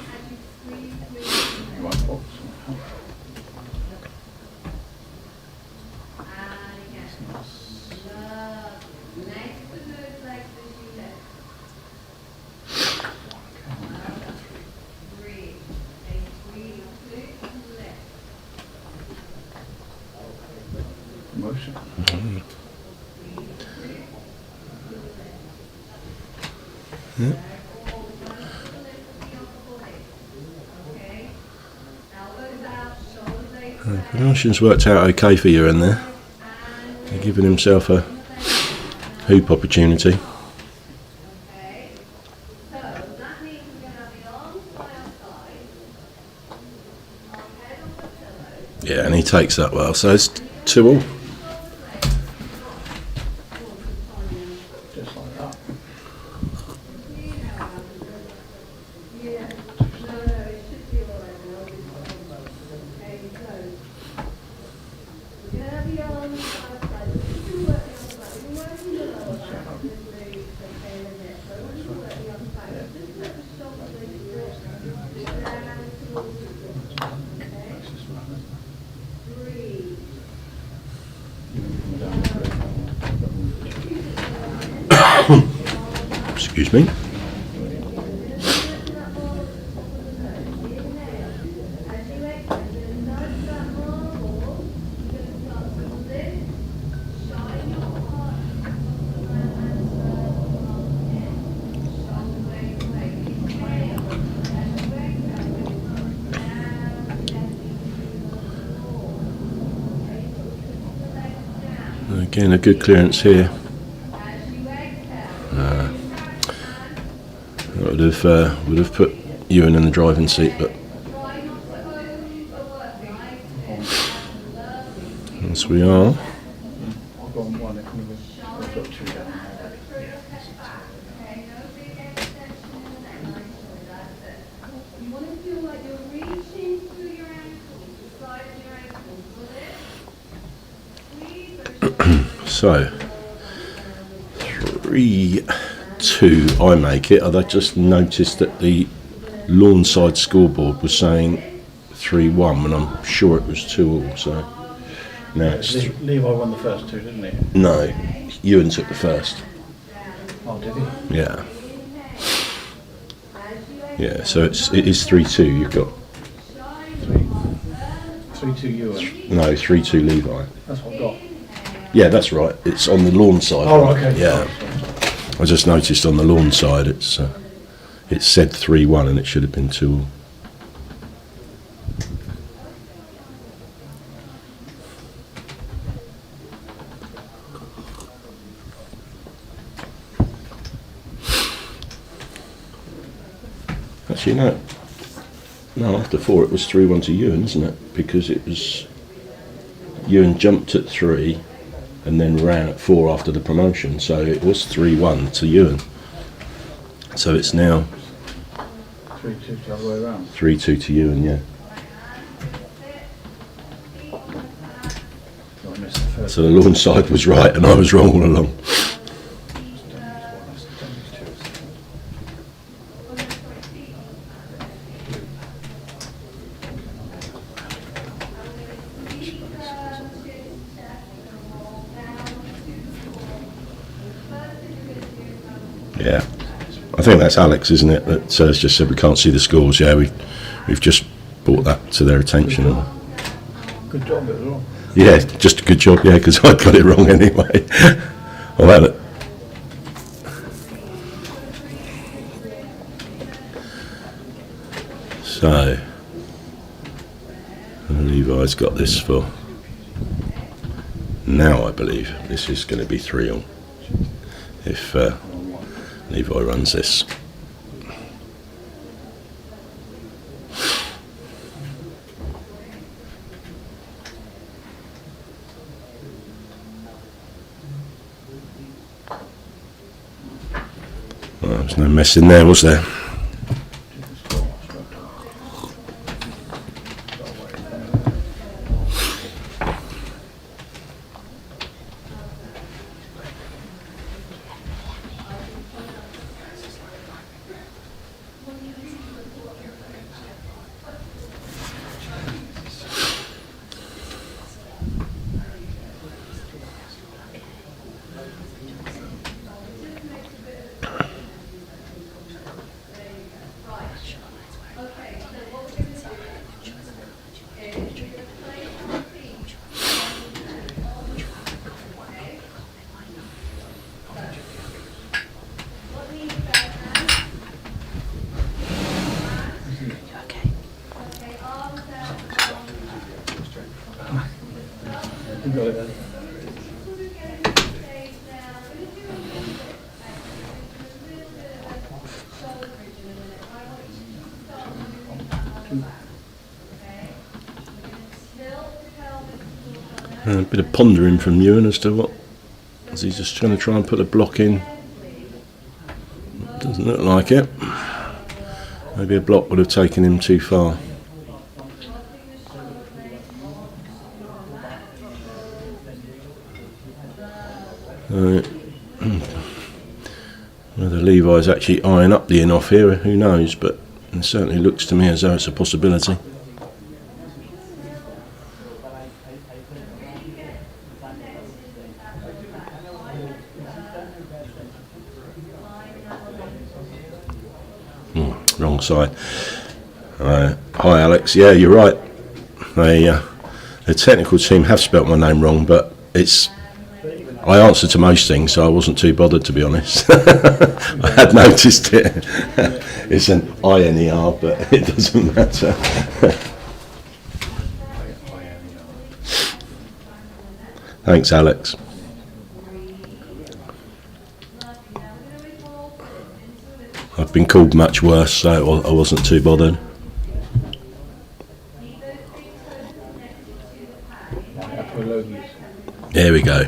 Motion. Promotion's worked out okay for you in there. They're giving himself a hoop opportunity. Yeah, and he takes that well, so it's 2-2. Just like that. Excuse me. Getting a good clearance here. Would have put Ewan in the driving seat, but as we are. I've gone one, I've got two down. You want to feel like you're reaching through your ankles, the side of your ankles, will it? Please, So 3-2 I make it. I just noticed that the Lawnside scoreboard was saying 3-1 when I'm sure it was 2-2, so now it's Levi won the first two, didn't he? no, Ewan took the first. Oh, did he? Yeah, so it is 3-2. You've got 3-2 Ewan. no 3-2 Levi. That's what I've got. Yeah, that's right. It's on the lawn side. Oh, okay. Yeah. I just noticed on the lawn side it said 3-1 and it should have been 2. Actually, no, after 4 it was 3-1 to Ewan, isn't it? Because it was Ewan jumped at 3 and then ran at 4 after the promotion, so it was 3-1 to Ewan. So it's now 3-2 the other way around. 3-2 to Ewan, yeah. So I missed the first. So the lawn side was right and I was wrong all along. Yeah, I think that's Alex, isn't it? That has just said we can't see the scores. Yeah, we've just brought that to their attention. Good job as well. Yeah, just a good job. Yeah, because I got it wrong anyway. I've had it. So Levi's got this for now. I believe this is going to be 3-all if Levi runs this. Well, there was no mess in there, was there? You got it then. A bit of pondering from Ewan as to what. Is he just going to try and put a block in? Doesn't look like it. Maybe a block would have taken him too far. Whether Levi's actually eyeing up the in-off here, who knows, but it certainly looks to me as though it's a possibility. Wrong side. Hi Alex, yeah, you're right. The technical team have spelt my name wrong, but I answer to most things, so I wasn't too bothered, to be honest. I had noticed it. It's an INER, but it doesn't matter. Thanks, Alex. been called much worse, so I wasn't too bothered. There we go.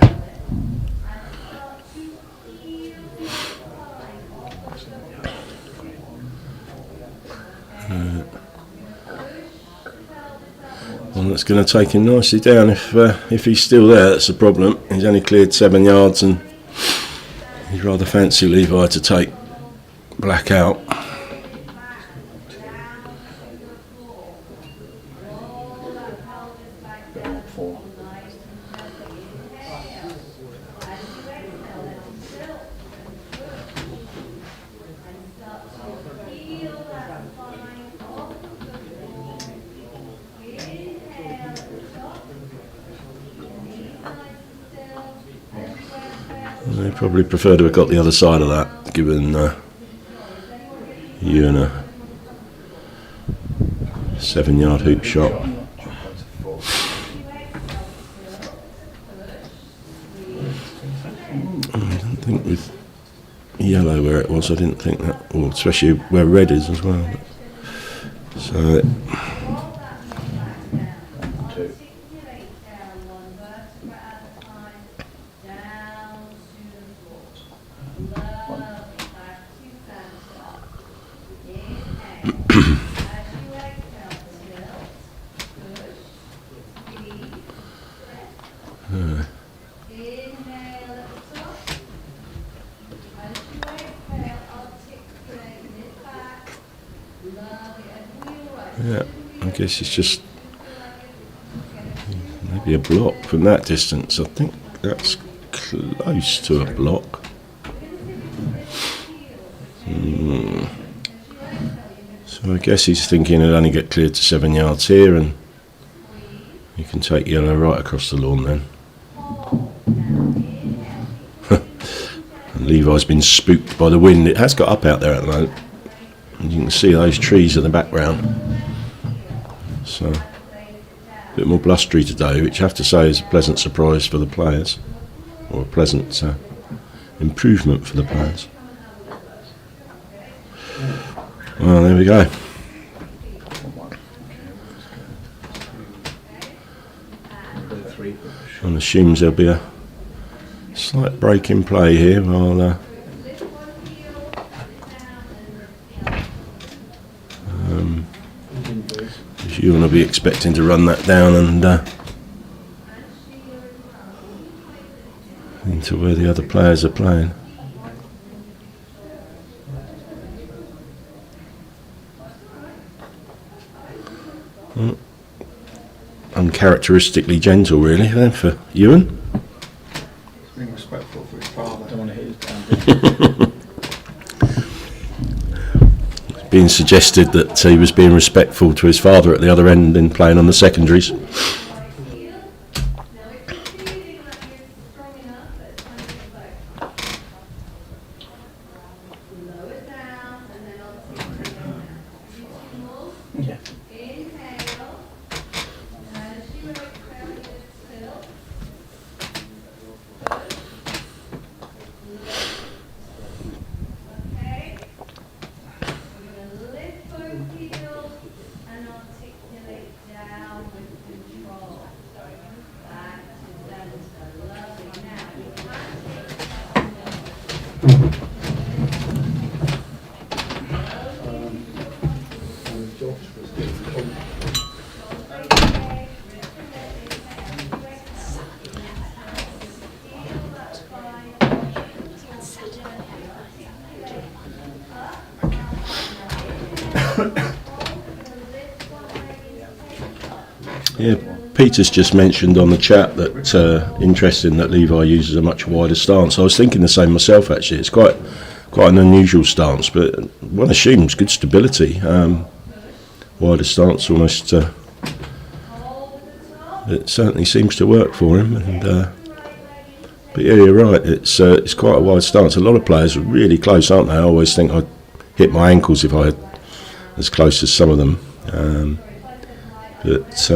Well, that's going to take him nicely down. If he's still there, that's the problem. He's only cleared 7 yards, and he'd rather fancy Levi to take black out. I probably prefer to have got the other side of that, given you and a 7-yard hoop shot. I don't think with yellow where it was, I didn't think that, well, especially where red is as well. So. Yeah, I guess it's just maybe a block from that distance. I think that's close to a block. So I guess he's thinking he'll only get cleared to 7 yards here, and you can take yellow right across the lawn then. And Levi's been spooked by the wind. It has got up out there at the moment, and you can see those trees in the background. So a bit more blustery today, which I have to say is a pleasant surprise for the players, or a pleasant improvement for the players. Well, there we go. One assumes there'll be a slight break in play here while you're going to be expecting to run that down and into where the other players are playing. Uncharacteristically gentle, really, then, for Ewan. Being respectful for his father. Don't want to hit his down. It's being suggested that he was being respectful to his father at the other end in playing on the secondaries. Yeah. Yeah, Peter's just mentioned on the chat that interesting that Levi uses a much wider stance. I was thinking the same myself, actually. It's quite an unusual stance, but one assumes good stability. Wider stance almost, it certainly seems to work for him. And but yeah, you're right. It's quite a wide stance. A lot of players are really close, aren't they? I always think I'd hit my ankles if I had as close as some of them. But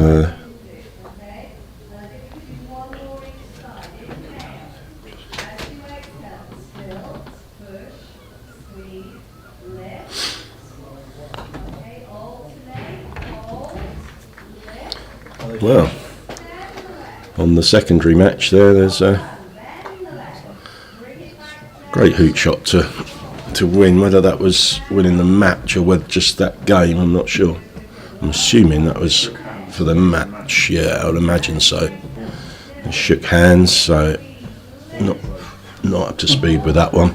Well, on the secondary match there's a great hoot shot to win. Whether that was winning the match or whether just that game, I'm not sure. I'm assuming that was for the match. Yeah, I would imagine so. They shook hands, so not up to speed with that one.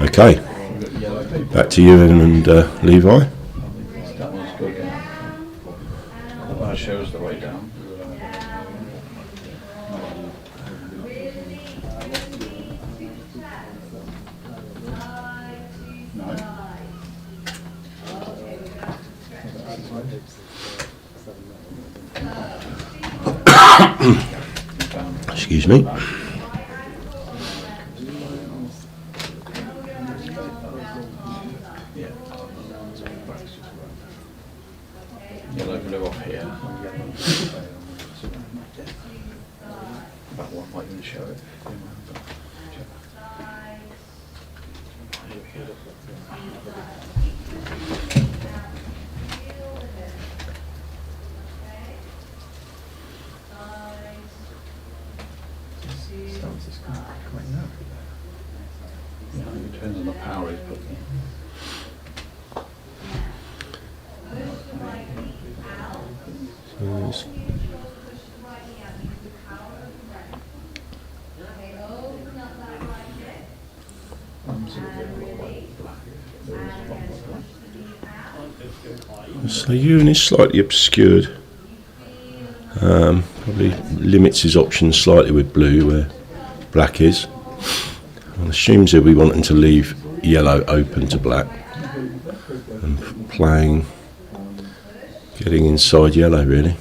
Okay, back to you and Levi. That one's good. That one shows the way down. Excuse me. Yellow blue off here. That one might even show it. Yeah, it depends on the power he's putting in. So Ewan is slightly obscured. Probably limits his options slightly with blue where black is. It assumes he'll be wanting to leave yellow open to black and playing, getting inside yellow really.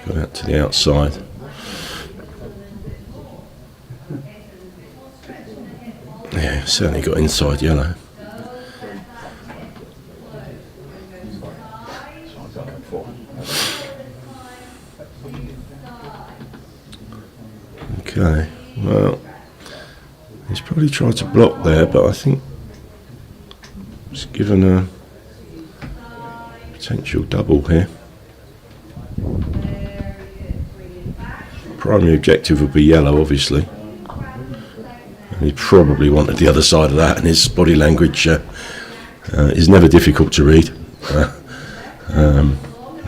Go out to the outside. Yeah, certainly got inside yellow. Okay, well, he's probably tried to block there, but I think it's given a potential double here. Primary objective would be yellow, obviously. And he probably wanted the other side of that, and his body language is never difficult to read.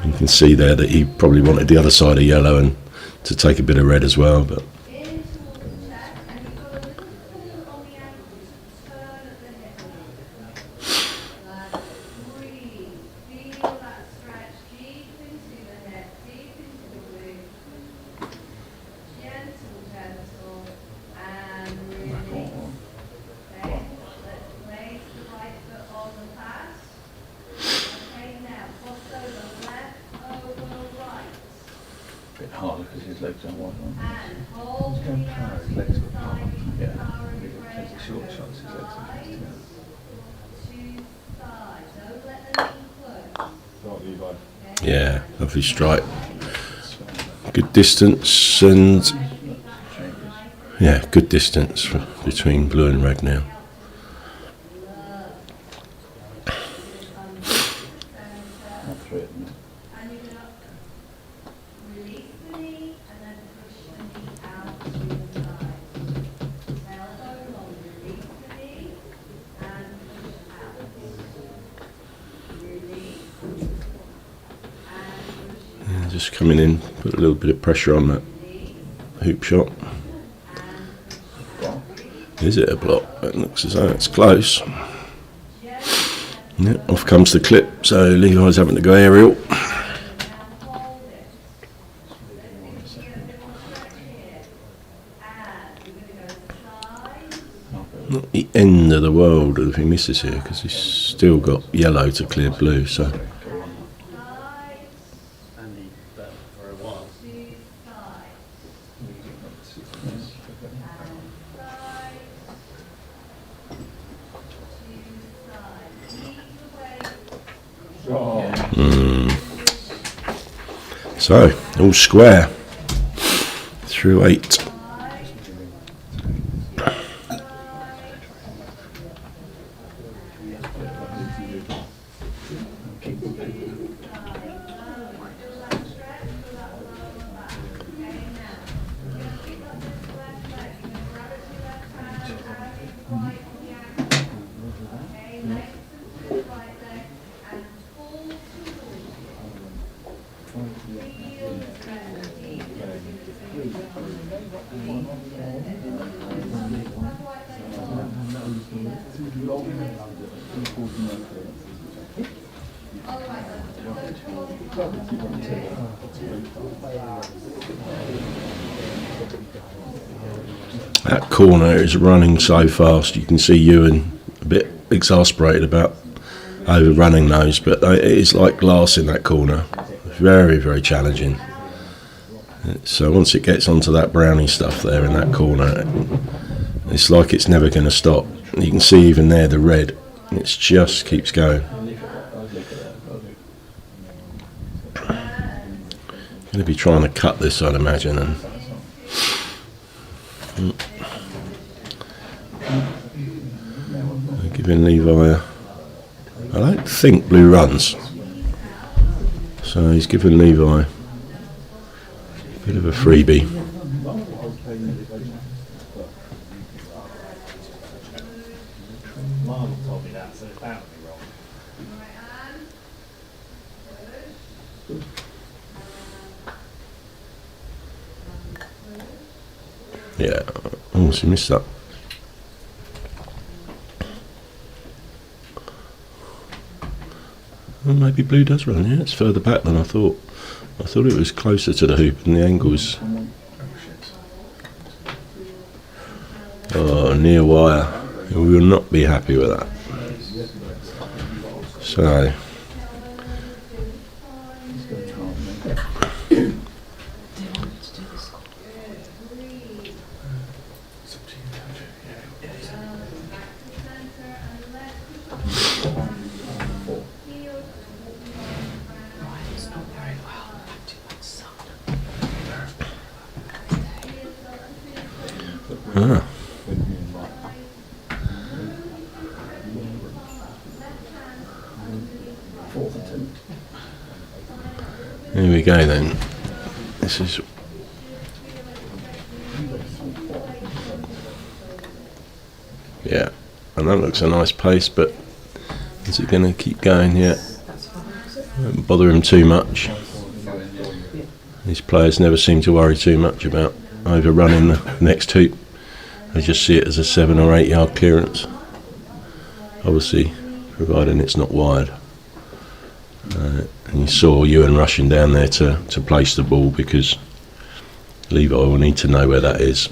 You can see there that he probably wanted the other side of yellow and to take a bit of red as well, but a bit harder because his legs are wide on. He's going power, his legs are power. Yeah. Takes a short shot, his legs are close together. yeah, lovely strike. Good distance and yeah, good distance between blue and red now. Not threatened. Yeah, just coming in, put a little bit of pressure on that hoop shot. Is it a block? It looks as though it's close. Yeah, off comes the clip, so Levi's having to go aerial. Not the end of the world if he misses here, because he's still got yellow to clear blue, so And he bet for a while. so all square through 8. That corner is running so fast. You can see Ewan a bit exasperated about overrunning those, but it is like glass in that corner. Very, very challenging. So once it gets onto that brownie stuff there in that corner, it's like it's never going to stop. You can see even there the red. It just keeps going. Going to be trying to cut this, I'd imagine. And giving Levi I don't think blue runs, so he's given Levi a bit of a freebie. Marvel told me that, so it's bound to be wrong. Yeah, oh, she missed that. Well, maybe blue does run, yeah, it's further back than I thought. I thought it was closer to the hoop and the angles. Oh, near wire. We will not be happy with that. So. Ah. Here we go then. This is yeah, and that looks a nice pace, but is it going to keep going yet? Won't bother him too much. These players never seem to worry too much about overrunning the next hoop. They just see it as a 7 or 8 yard clearance. Obviously, providing it's not wide. And you saw Ewan rushing down there to place the ball because Levi will need to know where that is.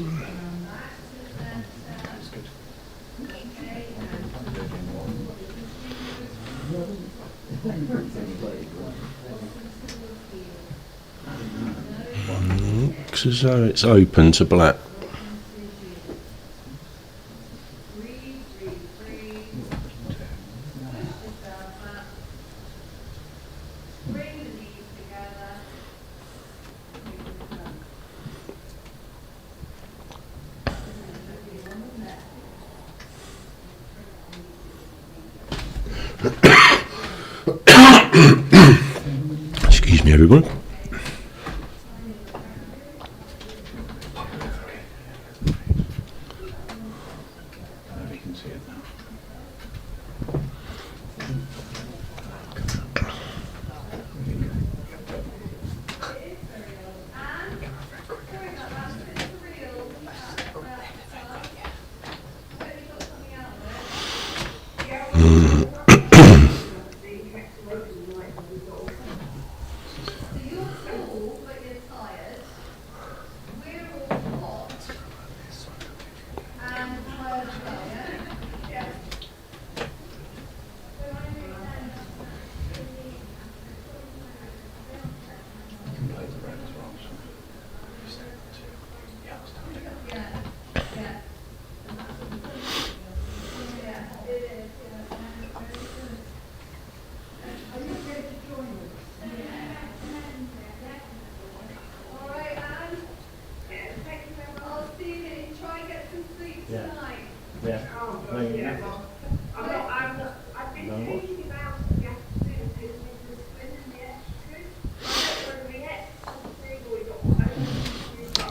Looks as though it's open to black. Excuse me, everyone.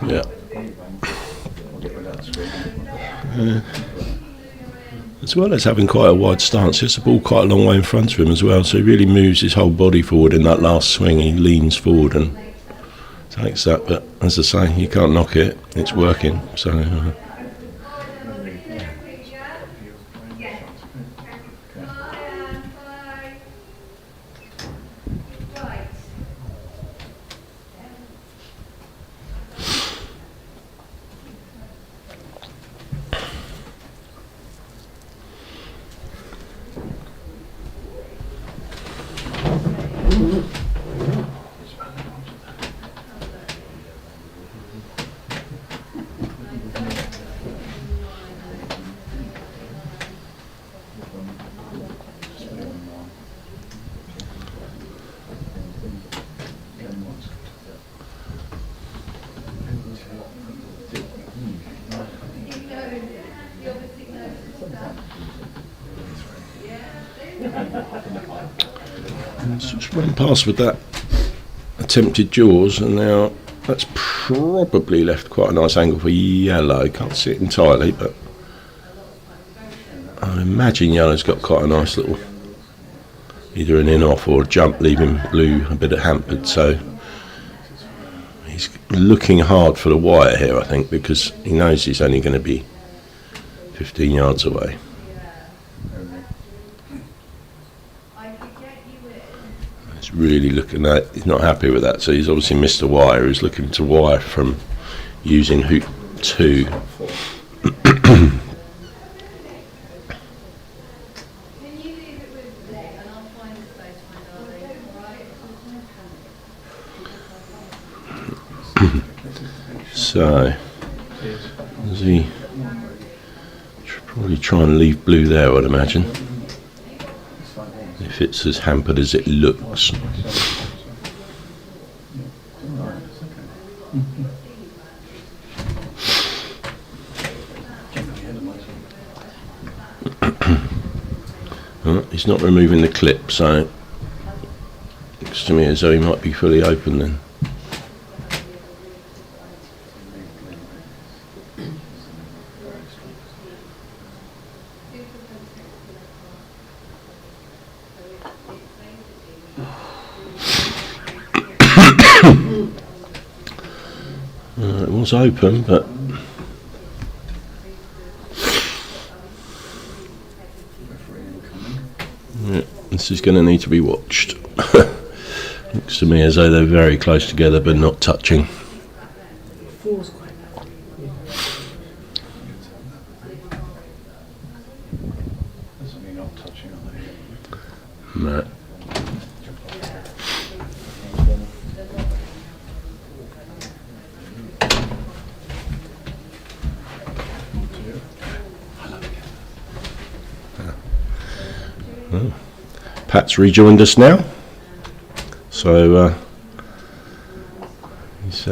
Yeah. As well as having quite a wide stance, he has the ball quite a long way in front of him as well, so he really moves his whole body forward in that last swing. He leans forward and takes that, but as I say, you can't knock it. It's working. So it's just run past with that attempted jaws, and now that's probably left quite a nice angle for yellow. Can't see it entirely, but I imagine yellow's got quite a nice little either an in-off or a jump, leaving blue a bit hampered. So he's looking hard for the wire here, I think, because he knows he's only going to be 15 yards away. He's really looking at, he's not happy with that, so he's obviously missed a wire. He's looking to wire from using hoop 2. So, does he probably try and leave blue there, I'd imagine, if it's as hampered as it looks. He's not removing the clip, so looks to me as though he might be fully open then. It was open, but yeah, this is going to need to be watched. Looks to me as though they're very close together but not touching. No. Pat's rejoined us now, so he's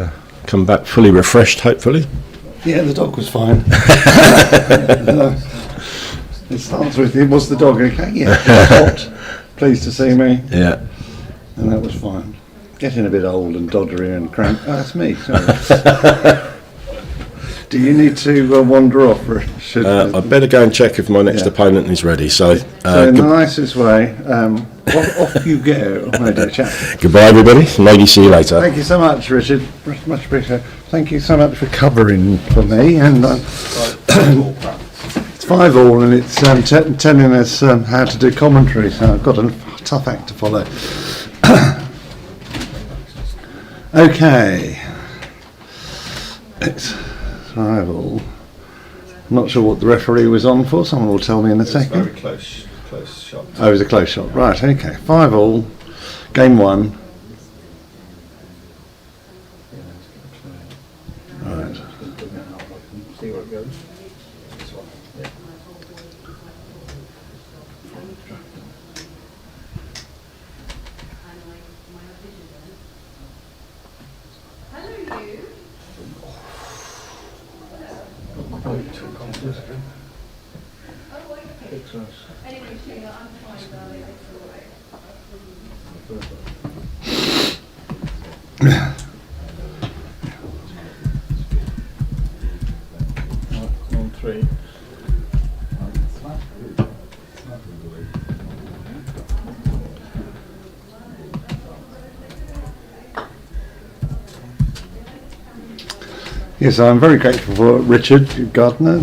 come back fully refreshed, hopefully. Yeah, the dog was fine. It starts with, was the dog okay? Yeah, hot, pleased to see me. Yeah. And that was fine. Getting a bit old and doddery and cramped. Oh, that's me, sorry. Do you need to wander off? Or should I'd better go and check if my next opponent is ready. So, in the nicest way, off you go, my dear chap. Goodbye, everybody. Maybe see you later. Thank you so much, Richard. Much appreciated. Thank you so much for covering for me. And it's 5-all, and it's telling us how to do commentary. So I've got a tough act to follow. Okay. It's 5-all. Not sure what the referee was on for. Someone will tell me in a second. Very close shot. Oh, it was a close shot. Right, okay. 5-all. Game 1. Right. See where it goes. This one. Yeah. Hello, you. Anyway, Sheila, I'm fine, darling. It's all right. On 3. Yes, I'm very grateful for Richard Gardner.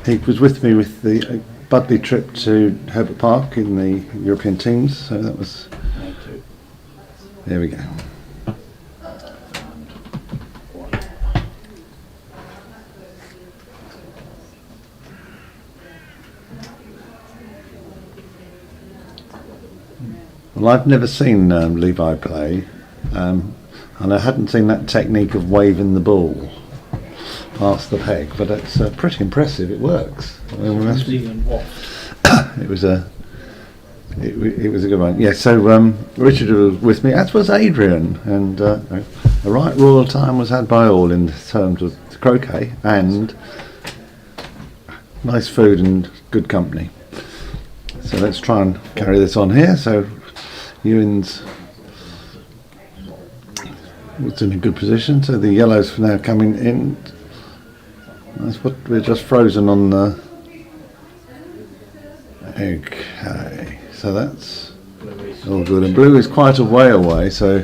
He was with me with the Budleigh trip to Herbert Park in the European teams, so that was. There we go. Well, I've never seen Levi play, and I hadn't seen that technique of waving the ball past the peg, but it's pretty impressive. It works. I mean, it was a good one. Yeah. So Richard was with me, as was Adrian, and a right royal time was had by all in terms of croquet and nice food and good company. So let's try and carry this on here. So Ewan's was in a good position. So the yellows now coming in. That's what we're just frozen on the. Okay, so that's all good. And blue is quite a way away, so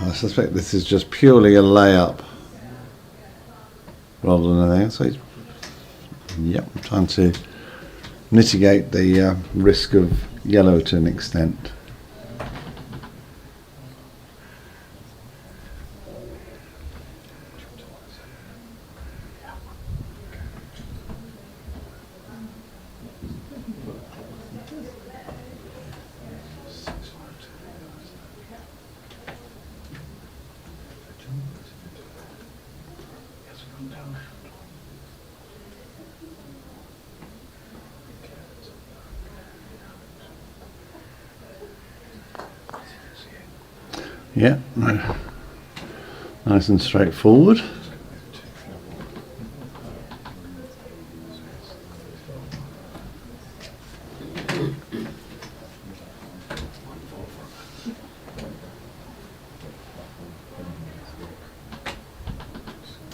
I suspect this is just purely a layup rather than anything. So, yep, I'm trying to mitigate the risk of yellow to an extent. Yeah, nice and straightforward.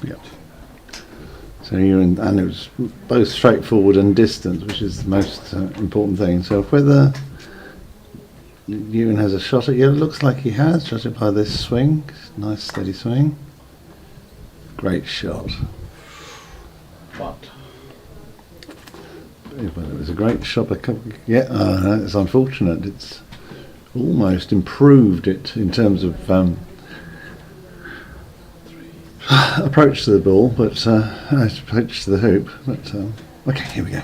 Yeah. So and it was both straightforward and distance, which is the most important thing. So whether Ewan has a shot at yellow, looks like he has, judging by this swing. Nice steady swing. Great shot. But It was a great shot. Yeah, it's unfortunate. It's almost improved it in terms of approach to the ball, but approach to the hoop. But okay, here we go.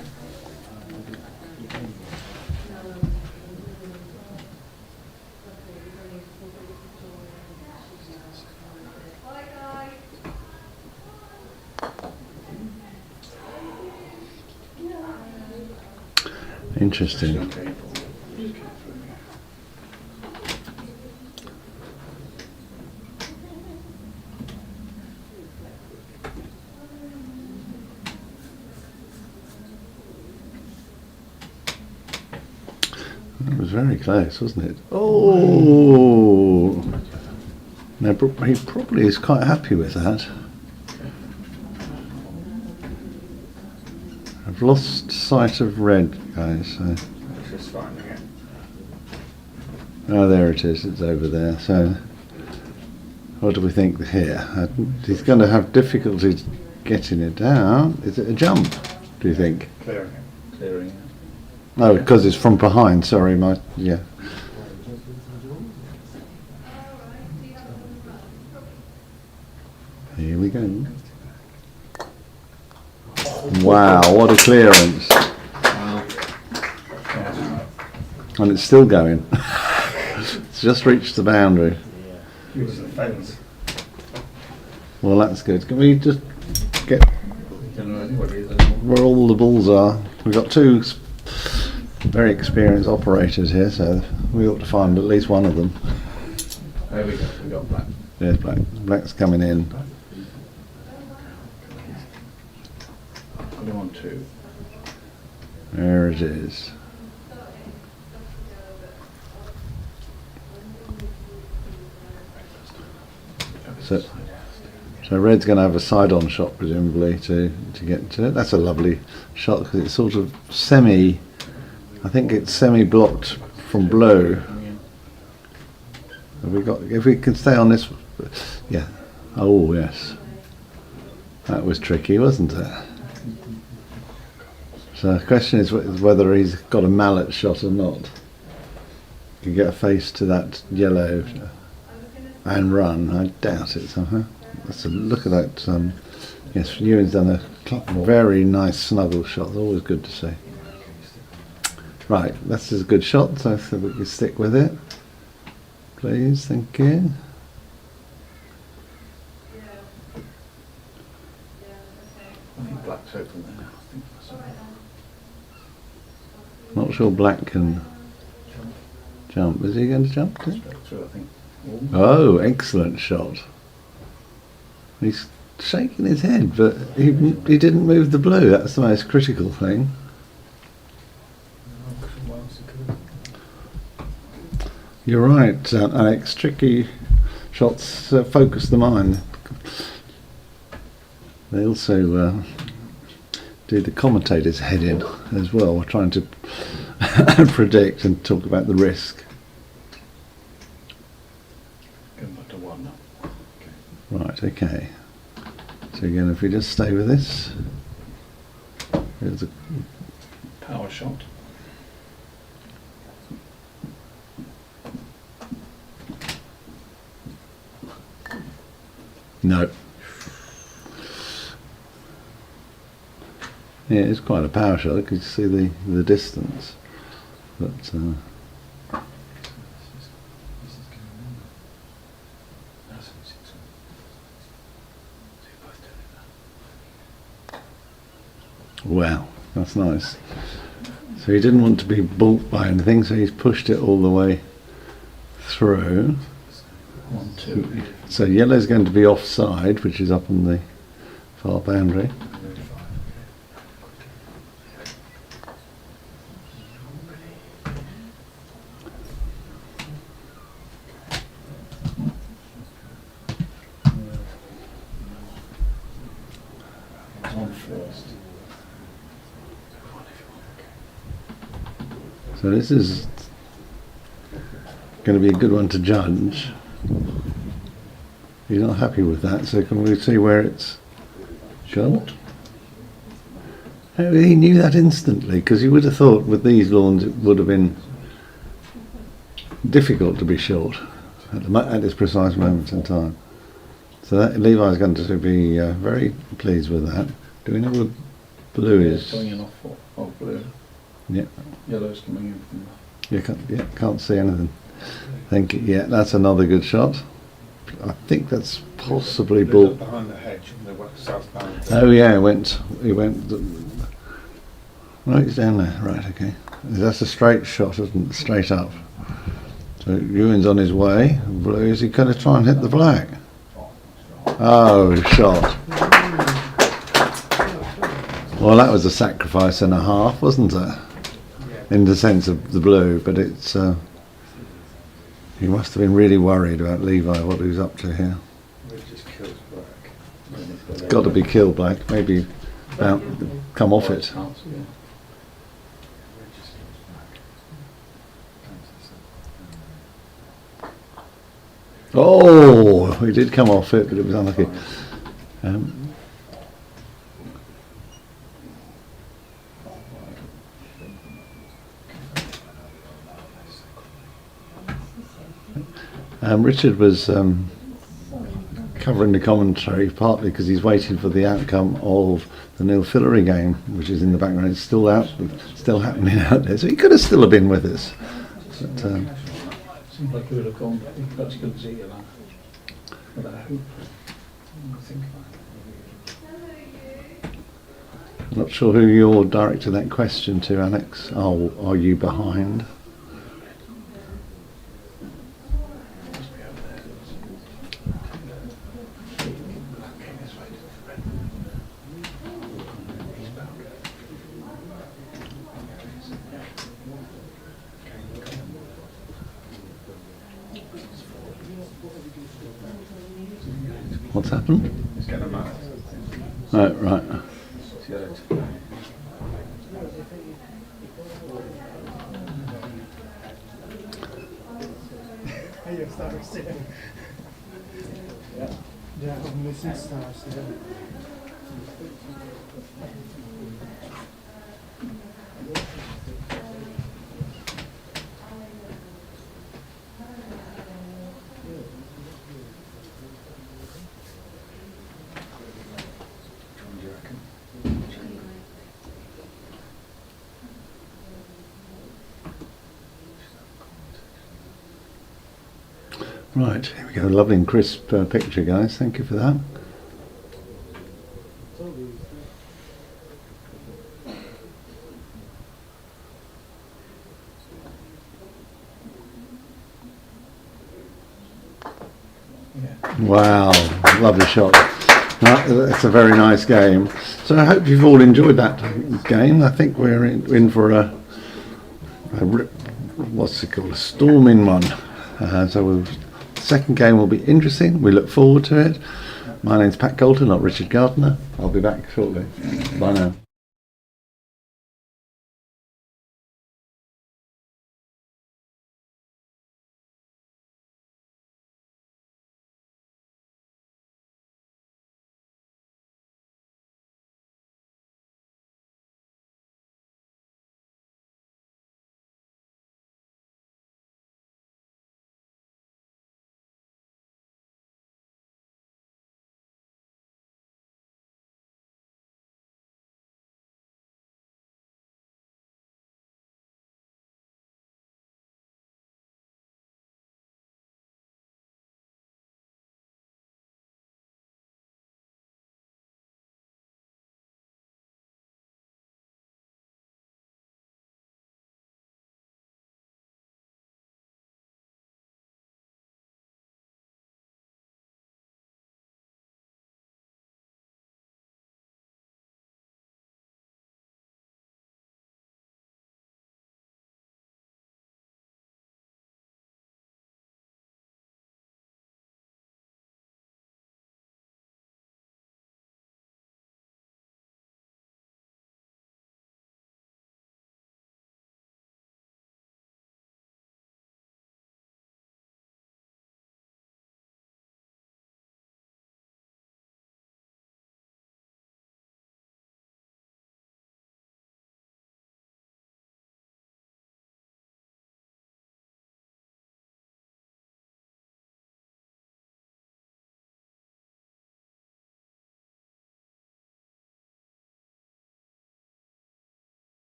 Interesting. That was very close, wasn't it? Oh! Now, he probably is quite happy with that. I've lost sight of red, guys. So. Oh, there it is. It's over there. So, what do we think here? He's going to have difficulty getting it down. Is it a jump, do you think? clearing. No, because it's from behind. Sorry, yeah. Here we go. Wow, what a clearance. And it's still going. It's just reached the boundary. Well, that's good. Can we just get where all the balls are? We've got two very experienced operators here, so we ought to find at least one of them. There we go, we got black. There's black. Black's coming in. Put him on two. There it is. So red's going to have a side-on shot presumably to get to it. That's a lovely shot because it's sort of I think it's semi-blocked from blue. Have we got? If we can stay on this, yeah. Oh yes. That was tricky, wasn't it? So the question is whether he's got a mallet shot or not. You get a face to that yellow and run. I doubt it somehow. Let's look at that. Yes, Ewan's done a very nice snuggle shot. Always good to see. Right, that's a good shot, so we can stick with it. Please, thank you. I think black's open there. I think that's open. Not sure Black can jump. Is he going to jump? Straight through, I think. Oh, excellent shot. He's shaking his head, but he didn't move the blue. That's the most critical thing. You're right, Alex. Tricky shots focus the mind. They also do the commentator's head in as well, trying to predict and talk about the risk. Going back to 1 now. Right, okay. So again, if we just stay with this, here's a Power shot. no. Yeah, it's quite a power shot. You can see the distance, but wow, that's nice. So he didn't want to be balked by anything, so he's pushed it all the way through. 1, 2. So yellow's going to be offside, which is up on the far boundary. It's on first. So this is going to be a good one to judge. He's not happy with that, so can we see where it's short? Oh, he knew that instantly, because you would have thought with these lawns it would have been difficult to be short at this precise moment in time. So that, Levi's going to be very pleased with that. Do we know what blue is? Going in off blue. Yeah. Yellow's coming in from You can't see anything. Thank you. Yeah, that's another good shot. I think that's possibly ball. Behind the hedge, the southbound. Oh yeah, he went. Right, he's down there. Right, okay. That's a straight shot, isn't it? Straight up. So Ewan's on his way. Blue, is he going to try and hit the black? Oh, shot. Well, that was a sacrifice and a half, wasn't it? In the sense of the blue, but it's. He must have been really worried about Levi, what he was up to here. It just kills black. Got to be killed black. Maybe come off it. Oh, he did come off it, but it was unlucky. Richard was covering the commentary partly because he's waiting for the outcome of the Neil Fillery game, which is in the background. It's still still happening out there, so he could have still have been with us. But, seems like he would have gone. He perhaps couldn't see you with that hoop. I think. I'm not sure who you're directing that question to, Alex. Are you behind? What's happened? It's getting a mallet. Oh, right. It's yellow. You're starting to see it. Yeah, I'm missing stars. Right, here we go. Lovely and crisp picture, guys. Thank you for that. Wow, lovely shot. That's a very nice game. So I hope you've all enjoyed that game. I think we're in for what's it called, a storming one. So the second game will be interesting. We look forward to it. My name's Pat Coulter, not Richard Gardner. I'll be back shortly. Bye now.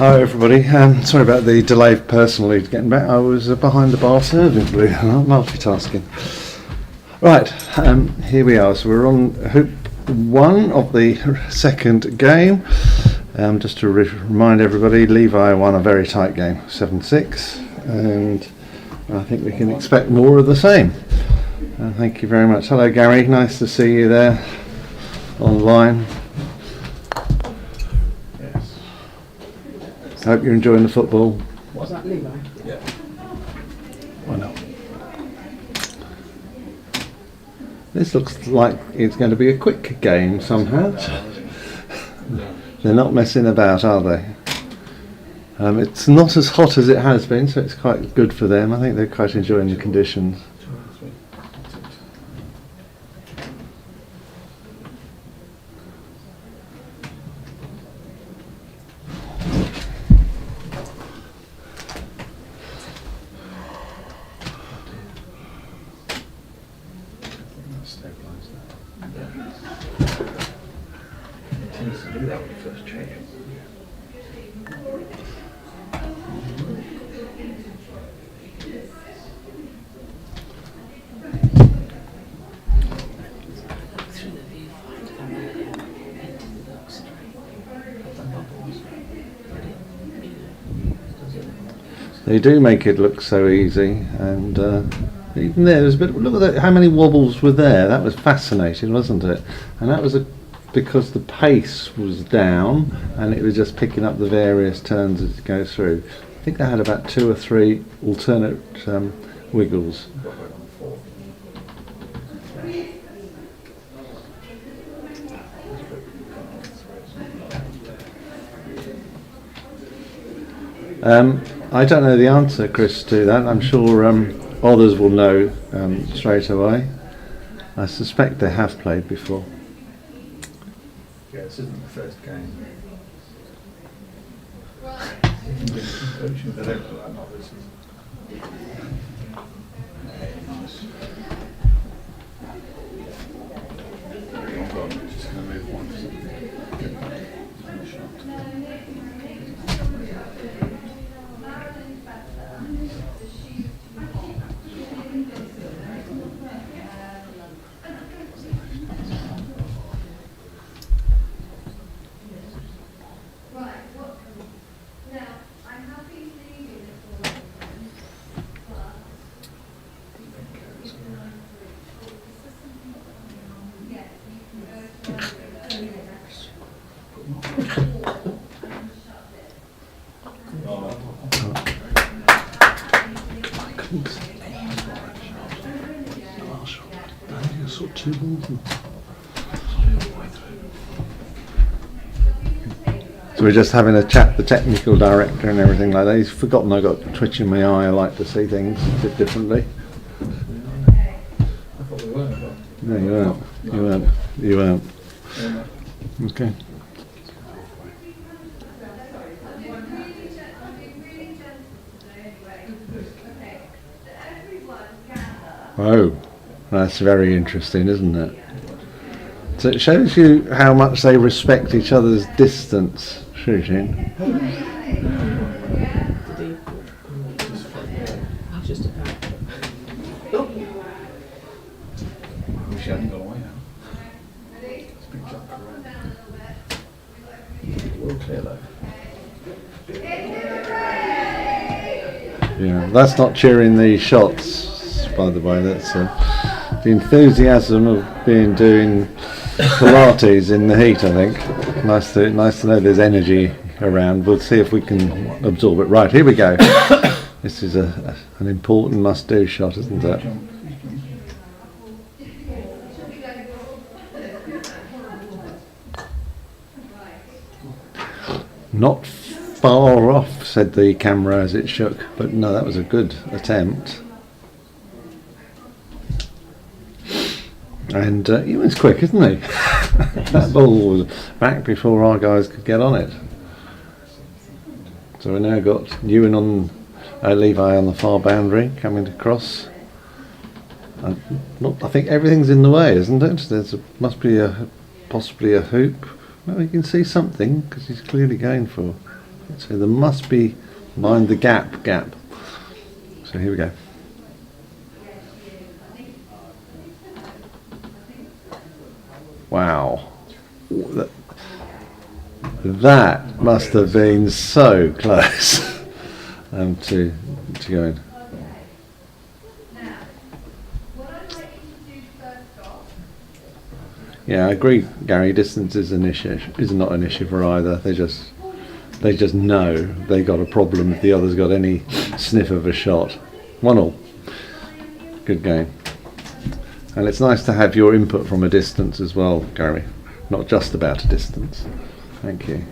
Hi everybody, sorry about the delay personally getting back. I was behind the bar serving, believe it or not, multitasking. Right, here we are. So we're on hoop 1 of the second game. Just to remind everybody, Levi won a very tight game, 7-6, and I think we can expect more of the same. Thank you very much. Hello Gary, nice to see you there online. Hope you're enjoying the football. Was that Levi? Yeah. Why not? This looks like it's going to be a quick game somehow. They're not messing about, are they? It's not as hot as it has been, so it's quite good for them. I think they're quite enjoying the conditions. They do make it look so easy, and even there's a bit. Look at that, how many wobbles were there. That was fascinating, wasn't it? And that was because the pace was down, and it was just picking up the various turns as it goes through. I think they had about 2 or 3 alternate wiggles. I don't know the answer, Chris, to that. I'm sure others will know straight away. I suspect they have played before. Yeah, this isn't the first game. They don't put that novices. Just going to move one. So we're just having a chat, the technical director and everything like that. He's forgotten I got twitch in my eye. I like to see things a bit differently. I thought we were, but No, you weren't. You weren't. You weren't. Okay. Oh, that's very interesting, isn't it? So it shows you how much they respect each other's distance shooting. Just about. she hadn't gone away now. It's been jumped around. Well clear though. Yeah, that's not cheering the shots, by the way. That's the enthusiasm of doing Pilates in the heat. I think nice to know there's energy around. We'll see if we can absorb it. Right, here we go. This is an important must-do shot, isn't it? Not far off, said the camera as it shook, but no, that was a good attempt. And Ewan's quick, isn't he? That ball was back before our guys could get on it. So we now got Ewan on, Levi on the far boundary, coming across. I think everything's in the way, isn't it? Must be possibly a hoop. Well, you can see something because he's clearly going for. So there must be mind the gap. So here we go. Wow. That must have been so close to go in. Now, what I'd like you to do first off, Yeah, I agree, Gary. Distance is not an issue for either. They just know they got a problem if the other's got any sniff of a shot. 1-1. Good game. And it's nice to have your input from a distance as well, Gary. Not just about a distance. Thank you.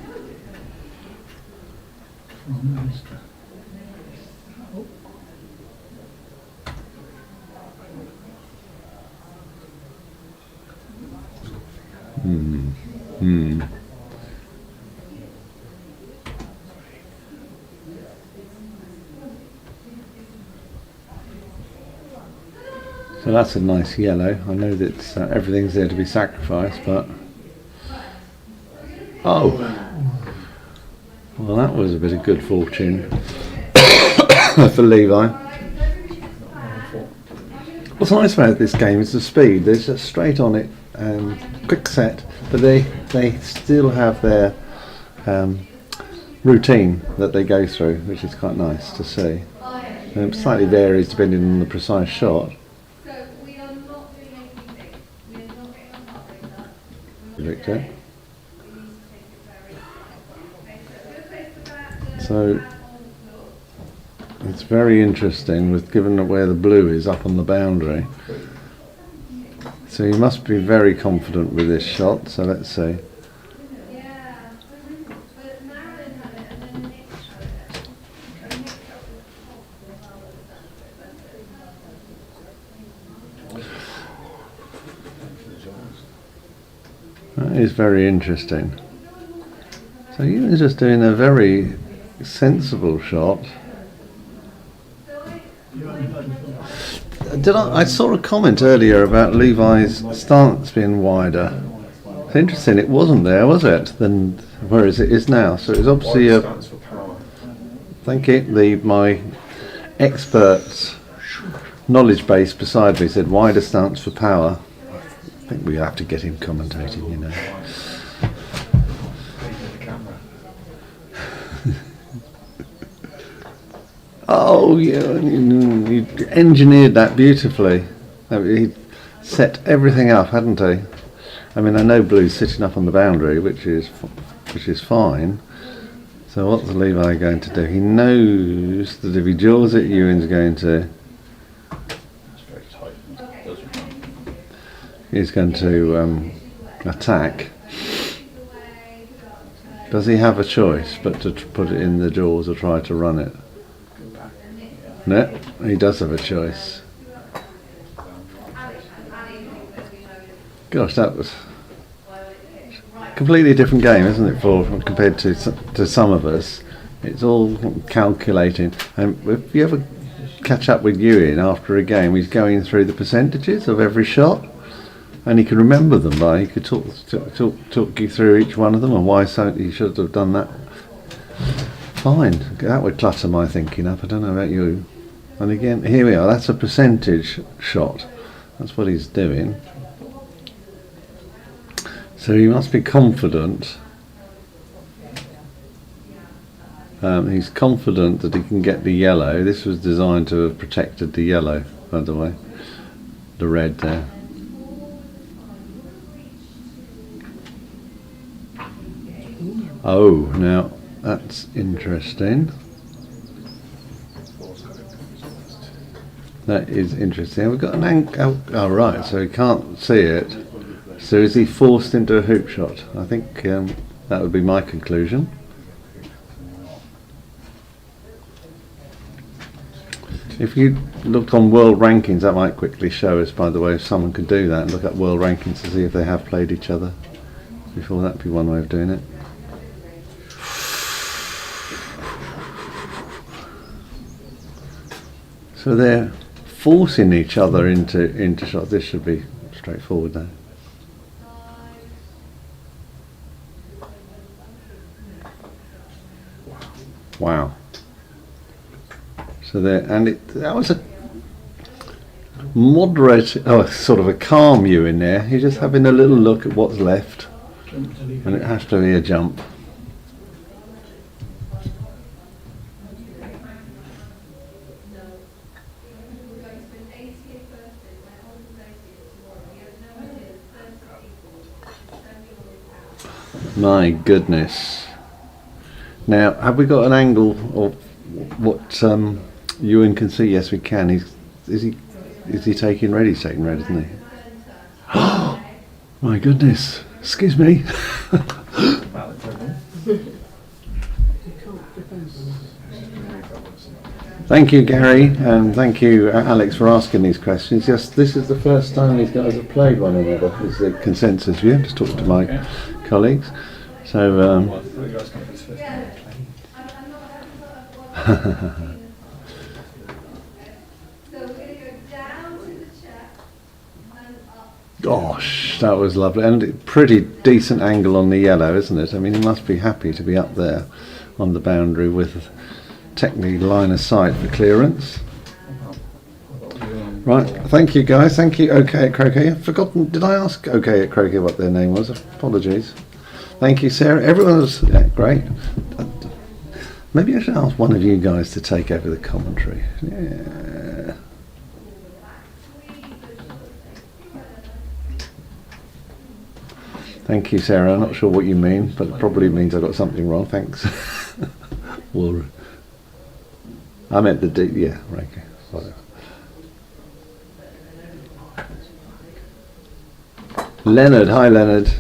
So that's a nice yellow. I know that everything's there to be sacrificed, but oh, well, that was a bit of good fortune for Levi. What's nice about this game is the speed. There's just straight on it and quick set, but they still have their routine that they go through, which is quite nice to see. It slightly varies depending on the precise shot. so we are not doing anything. We are not getting a heart rate up. Victor. We need to take it very okay, so we'll place the bat So on the floor. it's very interesting with given where the blue is up on the boundary. So you must be very confident with this shot. So let's see. Yeah. But Marilyn had it and then Nick had it. And Nick had it with That is very interesting. So you were just doing a very sensible shot. I saw a comment earlier about Levi's stance being wider. It's interesting, it wasn't there, was it? Than whereas it is now. So it was obviously a. Stands for power. Thank you. My expert's knowledge base beside me said wider stance for power. I think we have to get him commentating, you know. The camera. Oh, yeah, you engineered that beautifully. He set everything up, hadn't he? I mean, I know Blue's sitting up on the boundary, which is fine. So what's Levi going to do? He knows that if he jaws it, Ewan's going to. It's very tight. It doesn't run. He's going to attack. Does he have a choice but to put it in the jaws or try to run it? No, he does have a choice. Gosh, that was a completely different game, isn't it? Compared to some of us, it's all calculating. And if you ever catch up with Ewan after a game, he's going through the percentages of every shot, and he can remember them. He could talk you through each one of them and why he should have done that. Fine, that would clutter my thinking up. I don't know about you. And again, here we are. That's a percentage shot. That's what he's doing. So he must be confident. He's confident that he can get the yellow. This was designed to have protected the yellow, by the way. The red there. Oh, now that's interesting. That is interesting. We've got an angle. Oh, right, so he can't see it. So is he forced into a hoop shot? I think that would be my conclusion. If you looked on world rankings, that might quickly show us, by the way, if someone could do that and look at world rankings to see if they have played each other before. That'd be one way of doing it. So they're forcing each other into shots. This should be straightforward now. Wow. So there, and that was a moderate, sort of a calm view in there. You're just having a little look at what's left, and it has to be a jump. My goodness. Now, have we got an angle of what Ewan can see? Yes, we can. Is he taking red? He's taking red, isn't he? Oh, my goodness. Excuse me. Thank you, Gary, and thank you, Alex, for asking these questions. Yes, this is the first time these guys have played one another. This is the consensus view. Just talking to my colleagues. So, gosh, that was lovely, and pretty decent angle on the yellow, isn't it? I mean, he must be happy to be up there on the boundary with technically line of sight for clearance. Right, thank you guys, thank you. OK at Croquet. I've forgotten, did I ask OK at Croquet what their name was? Apologies. Thank you, Sarah. Everyone was great. Maybe I should ask one of you guys to take over the commentary. Yeah. Thank you, Sarah. I'm not sure what you mean, but it probably means I got something wrong. Thanks. Well, I meant the D. Yeah, right. Okay. Whatever. Leonard, hi Leonard.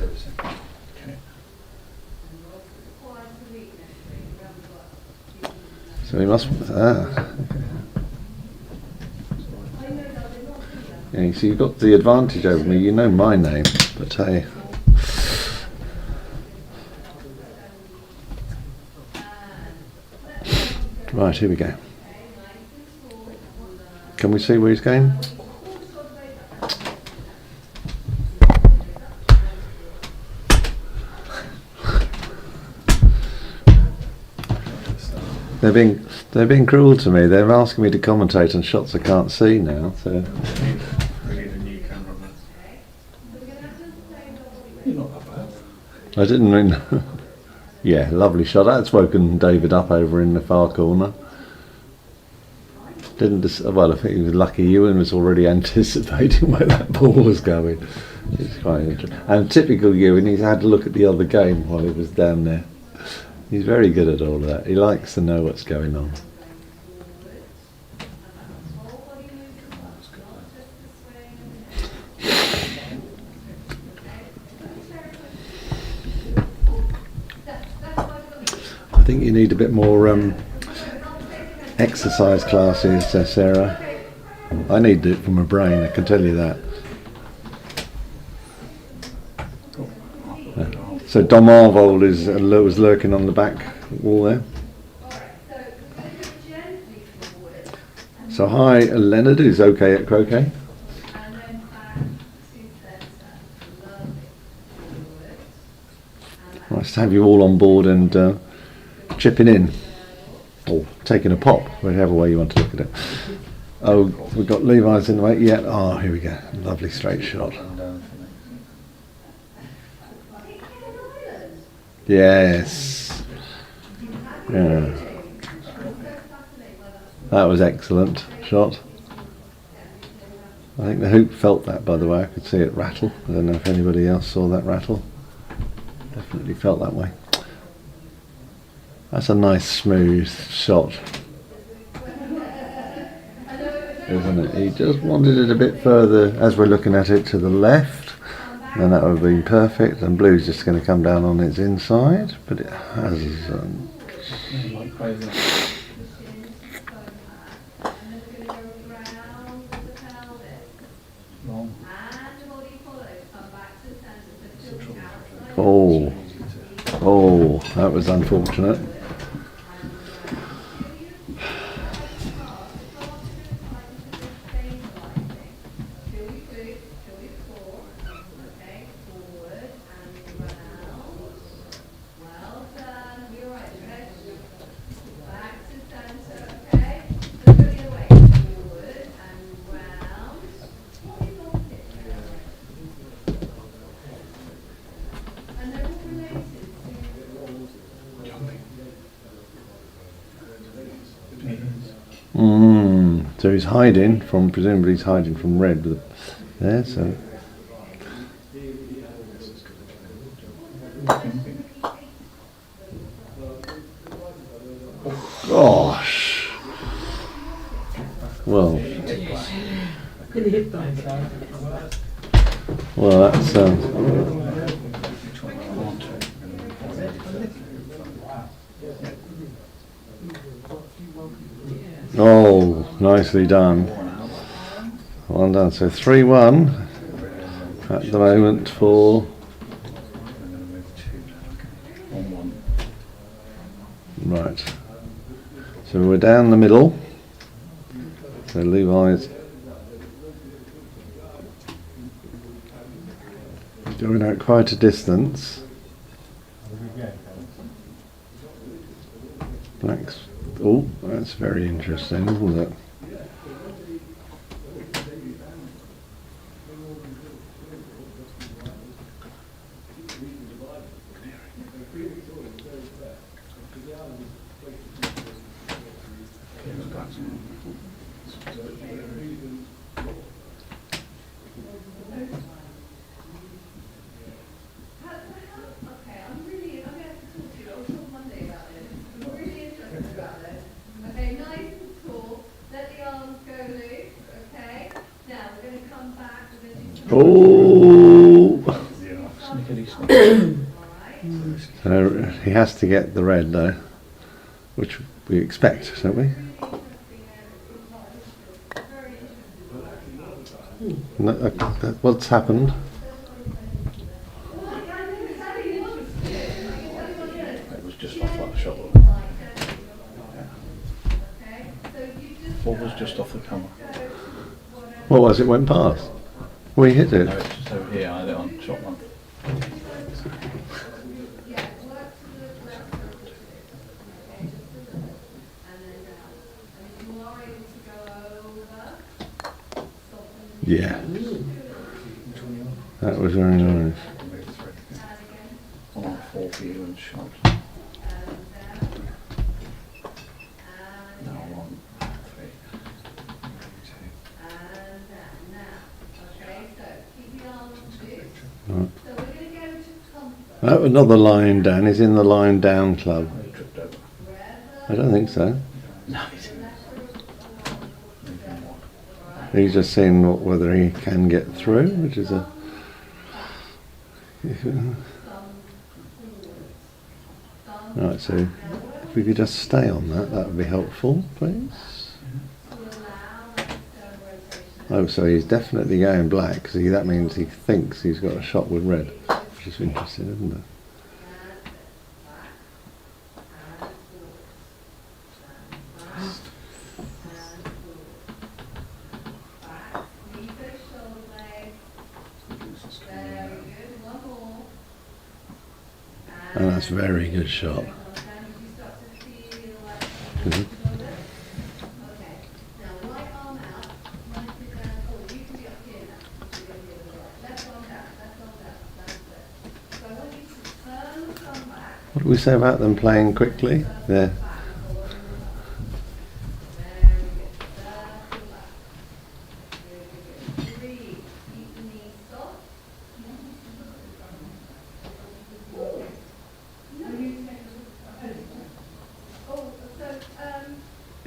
So he must. Okay. Yeah, so you've got the advantage over me. You know my name, but hey. Right, here we go. Can we see where he's going? They're being cruel to me. They're asking me to commentate on shots I can't see now. So. We need a new cameraman. You're not that bad. I didn't mean. Yeah, lovely shot. That's woken David up over in the far corner. Well, I think he was lucky. Ewan was already anticipating where that ball was going. It's quite interesting. And typical Ewan, he's had to look at the other game while he was down there. He's very good at all of that. He likes to know what's going on. I think you need a bit more exercise classes, Sarah. I need it for my brain, I can tell you that. So Dom Arvold was lurking on the back wall there. So hi Leonard, who's OK at Croquet. Nice to have you all on board and chipping in, or taking a pop, whichever way you want to look at it. Oh, we've got Levi's in the way. Yeah, oh, here we go. Lovely straight shot. Yes. Yeah. That was excellent shot. I think the hoop felt that, by the way. I could see it rattle. I don't know if anybody else saw that rattle. Definitely felt that way. That's a nice smooth shot, isn't it? He just wanted it a bit further, as we're looking at it, to the left, and that would have been perfect. And blue's just going to come down on its inside, but it hasn't. Oh, that was unfortunate. So he's hiding from, presumably he's hiding from red there, so. Gosh. Well. Well, that's oh, nicely done. Well done. So 3-1 at the moment for right. So we're down the middle. So Levi's going out quite a distance. Black's, oh, that's very interesting, isn't it? Okay, I'm going to have to talk to you. I'll talk Monday about this. I'm really interested about this. Okay, nice and tall. Let the arms go loose. Okay. Now we're going to come back. We're going to do some. Oh! So he has to get the red though, which we expect, don't we? No, what's happened? It was just off that shot. What was just off the camera? What was it? Went past? We hit it. No, it's just over here. I had it on shot one. Yeah. That was very nice. On our 4 view and shot. Now 1, 3. Right. Oh, another line down. He's in the line down club. He tripped over. I don't think so. No, he's in. He's just seeing whether he can get through, which is a. Right, so if we could just stay on that, that would be helpful, please. Oh, so he's definitely going black, because that means he thinks he's got a shot with red, which is interesting, isn't it? And that's a very good shot. Mhm. What do we say about them playing quickly? There.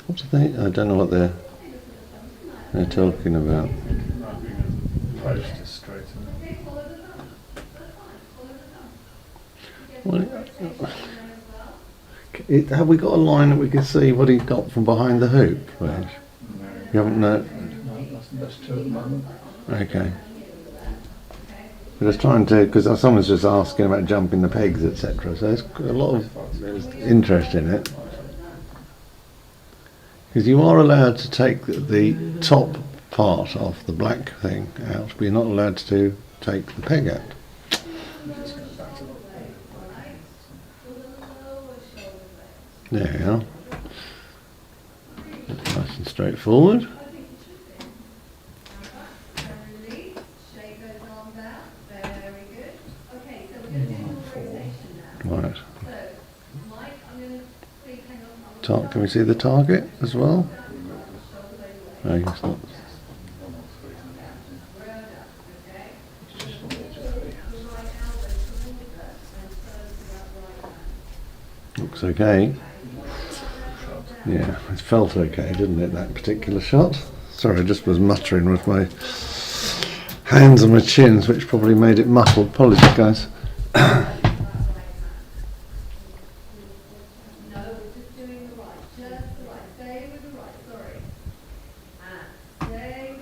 What do they? I don't know what they're talking about. Close to straight Well, have we got a line that we can see what he got from behind the hoop? Reg? You haven't know. No, that's 2 at the moment. Okay. We're just trying to, because someone's just asking about jumping the pegs, etc. So there's a lot of interest in it. Because you are allowed to take the top part of the black thing out, but you're not allowed to take the peg out. There you are. Nice and straightforward. Right. Can we see the target as well? No, he's not. Looks okay. Yeah, it felt okay, didn't it, that particular shot? Sorry, I just was muttering with my hands on my chins, which probably made it muffled. Apologies, guys.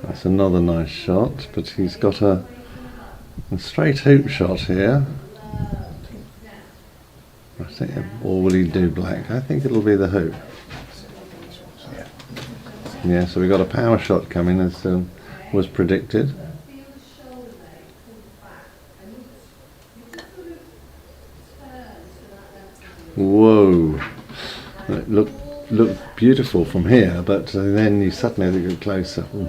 That's another nice shot, but he's got a straight hoop shot here. I think, or will he do black? I think it'll be the hoop. Yeah, so we got a power shot coming as was predicted. Whoa! It looked beautiful from here, but then you suddenly have to get closer. Ooh.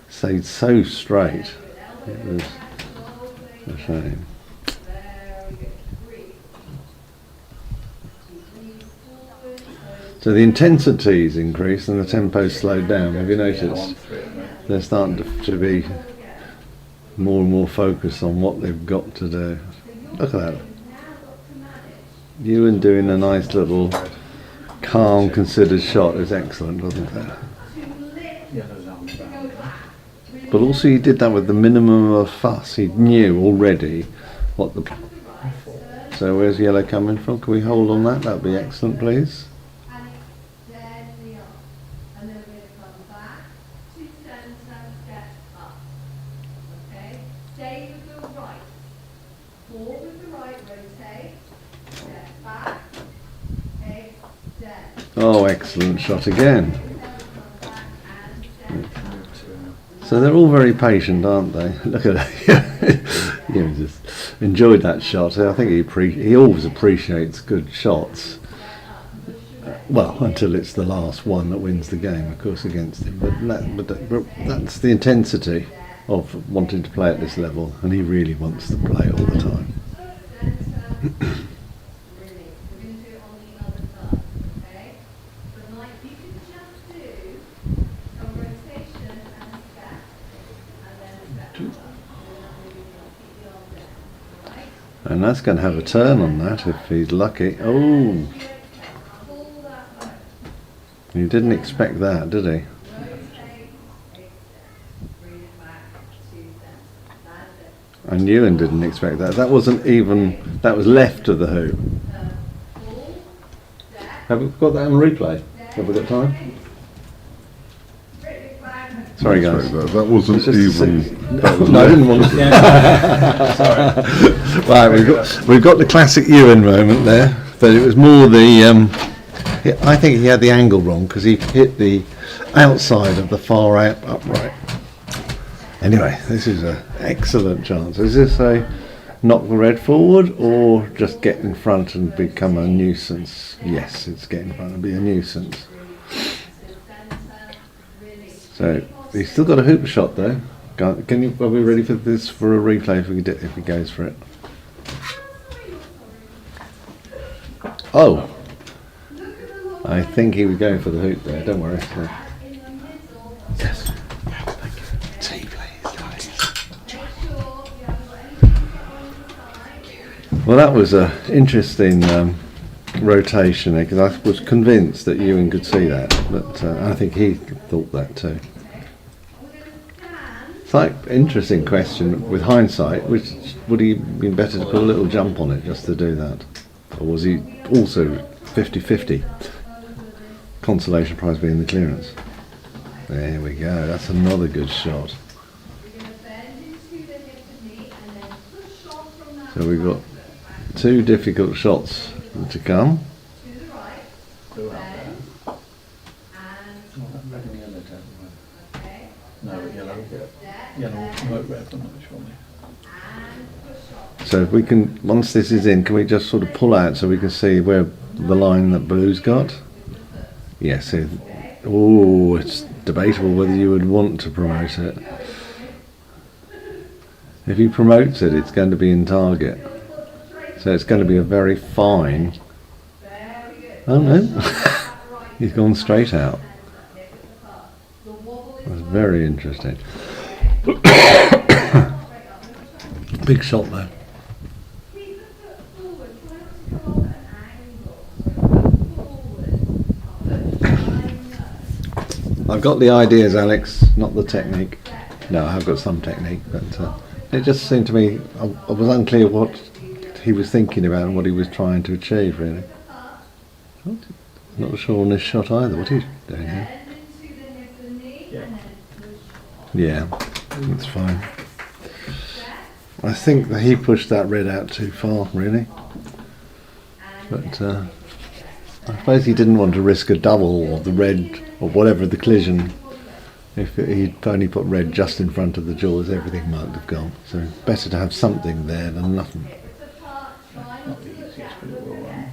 Stayed so straight. It was a shame. So the intensity's increased and the tempo's slowed down. Have you noticed? They're starting to be more and more focused on what they've got to do. Look at that. Ewan doing a nice little calm, considered shot is excellent, wasn't it? But also he did that with the minimum of fuss. He knew already what the... So where's yellow coming from? Can we hold on that? That would be excellent, please. Oh, excellent shot again. So they're all very patient, aren't they? Look at that. You just enjoyed that shot. I think he always appreciates good shots. Well, until it's the last one that wins the game, of course, against him. But that's the intensity of wanting to play at this level, and he really wants to play all the time. And that's going to have a turn on that if he's lucky. Oh! He didn't expect that, did he? And Ewan didn't expect that. That wasn't even... That was left of the hoop. Have we got that on replay? Have we got time? Sorry, guys. That wasn't even. That was No, I didn't want to. Right, we've got the classic Ewan moment there, but it was more the. I think he had the angle wrong because he hit the outside of the far out upright. Anyway, this is an excellent chance. Is this a knock the red forward or just get in front and become a nuisance? Yes, it's get in front and be a nuisance. So he's still got a hoop shot though. Can you? Are we ready for this for a replay if he goes for it? Oh, I think he was going for the hoop there. Don't worry. No. Yes. Thank you. Tea, please, guys. Well, that was an interesting rotation there because I was convinced that Ewan could see that, but I think he thought that too. It's like interesting question with hindsight. Which would he been better to put a little jump on it just to do that, or was he also 50-50? Consolation prize being the clearance. There we go. That's another good shot. So we've got two difficult shots to come. So if we can, once this is in, can we just sort of pull out so we can see where the line that blue's got? Yes. Oh, it's debatable whether you would want to promote it. If he promotes it, it's going to be in target. So it's going to be a very fine... Oh no, he's gone straight out. very interesting. Big shot though. Keep the foot forward, try not to go off at an angle. Foot forward. I've got the ideas, Alex, not the technique. No, I have got some technique, but it just seemed to me, I was unclear what he was thinking about and what he was trying to achieve, really. Not sure on this shot either. What are you doing here? Yeah, that's fine. I think that he pushed that red out too far, really. But I suppose he didn't want to risk a double or the red or whatever the collision. If he'd only put red just in front of the jaws, everything might have gone. So better to have something there than nothing. Not the easiest, but it will run.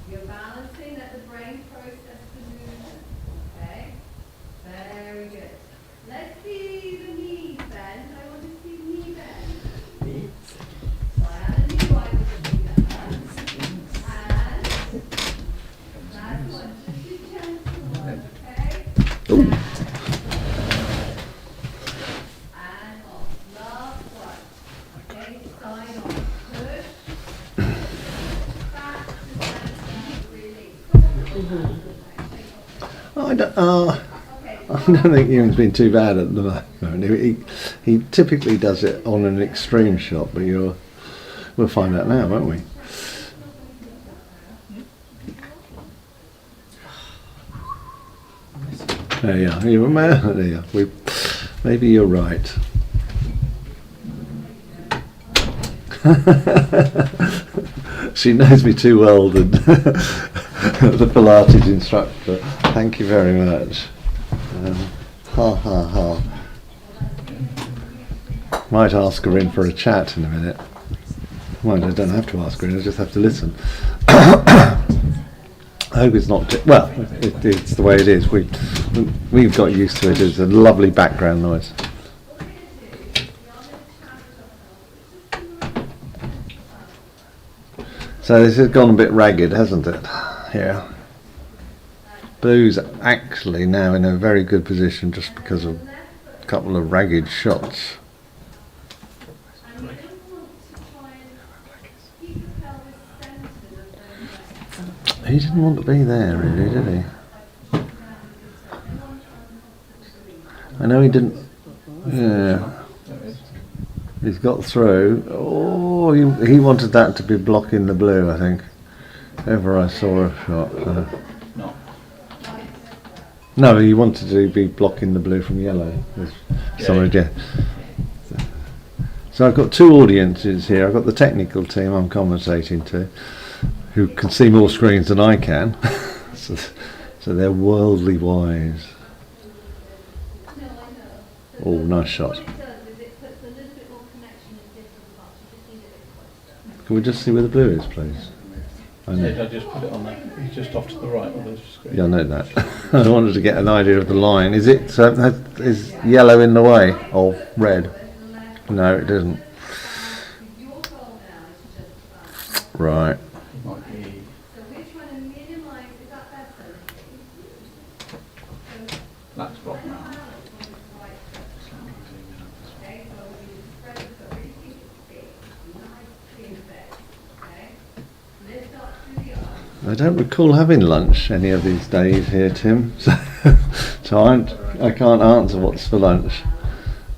You're balancing at the brain process the movement. Okay? Very good. Let's see the knee bend. I want to see knee bend. So I had a knee wide with the knee bend. And that's one. Just be gentle. Okay? Ooh. And off. Last one. Okay? Side on. Push. Back to release. I don't think Ewan's been too bad at the moment. He typically does it on an extreme shot, but we'll find out now, won't we? There you are. You're a man. There you are. Maybe you're right. She knows me too well, the Pilates instructor. Thank you very much. Ha ha ha. Might ask her in for a chat in a minute. Well, I don't have to ask her in, I just have to listen. I hope it's not well, it's the way it is. We've got used to it. It's a lovely background noise. So this has gone a bit ragged, hasn't it? Here. Blue's actually now in a very good position just because of a couple of ragged shots. He didn't want to be there, really, did he? I know he didn't. Yeah. He's got through. Oh, he wanted that to be blocking the blue, I think. Ever I saw a shot. No, he wanted to be blocking the blue from yellow. Sorry, yeah. So I've got two audiences here. I've got the technical team I'm commentating to, who can see more screens than I can. so they're worldly wise. Oh, nice shot. Can we just see where the blue is, please? I know. I just put it on there. He's just off to the right of the screen. Yeah, I know that. I wanted to get an idea of the line. Is it is yellow in the way of red? No, it isn't. Right. Might be. That's blocked now. I don't recall having lunch any of these days here, Tim. So I can't answer what's for lunch.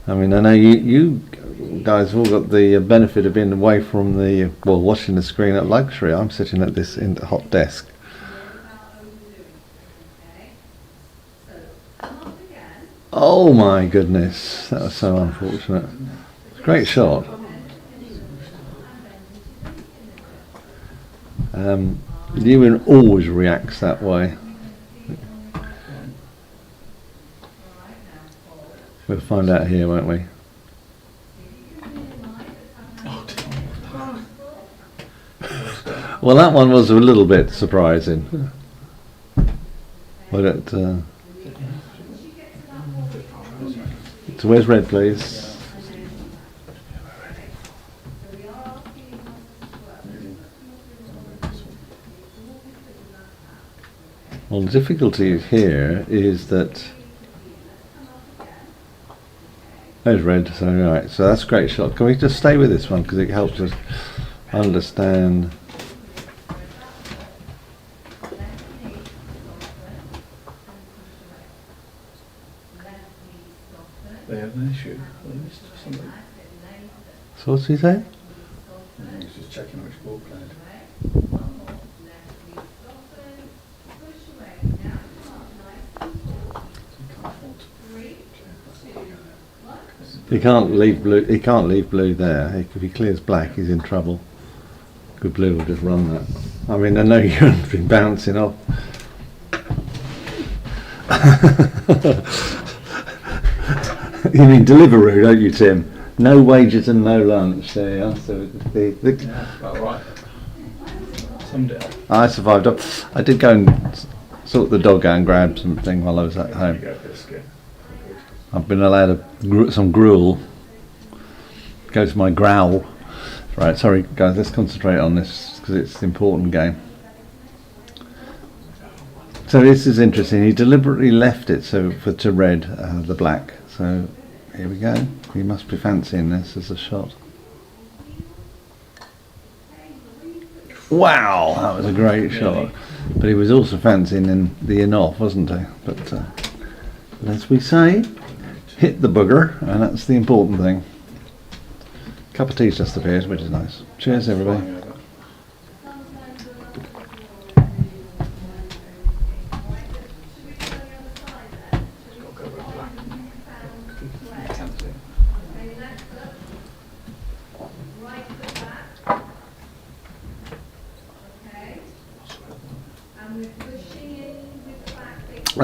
I mean, I know you guys have all got the benefit of being away from watching the screen at luxury. I'm sitting at this hot desk. Oh my goodness, that was so unfortunate. Great shot. Ewan always reacts that way. We'll find out here, won't we? Well, that one was a little bit surprising. But so where's red, please? Well, the difficulty here is that There's red. So right. So that's a great shot. Can we just stay with this one because it helps us understand. They have an issue. Somebody. So what's he saying? He's just checking which ball played. He can't leave blue. He can't leave blue there. If he clears black, he's in trouble. Good blue will just run that. I mean, I know you haven't been bouncing off. You mean Deliveroo, don't you, Tim? No wages and no lunch. There you are. So Yeah, that's about right. Summed it up. I survived. I did go and sort the dog out and grab something while I was at You home. go biscuit. I've been allowed some gruel. Go to my growl. Right, sorry guys, let's concentrate on this because it's an important game. So this is interesting. He deliberately left it to red the black. So here we go. He must be fancying this as a shot. Wow, that was a great shot. But he was also fancying in the in off, wasn't he? But as we say, hit the booger, and that's the important thing. Cup of tea's just appeared, which is nice. Cheers, everybody.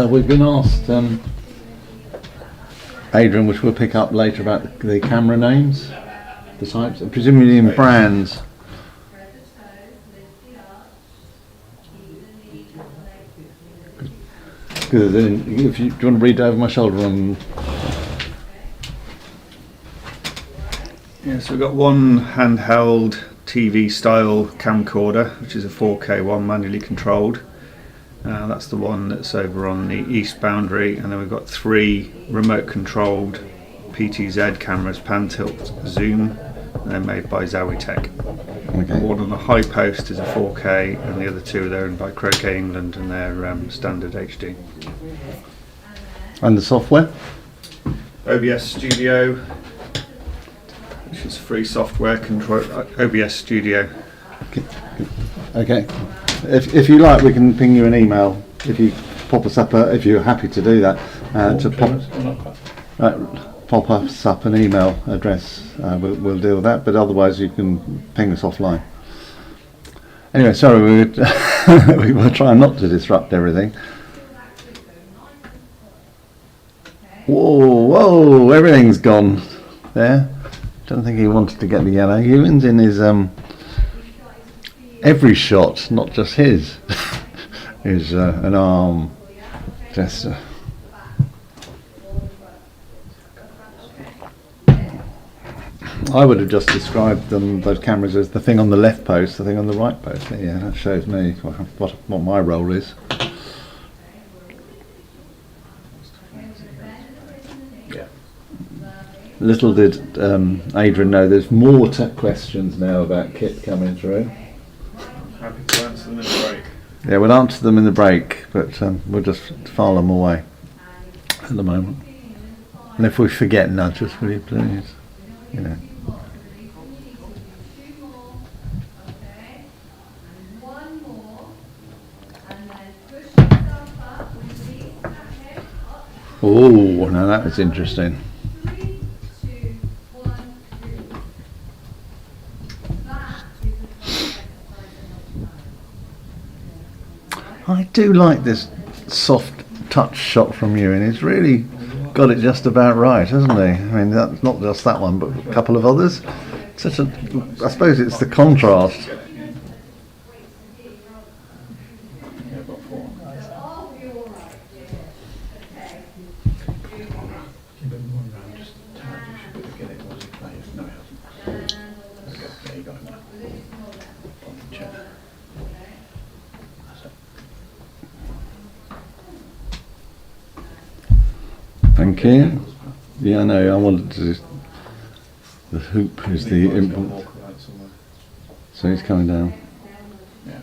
We've been asked, Adrian, which we'll pick up later, about the camera names, the types, and presumably in brands. Good. If you, do you want to read over my shoulder on? Yeah, so we've got one handheld TV style camcorder, which is a 4K one, manually controlled. That's the one that's over on the east boundary, and then we've got 3 remote controlled PTZ cameras, pan, tilt, zoom, and they're made by Zawitech. Okay. One on the high post is a 4K, and the other 2 are owned by Croquet England, and they're standard HD. And the software? OBS Studio, which is free software control. OBS Studio. Okay. If you like, we can ping you an email if you pop us up. If you're happy to do that, to pop us up an email address. We'll deal with that. But otherwise, you can ping us offline. Anyway, sorry, we were trying not to disrupt everything. Whoa! Everything's gone there. Don't think he wanted to get the yellow. Ewan's in his every shot, not just his, is an arm gesture. I would have just described those cameras as the thing on the left post, the thing on the right post. Yeah, that shows me what my role is. Yeah. Little did Adrian know there's more questions now about kit coming through. Happy to answer them in the break. Yeah, we'll answer them in the break, but we'll just file them away at the moment. And if we forget, nudge us, will you please? You know. Oh, now that was interesting. I do like this soft touch shot from you, and he's really got it just about right, hasn't he? I mean, that's not just that one, but a couple of others. I suppose it's the contrast. Thank you. Yeah, I know. I wanted to. The hoop is the input. Walk around somewhere. So he's coming down. Yeah.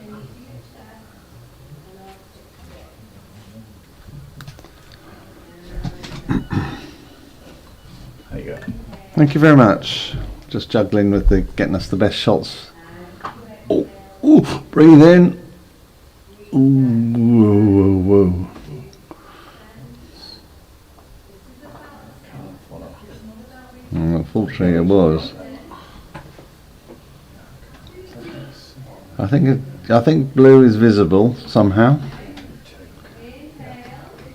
There you go. Thank you very much. Just juggling with the getting us the best shots. Oh, ooh, breathe in. Ooh, whoa, whoa, whoa. Can't follow. Unfortunately, it was. I think blue is visible somehow.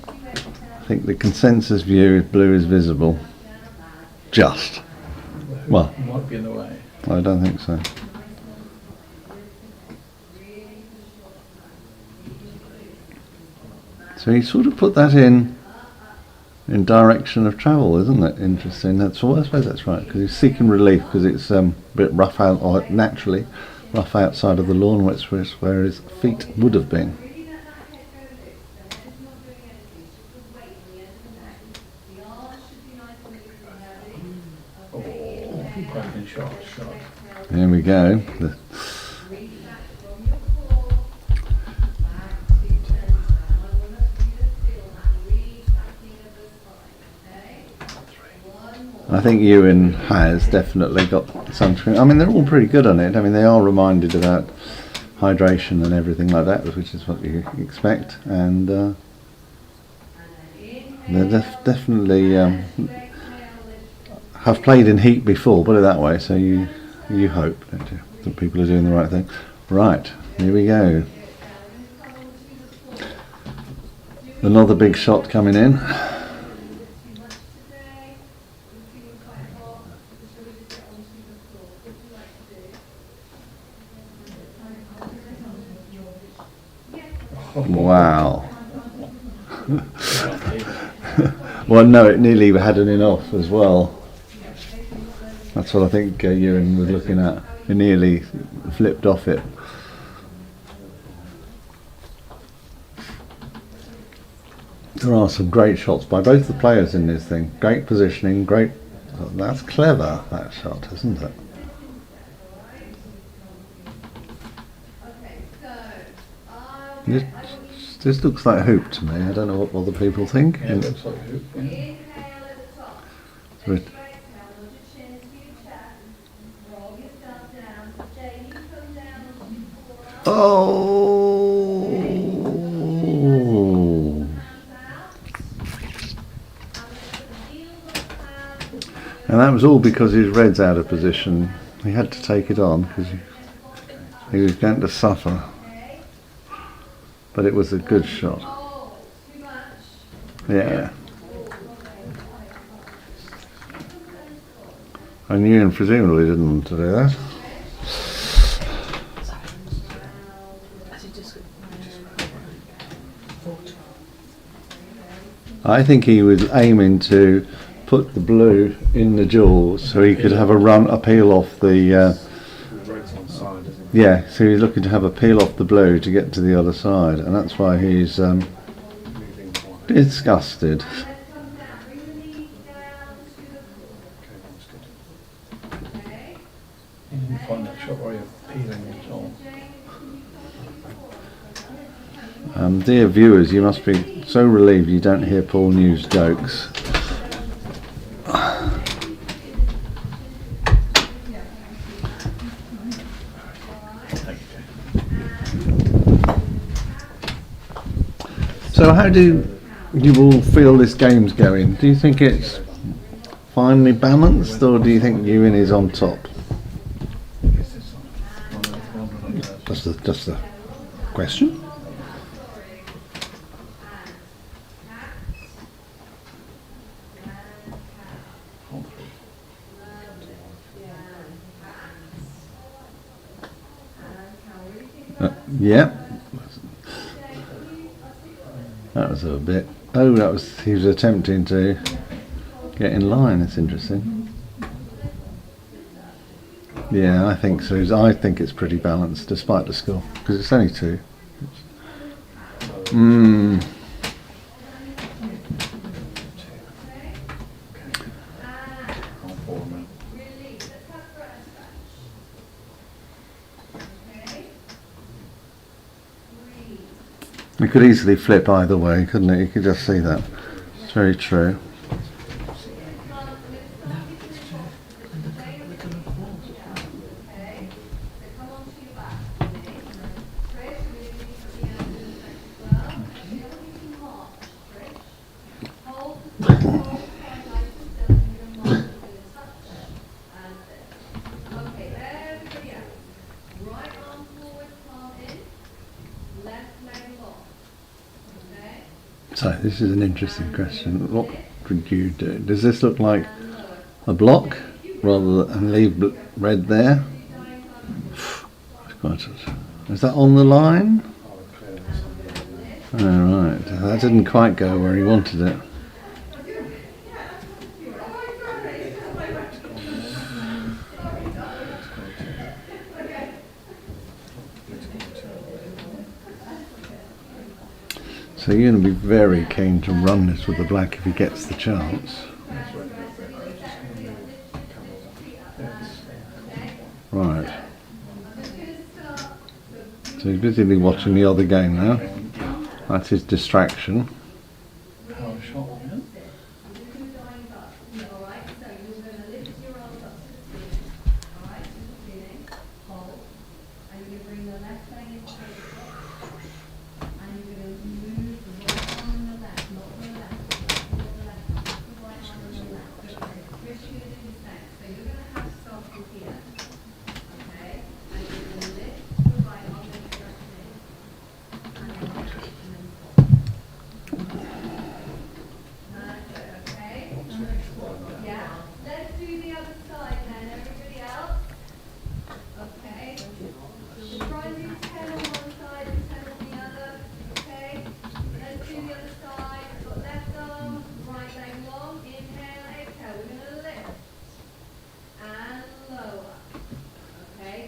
I think the consensus view is blue is visible. Just. Well, Might be in the way. I don't think so. So he sort of put that in direction of travel, isn't it? Interesting. That's well, I suppose that's right, because he's seeking relief because it's a bit rough out, or naturally rough outside of the lawn, where his feet would have been. Cracking shot. There we go. I think Ewan has definitely got sunscreen. I mean, they're all pretty good on it. I mean, they are reminded about hydration and everything like that, which is what you expect. And they're definitely have played in heat before, put it that way. So you hope, don't you, that people are doing the right thing. Right, here we go. Another big shot coming in. Wow. Well, no, it nearly had an in off as well. That's what I think Ewan was looking at. It nearly flipped off it. There are some great shots by both the players in this thing. Great positioning, great. That's clever, that shot, isn't it? This looks like a hoop to me. I don't know what other people think. Yeah, it looks like a hoop. Yeah. So oh! And that was all because his red's out of position. He had to take it on because he was going to suffer. But it was a good shot. Yeah. I knew and presumably didn't want to do that. I think he was aiming to put the blue in the jaws so he could have a peel off the yeah, so he's looking to have a peel off the blue to get to the other side, and that's why he's disgusted. You didn't find that shot where you're peeling it all. Dear viewers, you must be so relieved you don't hear Paul News jokes. So how do you all feel this game's going? Do you think it's finely balanced, or do you think Ewan is on top? Just a question. Yeah. That was a bit. Oh, he was attempting to get in line. That's interesting. Yeah, I think so. I think it's pretty balanced despite the score, because it's only 2. It could easily flip either way, couldn't it? You could just see that. It's very true. So this is an interesting question. What would you do? Does this look like a block rather than leave red there? Is that on the line? Oh, right, that didn't quite go where he wanted it. So you're going to be very keen to run this with the black if he gets the chance. Right. So he's busily watching the other game now. That's his distraction. Power shot, yeah.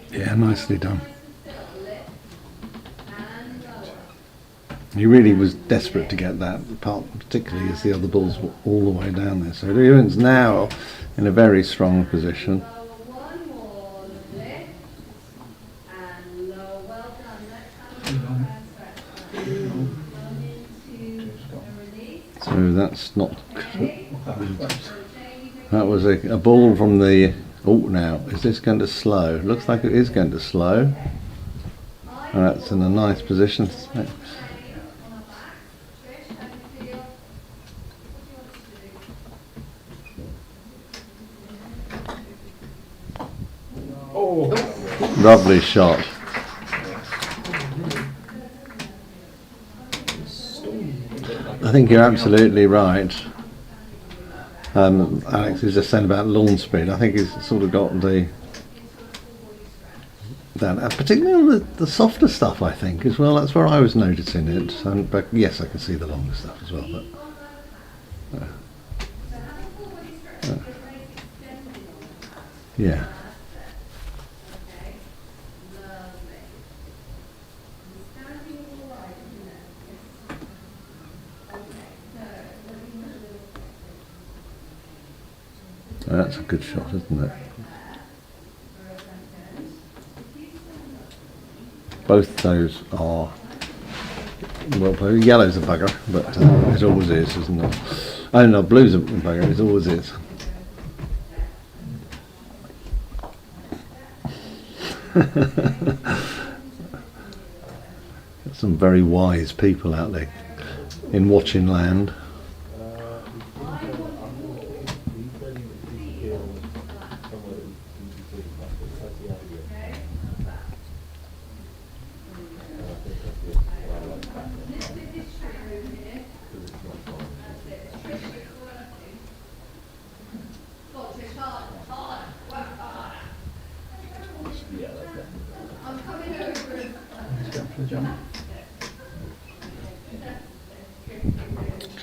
Yeah, nicely done. He really was desperate to get that part, particularly as the other balls were all the way down there. So Ewan's now in a very strong position. So that's not... That was a ball from the... Oh, now, is this going to slow? Looks like it is going to slow. And that's in a nice position. Lovely shot. I think you're absolutely right. Alex is just saying about launch speed. I think he's sort of got that, particularly on the softer stuff. I think as well. That's where I was noticing it. But yes, I can see the longer stuff as well. But yeah. That's a good shot, isn't it? Both those are, well, yellow's a bugger, but it always is, isn't it? Oh no, blue's a bugger, it always is. Some very wise people out there in watching land.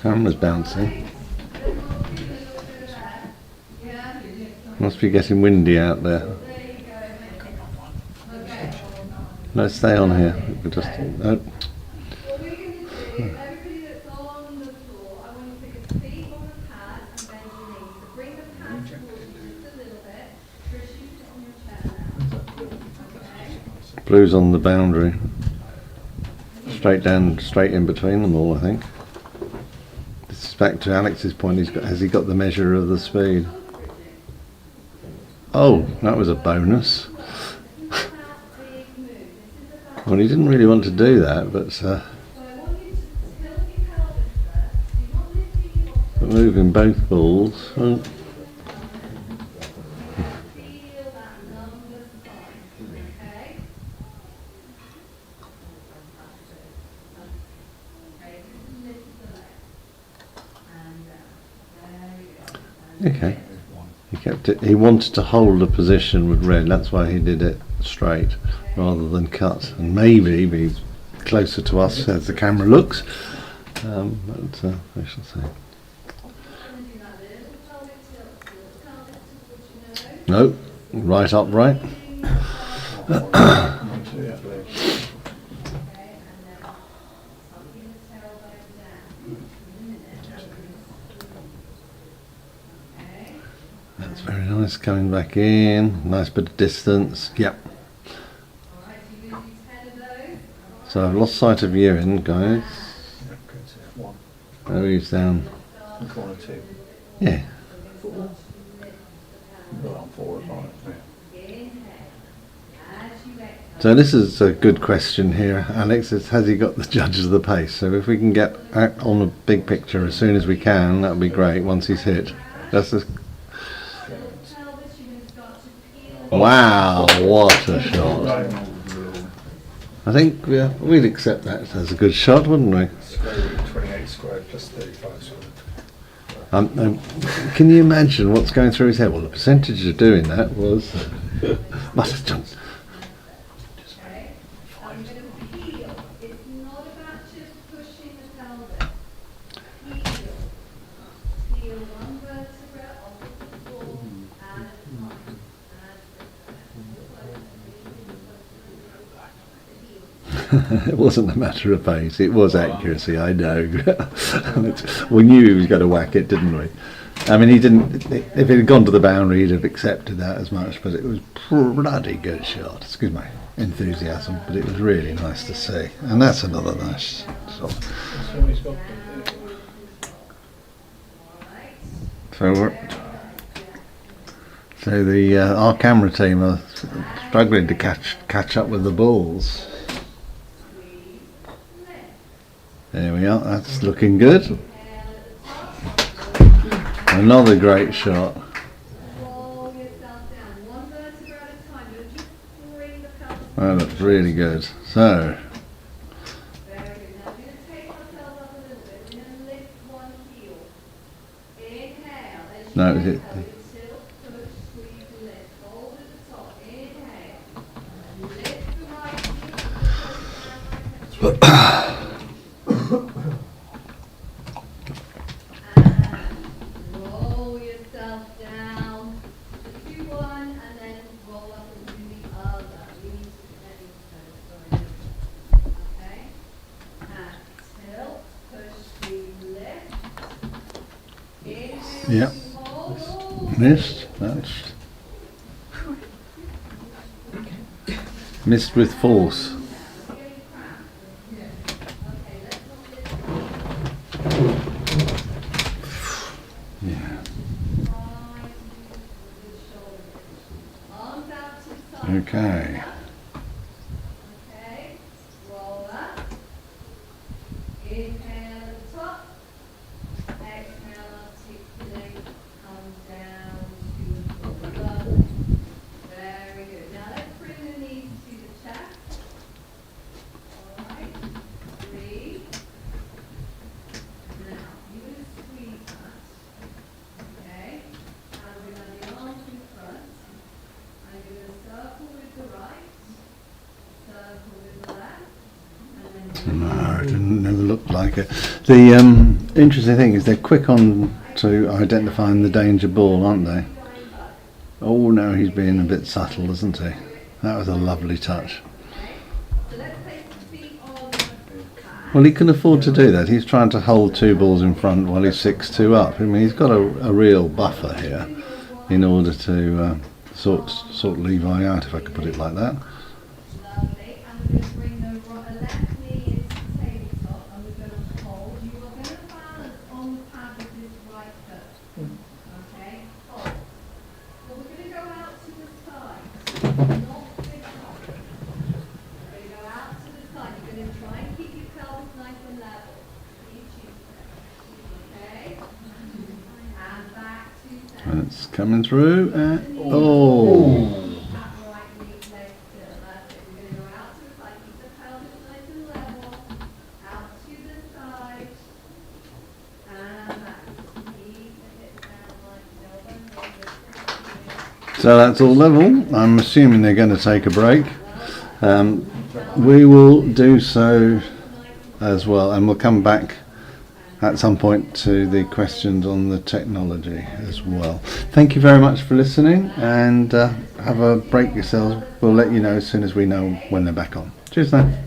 Camera's bouncing. Must be getting windy out there. No, stay on here. We'll just no. Blue's on the boundary. straight down, straight in between them all, I think. This is back to Alex's point, has he got the measure of the speed? Oh, that was a bonus. Well, he didn't really want to do that, but moving both balls. Oh. Okay. He kept it. He wanted to hold a position with red. That's why he did it straight rather than cut, and maybe be closer to us as the camera looks. But we shall see. No, right upright. That's very nice, coming back in, nice bit of distance, yep. So I've lost sight of Ewan, guys. Oh, he's down. Corner 2. Yeah. 4. Well, I'm 4 or 5. Yeah. So this is a good question here, Alex, is has he got the judge of the pace? So if we can get on a big picture as soon as we can, that would be great once he's hit. That's a... Wow, what a shot. I think we'd accept that as a good shot, wouldn't we? 28 squared plus 35 squared. Can you imagine what's going through his head? Well, the percentage of doing that was... must have done. I'm going to peel. It's not about just pushing the pelvis. Peel. Peel one vertebra off of the floor and at the top. It wasn't a matter of pace, it was accuracy, I know. We knew he was going to whack it, didn't we? I mean, he didn't, if it had gone to the boundary, he'd have accepted that as much, but it was bloody good shot. Excuse my enthusiasm, but it was really nice to see. And that's another nice shot. So the our camera team are struggling to catch up with the balls. There we are, that's looking good. Another great shot. That looks really good. So, no, is it? Roll yourself down. Just do one and then roll up and do the other. You need to okay? And tilt, push to lift. Inhale, Yep. hold. Missed. That's missed with force. Okay. Okay, roll up. Inhale at the top. Exhale, articulate, come down to the floor. Very good. Now let's bring the knees to the chest. Alright, breathe. Now, you're going to squeeze that. Okay, and we're going to the arms in front. I'm going to circle with the right, circle with the left, and then No, it didn't never look like it. The interesting thing is they're quick on to identifying the danger ball, aren't they? Oh no, he's being a bit subtle, isn't he? That was a lovely touch. so let's place the feet on the back. Well, he can afford to do that. He's trying to hold two balls in front while he's 6-2 up. I mean, he's got a real buffer here in order to sort Levi out, if I could put it like that. Lovely, and we're going to bring the left knee into It's coming through. Oh. Right knee leg to left, and you're gonna go out to the side, keep the pelvis nice and level, out to the side, and back. Keep the hips down like elbow. So that's all level. I'm assuming they're going to take a break. We will do so as well, and we'll come back at some point to the questions on the technology as well. Thank you very much for listening, and have a break yourselves. We'll let you know as soon as we know when they're back on. Cheers then.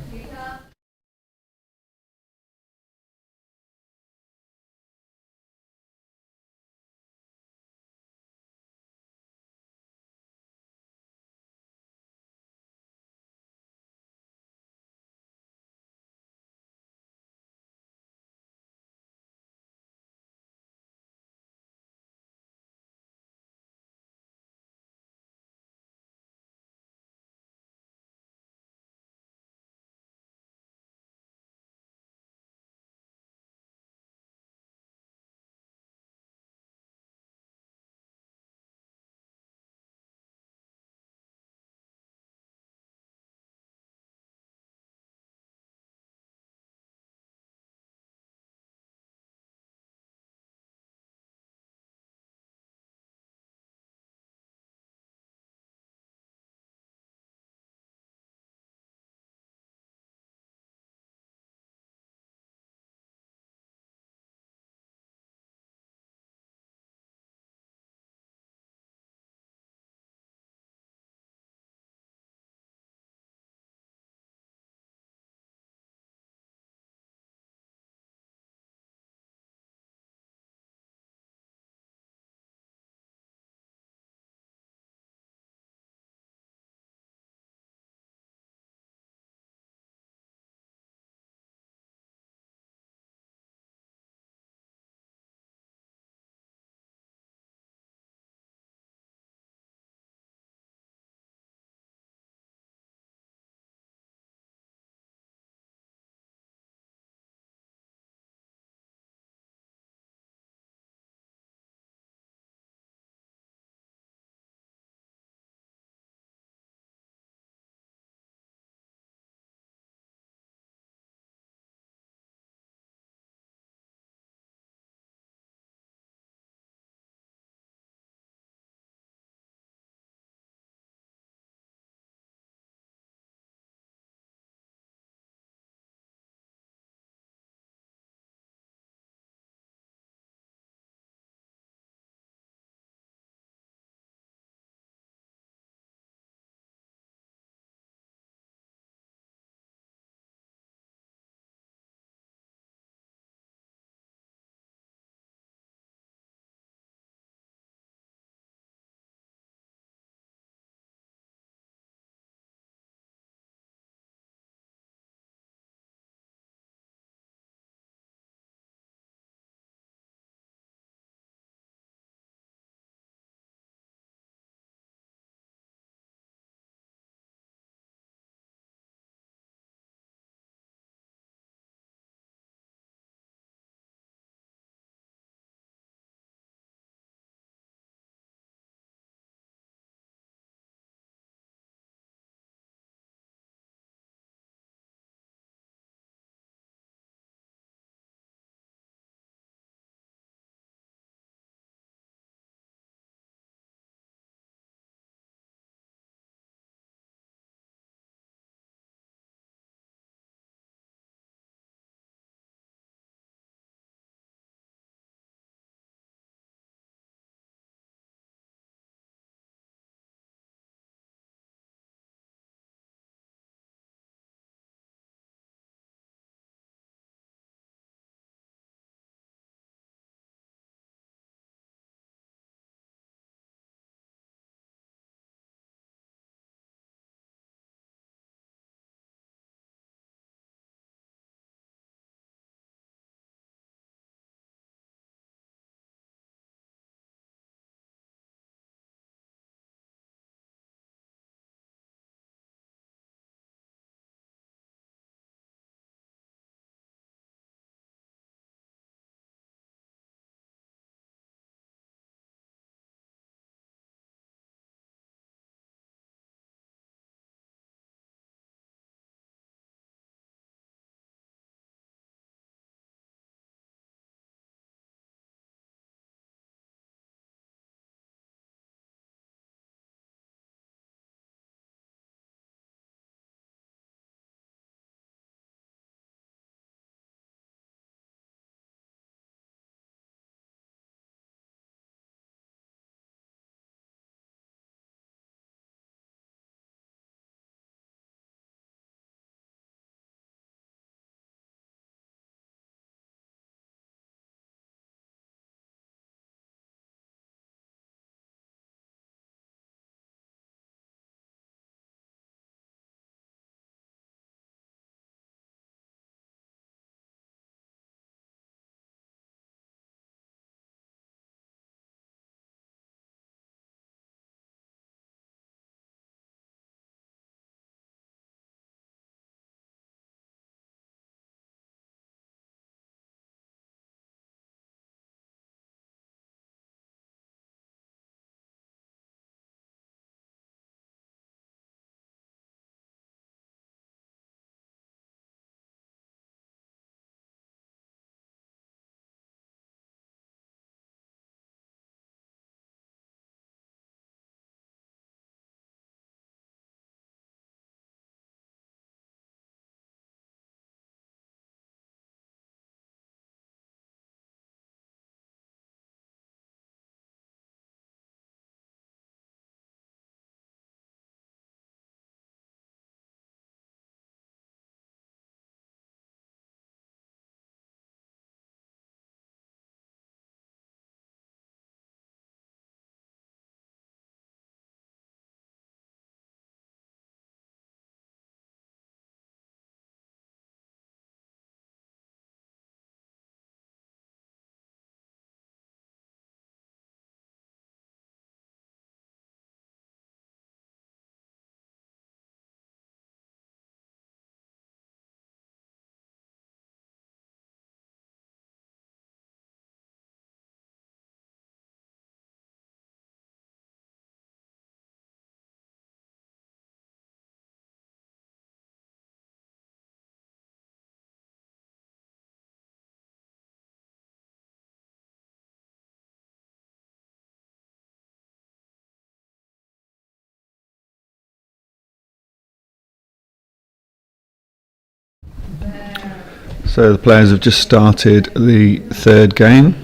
So the players have just started the third game,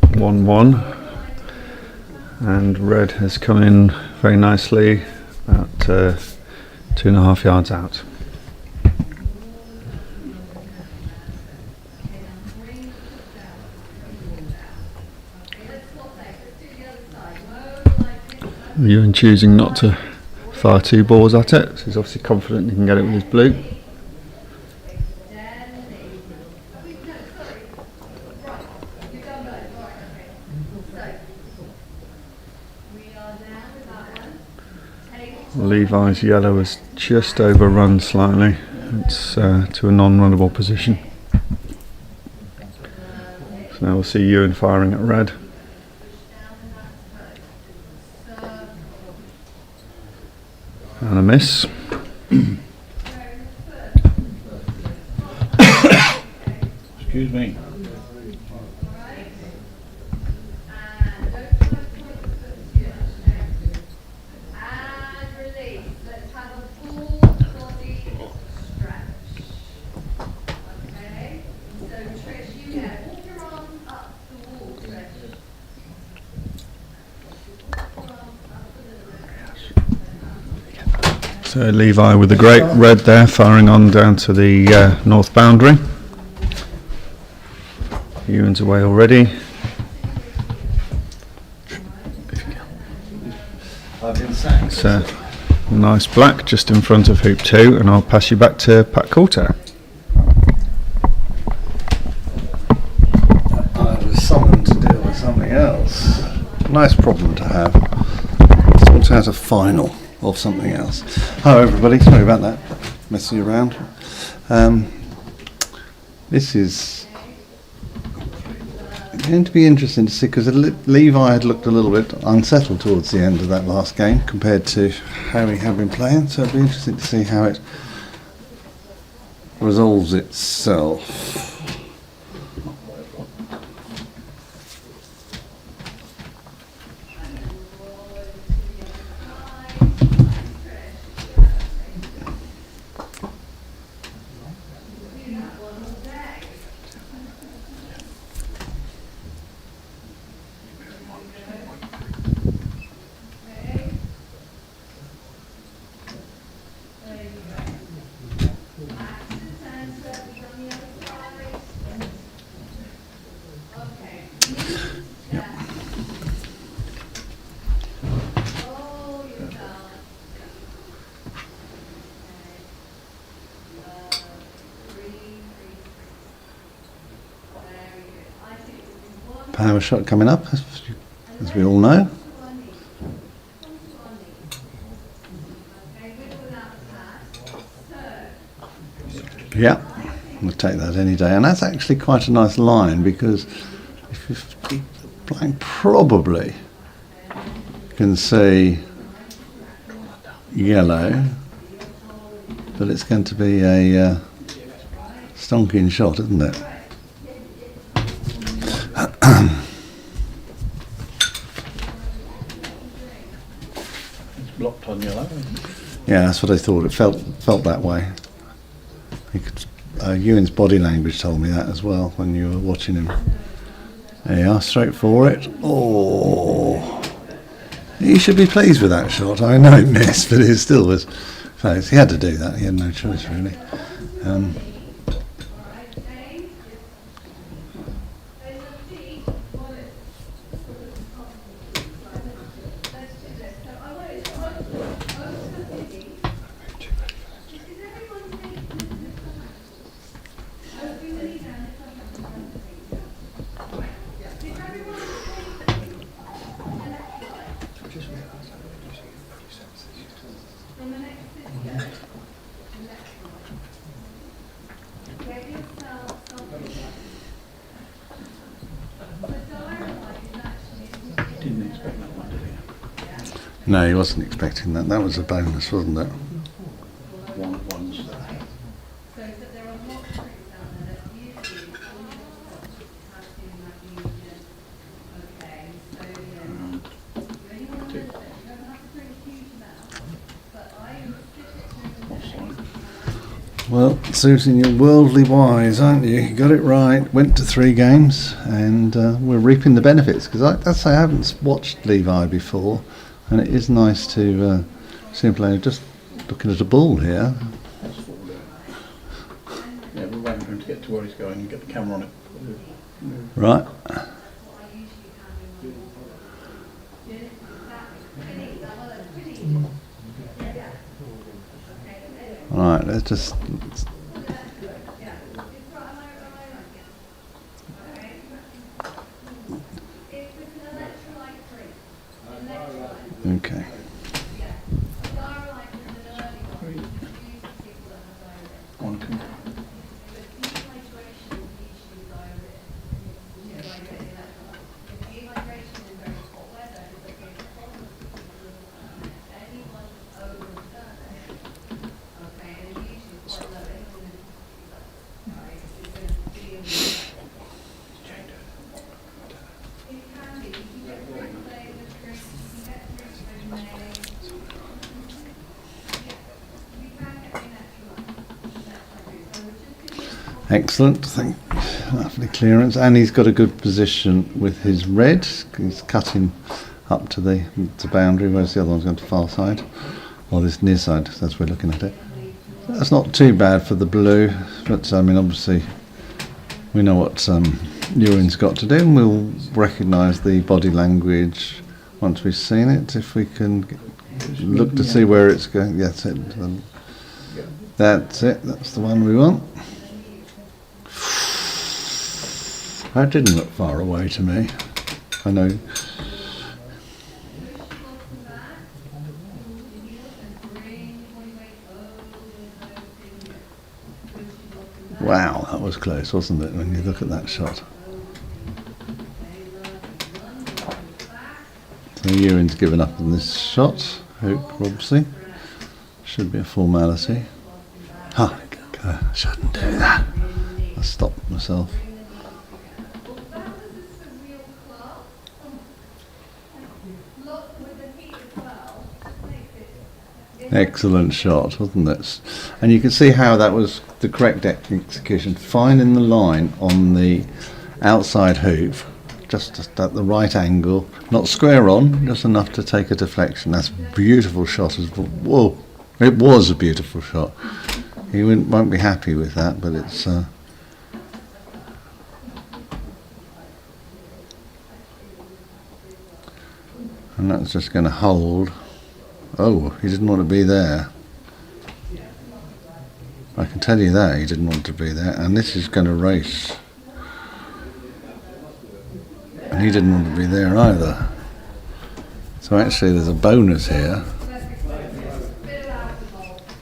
1-1, and red has come in very nicely, about 2.5 yards out. Ewan choosing not to fire 2 balls at it, so he's obviously confident he can get it with his blue. Levi's yellow has just overrun slightly. It's to a non-runnable position. So now we'll see Ewan firing at red. And a miss. Excuse me. So Levi with the great red there, firing on down to the north boundary. Ewan's away already. It's a nice black just in front of hoop 2, and I'll pass you back to Pat Coulter. I was summoned to deal with something else. Nice problem to have. Sort out a final of something else. Hello everybody, sorry about that, messing around. This is going to be interesting to see, because Levi had looked a little bit unsettled towards the end of that last game compared to how he had been playing, so it'll be interesting to see how it resolves itself. Power shot coming up, as we all know. Yeah, we'll take that any day, and that's actually quite a nice line, because if black probably can see yellow, but it's going to be a stonking shot, isn't it? It's blocked on yellow. Yeah, that's what I thought. It felt that way. You could, Ewan's body language told me that as well when you were watching him. There you are, straight for it. Oh, he should be pleased with that shot. I know it missed, but it still was close. He had to do that. He had no choice really. Didn't expect that one, did he? No, he wasn't expecting that. That was a bonus, wasn't it? One's Well, Susan, you're worldly wise, aren't you? You got it right. Went to 3 games, and we're reaping the benefits. Because I say I haven't watched Levi before, and it is nice to see him play. Just looking at a ball here. That's 4 down. Yeah, we're waiting for him to get to where he's going and get the camera on it. Right. Right, let's just. Okay. On come. Excellent, lovely clearance, and he's got a good position with his red. He's cutting up to the boundary, whereas the other one's going to far side, or this near side, as we're looking at it. That's not too bad for the blue, but I mean, obviously, we know what Ewan's got to do, and we'll recognise the body language once we've seen it. If we can look to see where it's going, that's it. That's it. That's the one we want. That didn't look far away to me. I know. Wow, that was close, wasn't it, when you look at that shot? So Ewan's given up on this shot. Hope, obviously. Should be a formality. I shouldn't do that. I stopped myself. Excellent shot, wasn't it? And you can see how that was the correct execution. Finding the line on the outside hoop, just at the right angle, not square on, just enough to take a deflection. That's a beautiful shot as well. Whoa, it was a beautiful shot. He won't be happy with that, but it's. And that's just going to hold. Oh, he didn't want to be there. I can tell you that he didn't want to be there. And this is going to race. And he didn't want to be there either. So actually there's a bonus here.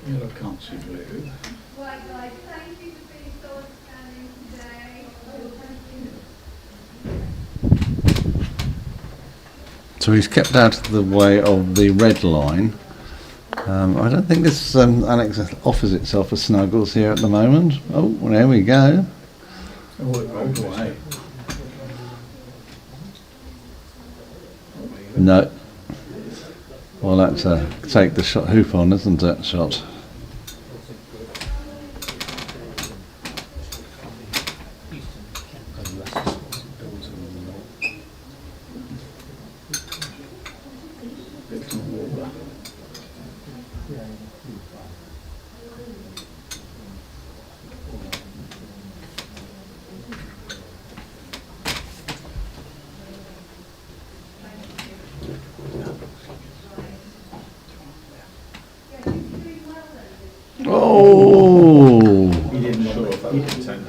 Yellow can't see blue. So he's kept out of the way of the red line. I don't think this Alex offers itself a snuggles here at the moment. Oh, well, there we go. Oh, it rolled away. No. Well, that's a take the shot hoop on, isn't it? Shot. Oh!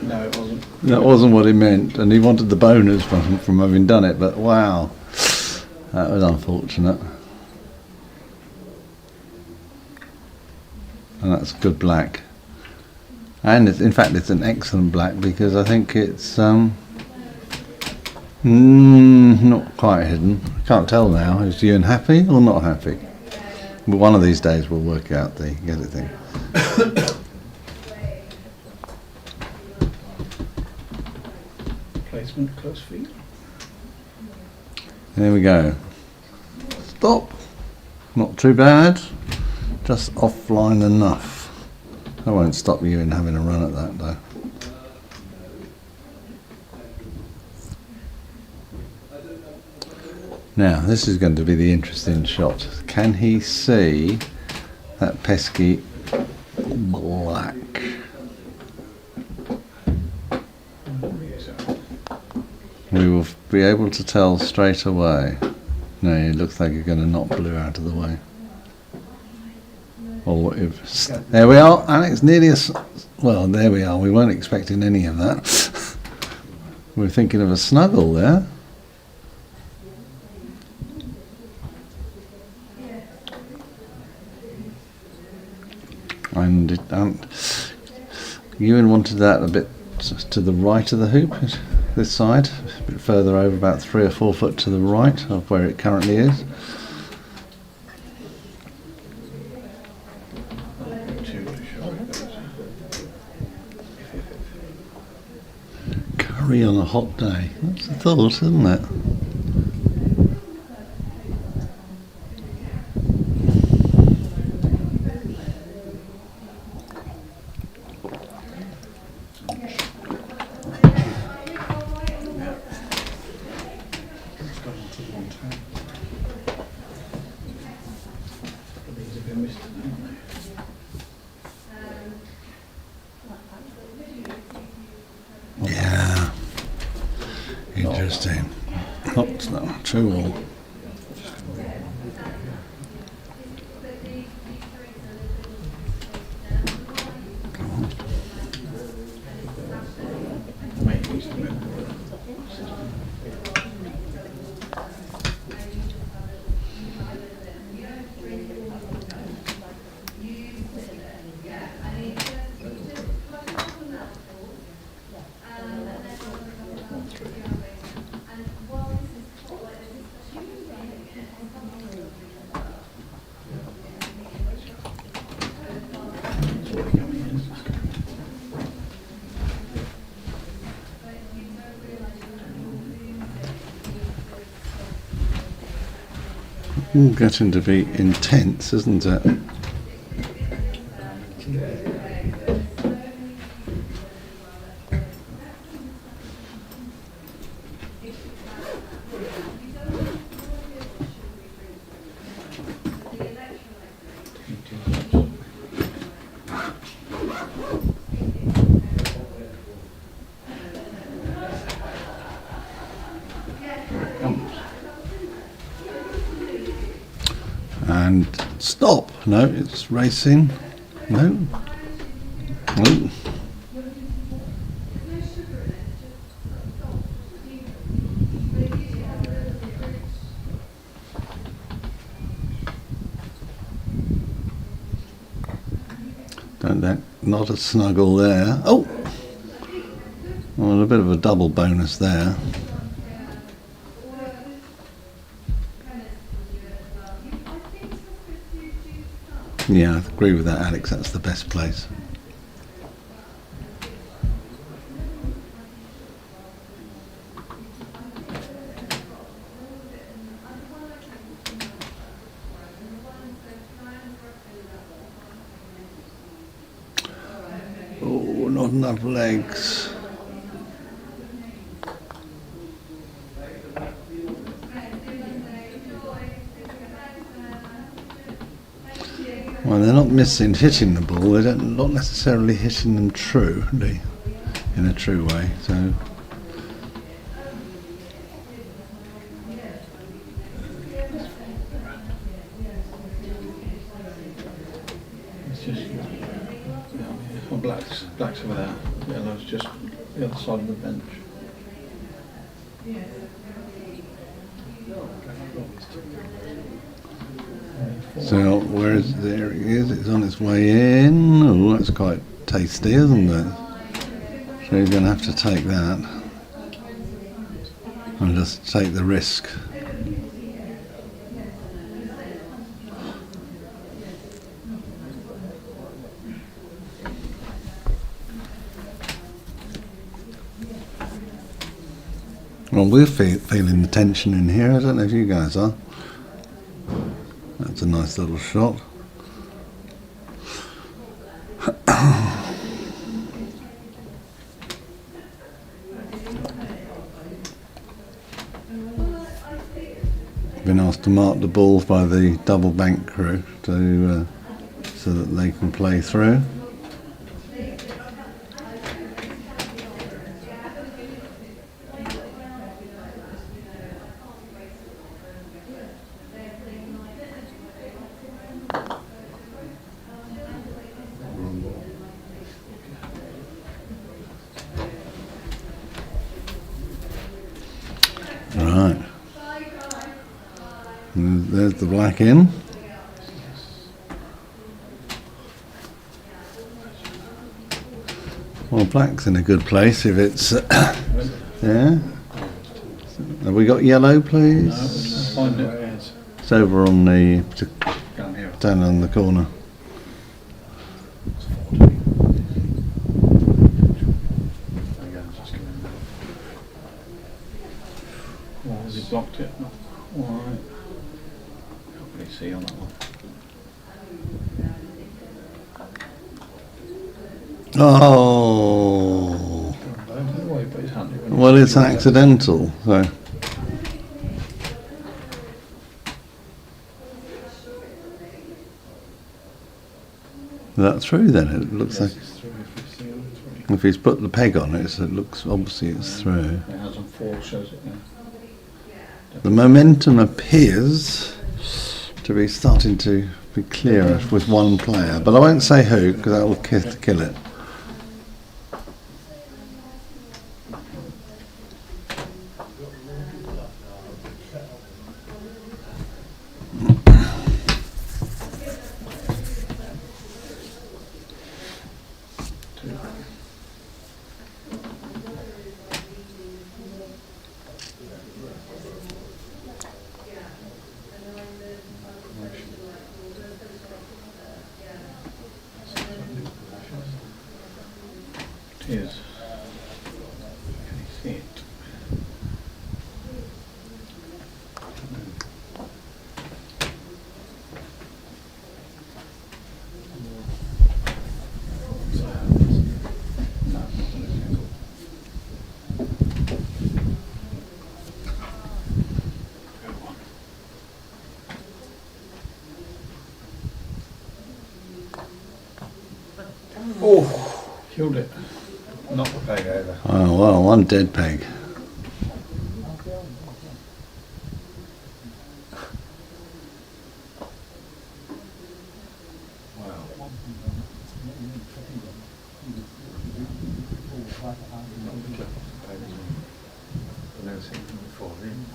No, it wasn't. That wasn't what he meant, and he wanted the bonus from having done it, but wow, that was unfortunate. And that's good black. And it's, in fact, it's an excellent black because I think it's not quite hidden. I can't tell now. Is Ewan happy or not happy? But one of these days we'll work out the get it thing. Placement, close feet. There we go. Stop. Not too bad. Just offline enough. I won't stop you in having a run at that though. Now, this is going to be the interesting shot. Can he see that pesky black? We will be able to tell straight away. No, it looks like you're going to knock blue out of the way. Or if there we are, Alex. Nearly well. There we are. We weren't expecting any of that. We were thinking of a snuggle there. And Ewan wanted that a bit to the right of the hoop, this side, a bit further over, about 3 or 4 foot to the right of where it currently is. Curry on a hot day. That's the thought, isn't it? Yeah, interesting. Oh, it's not true all. All getting to be intense, isn't it? And stop. No, it's racing. No. No. Don't that, not a snuggle there. Oh! Well, a bit of a double bonus there. Yeah, I agree with that, Alex. That's the best place. Oh, not enough legs. Well, they're not hitting the ball. They're not necessarily hitting them true, in a true way. So, It's just, well, black's over there. Yellow's just the other side of the bench. so there he is. It's on its way in. Oh, that's quite tasty, isn't it? So he's going to have to take that and just take the risk. Well, we're feeling the tension in here. I don't know if you guys are. That's a nice little shot. been asked to mark the balls by the double bank crew to so that they can play through. Right. And there's the black in. Well, black's in a good place if it's... yeah. Have we got yellow, please? Find it. It's over on the... Down here. down on the corner. Oh, has he blocked it? No. Alright. Can't really see on that one. Oh! Anyway, but it's handy when Well, it's accidental, so... Is that through then? It looks like... it's through if you see on three. If he's put the peg on it, so it looks... obviously it's through. It has on 4, shows it there. The momentum appears to be starting to be clearer with one player, but I won't say who because that will kill it. It is. Can you see it? Oh, killed it. Knocked the peg over. Oh well, one dead peg.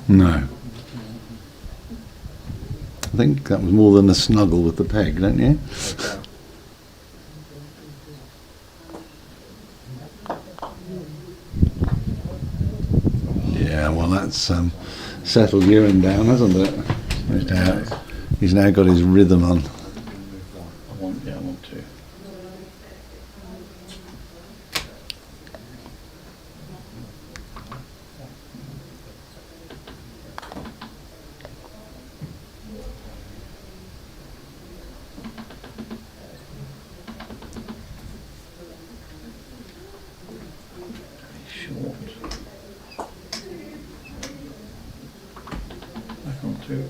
No. I think that was more than a snuggle with the peg, don't you? Yeah, well that's settled Ewan down, hasn't it? He's now got his rhythm on. I want to. Short. Back on 2.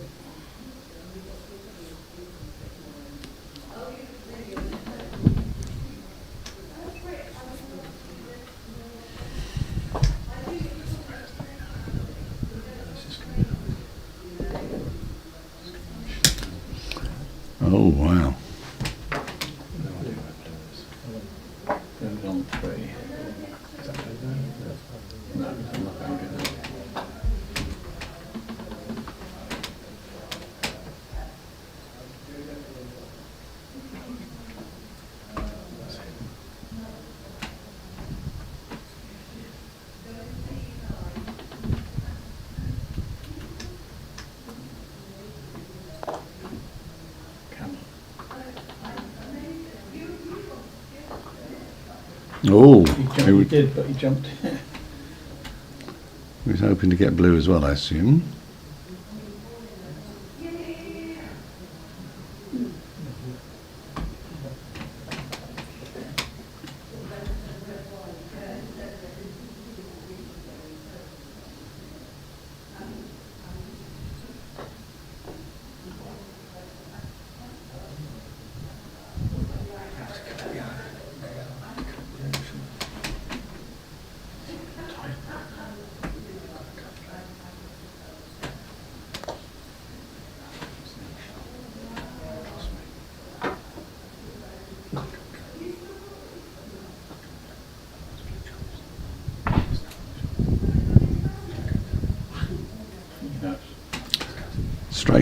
Oh wow. Goes on 3. No, I'm not going to do that. Oh, He did, but he jumped. he was hoping to get blue as well, I assume.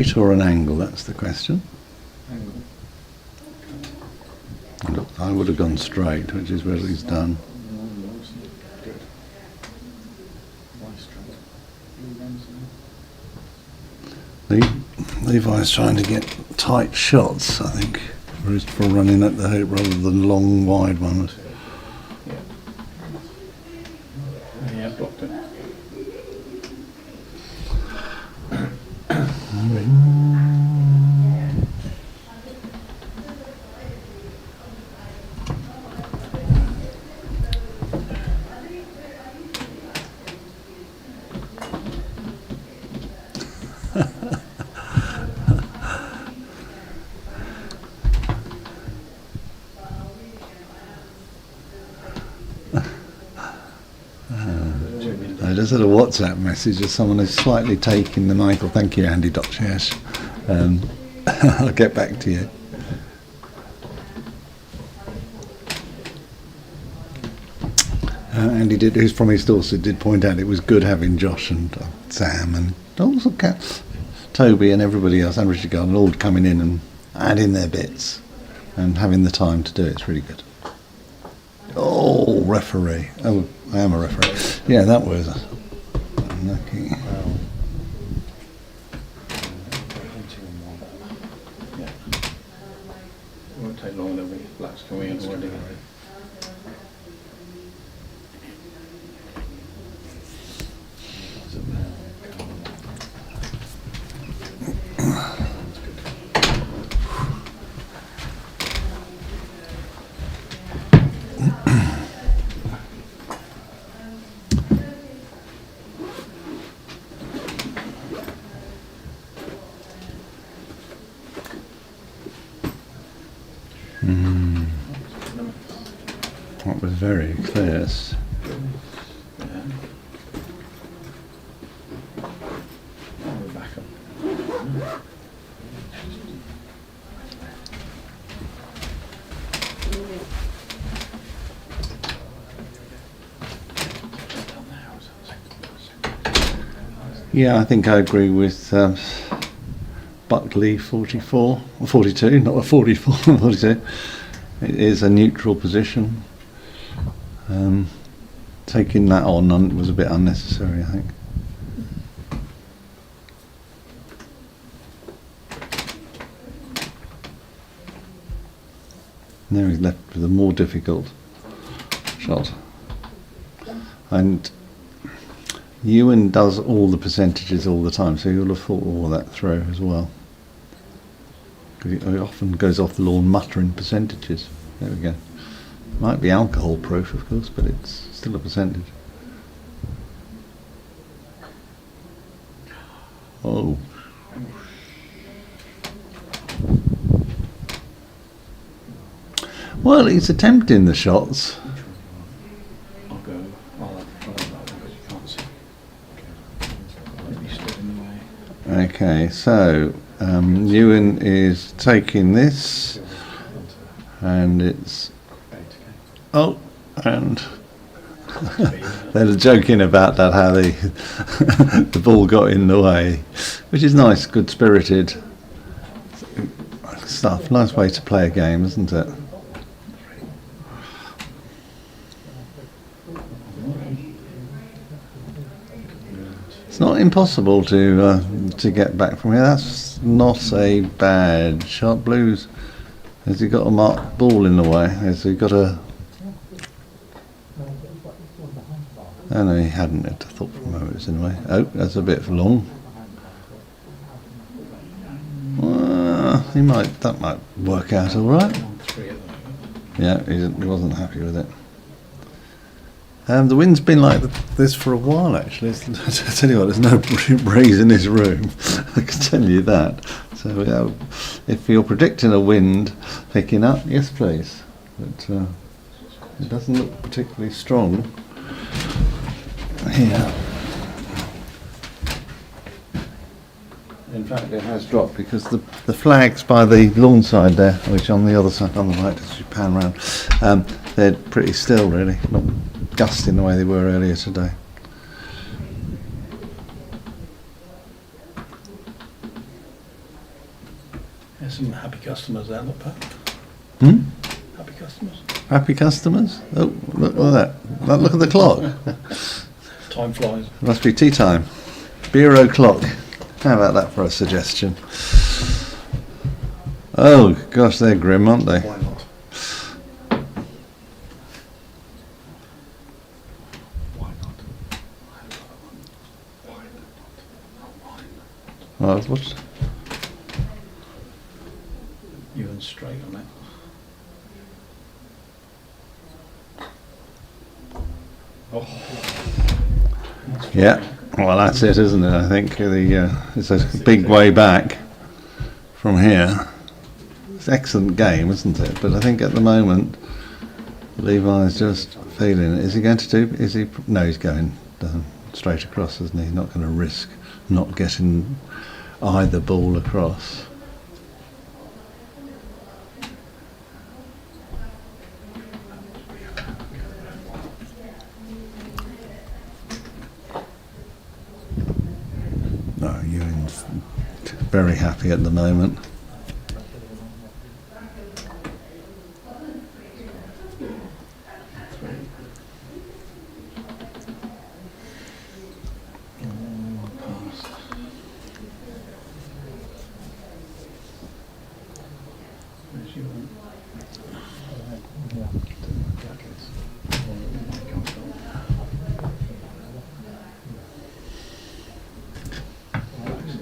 straight or an angle? That's the question. Angle. Look, I would have gone straight, which is what he's done. Good. Why straight? Blue lens, Levi's trying to get tight shots, I think, for running at the hoop rather than long, wide ones. yeah, blocked it. I just had a WhatsApp message of someone who's slightly taking the Michael. Thank you, Andy Dutch. Yes, I'll get back to you. Andy did, who's from East Dorset, did point out it was good having Josh and Sam and also Toby and everybody else, and Richard Garden, all coming in and adding their bits and having the time to do it. It's really good. Oh, referee. Oh, I am a referee. Yeah, that was unlucky. Yeah. It won't take long, there'll be blacks coming in already. That was very clear. We're back up. Yeah, I think I agree with Budleigh 44 or 42, not a 44, 42. It is a neutral position. Taking that on was a bit unnecessary, I think. Now he's left with a more difficult shot. And Ewan does all the percentages all the time, so you'll have thought all that through as well. Because he often goes off the lawn muttering percentages. There we go. Might be alcohol proof, of course, but it's still a percentage. Oh. Well, he's attempting the shots. I'll go. I'll have that one, but you can't see. Maybe stood in the way. Okay, so Ewan is taking this, and it's and they're joking about that, how the ball got in the way, which is nice, good spirited stuff. Nice way to play a game, isn't it? It's not impossible to get back from here. That's not a bad shot. Blues, has he got a marked ball in the way? Has he got a... Oh no, he hadn't. I thought for a moment it was in the way. Oh, that's a bit long. That might work out all right. Yeah, he wasn't happy with it. The wind's been like this for a while, actually. I tell you what, there's no breeze in this room. I can tell you that. So, if you're predicting a wind picking up, yes, please. But it doesn't look particularly strong here. In fact, it has dropped because the flags by the lawn side there, which on the other side, on the right, as you pan round, they're pretty still, really. Not gusting the way they were earlier today. some happy customers there, look, Pat. Hmm? Happy customers. Happy customers? Oh, look at that. Look at the clock. Time flies. It must be tea time. Beer o'clock. How about that for a suggestion? Oh, gosh, they're grim, aren't they? Why not? Why not? Oh, what's... You and straight on it. Yeah, well, that's it, isn't it? I think it's a big way back from here. It's an excellent game, isn't it? But I think at the moment, Levi's just feeling it. Is he going to do? Is he? No, he's going straight across, isn't he? He's not going to risk not getting either ball across. No, Ewan's very happy at the moment.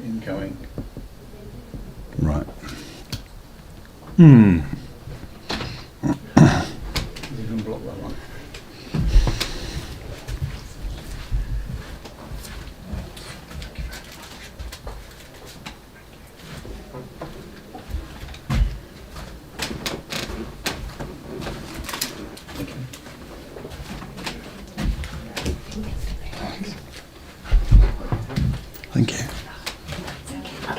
Incoming. Right. You can block that one. Thank you. Thank you.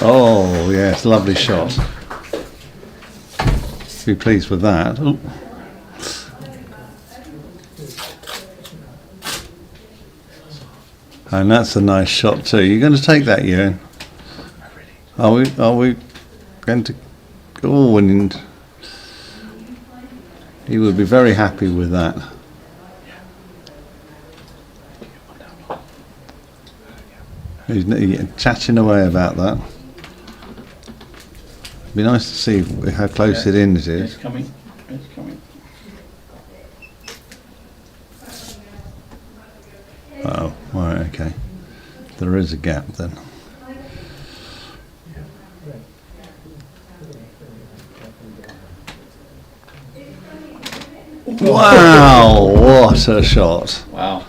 Oh, yes, lovely shot. Be pleased with that. Ooh. And that's a nice shot too. You're going to take that, Ewan? Are we going to? Oh, and he would be very happy with that. He's chatting away about that. Be nice to see how close it in it It's is. coming. It's coming. Oh, right, okay. There is a gap then. Wow, what a shot. Wow.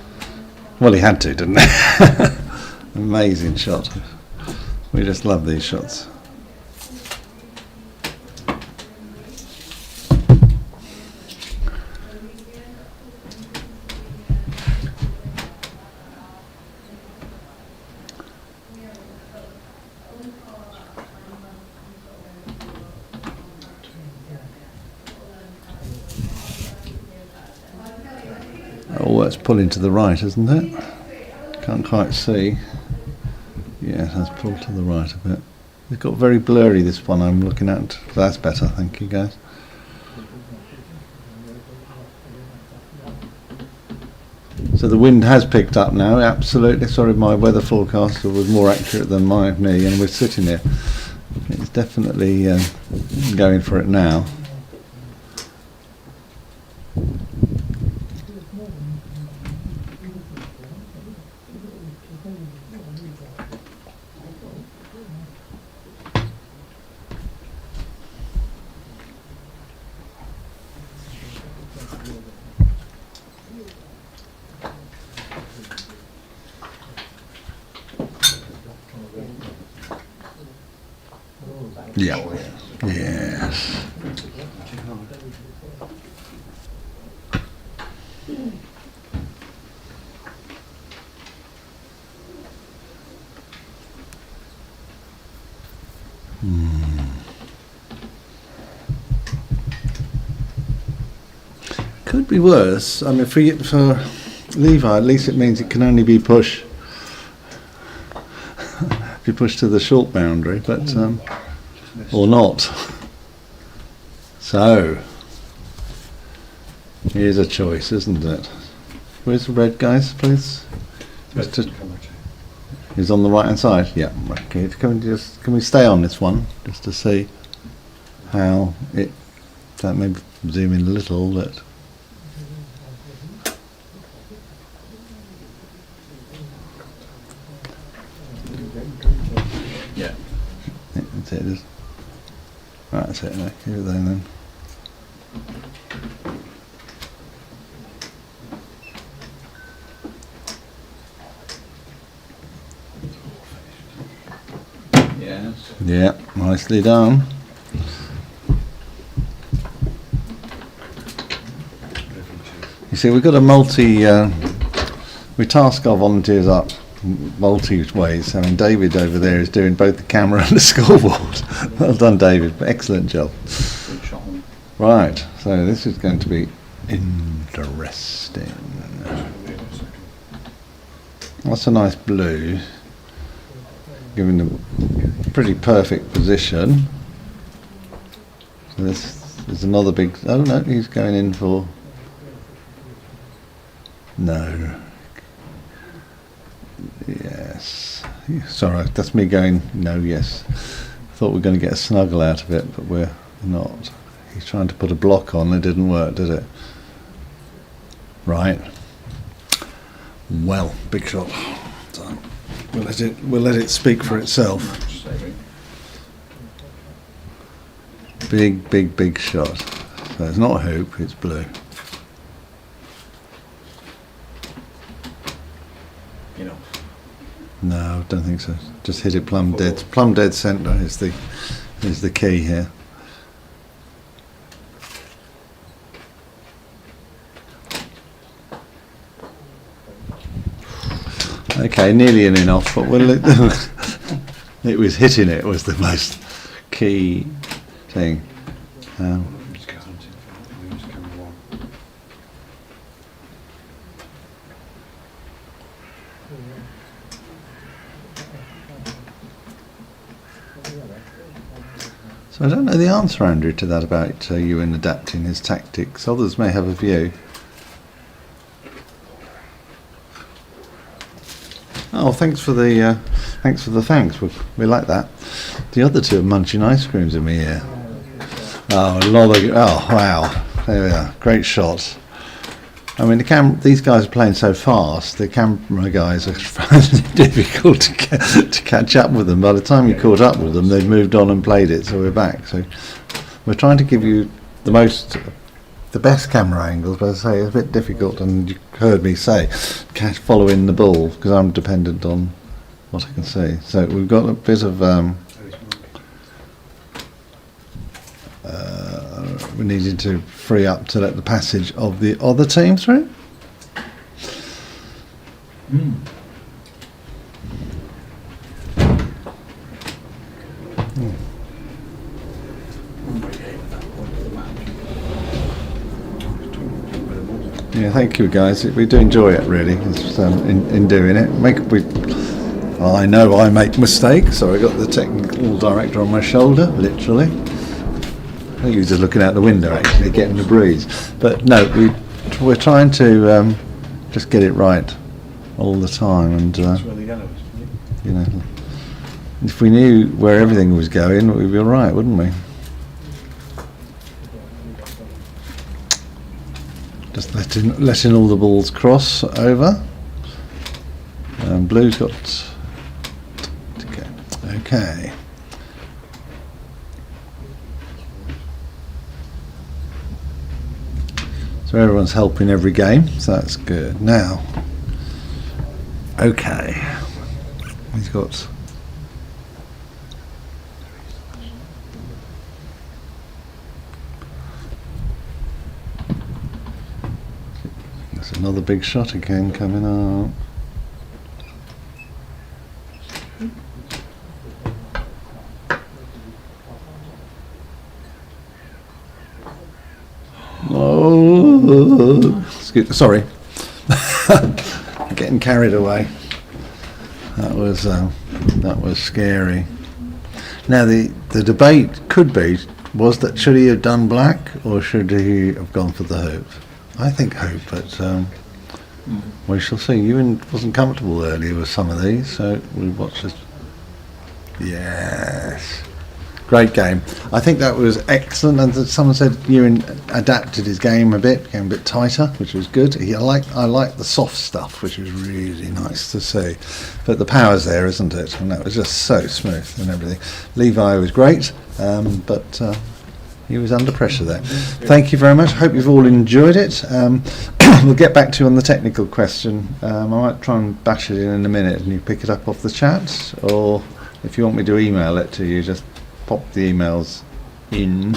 Well, he had to, didn't he? Amazing shot. We just love these shots. Oh, it's pulling to the right, isn't it? Can't quite see. Yeah, it has pulled to the right a bit. It's got very blurry, this one I'm looking at. That's better, thank you guys. So the wind has picked up now, absolutely. Sorry, my weather forecaster was more accurate than me, and we're sitting here. It's definitely going for it now. Yeah. Yes. Could be worse. I mean, for Levi, at least it means it can only be push. If you push to the short boundary, but or not. So here's a choice, isn't it? Where's the red, guys, please? He's on the right hand side. Yeah. Okay. Can we stay on this one just to see how it? That maybe zoom in a little, but. Yeah. That's it. Right, that's it. No, keep it there then. Yes. Yeah, nicely done. You see, we've got a we task our volunteers up multi ways. I mean, David over there is doing both the camera and the scoreboard. Well done, David. Excellent job. Good shot. Right, so this is going to be interesting. That's a nice blue, giving them a pretty perfect position. So this is another big. Oh no, he's going in for. No. Yes. Sorry, that's me going, no, yes. Thought we were going to get a snuggle out of it, but we're not. He's trying to put a block on, it didn't work, did it? Right. Well, big shot. So we'll let it speak for itself. Big shot. So it's not a hoop, it's blue. You know. No, I don't think so. Just hit it plumb dead. Plumb dead centre is the key here. Okay, nearly in and off, but it was hitting it was the most key thing. So I don't know the answer, Andrew, to that about Ewan adapting his tactics. Others may have a view. Oh, thanks for the thanks. We like that. The other two are munching ice creams in my ear. Oh, wow! There we are. Great shot. I mean, these guys are playing so fast. The camera guys are finding it difficult to catch up with them. By the time you caught up with them, they've moved on and played it. So we're back. So we're trying to give you the best camera angles, but as I say, it's a bit difficult. And you heard me say, following the ball because I'm dependent on what I can see. So we've got a bit of. We needed to free up to let the passage of the other team through. Yeah, thank you guys. We do enjoy it really. It's, in doing it. I know I make mistakes, so I got the technical director on my shoulder, literally. I think he was just looking out the window, actually, getting the breeze. But no, we're trying to just get it right all the time, and you know, if we knew where everything was going, we'd be all right, wouldn't we? Just letting all the balls cross over. Blue's got to go. Okay. So everyone's helping every game, so that's good. Now, okay, he's got. There's another big shot again coming up. Oh, sorry. Getting carried away. That was scary. Now the debate could be, was that should he have done black or should he have gone for the hoop? I think hoop, but we shall see. Ewan wasn't comfortable earlier with some of these, so we watched this. Yes. Great game. I think that was excellent, and someone said Ewan adapted his game a bit, became a bit tighter, which was good. I like the soft stuff, which was really nice to see. But the power's there, isn't it? And that was just so smooth and everything. Levi was great, but he was under pressure there. Thank you very much. Hope you've all enjoyed it. We'll get back to you on the technical question. I might try and bash it in a minute, and you pick it up off the chat, or if you want me to email it to you, just pop the emails in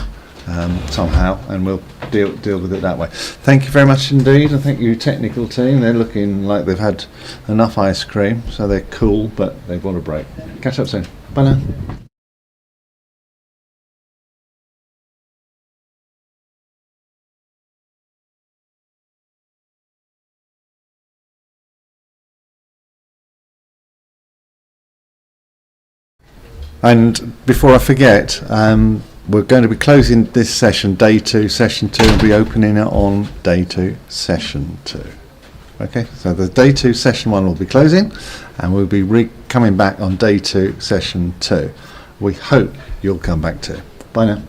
somehow, and we'll deal with it that way. Thank you very much indeed, and thank you technical team. They're looking like they've had enough ice cream, so they're cool, but they've got a break. Catch up soon. Bye now. And before I forget, we're going to be closing this session, day 2, session 2, and be opening it on day 2, session 2. Okay, so the day 2, session 1 will be closing, and we'll be coming back on day 2, session 2. We hope you'll come back too. Bye now.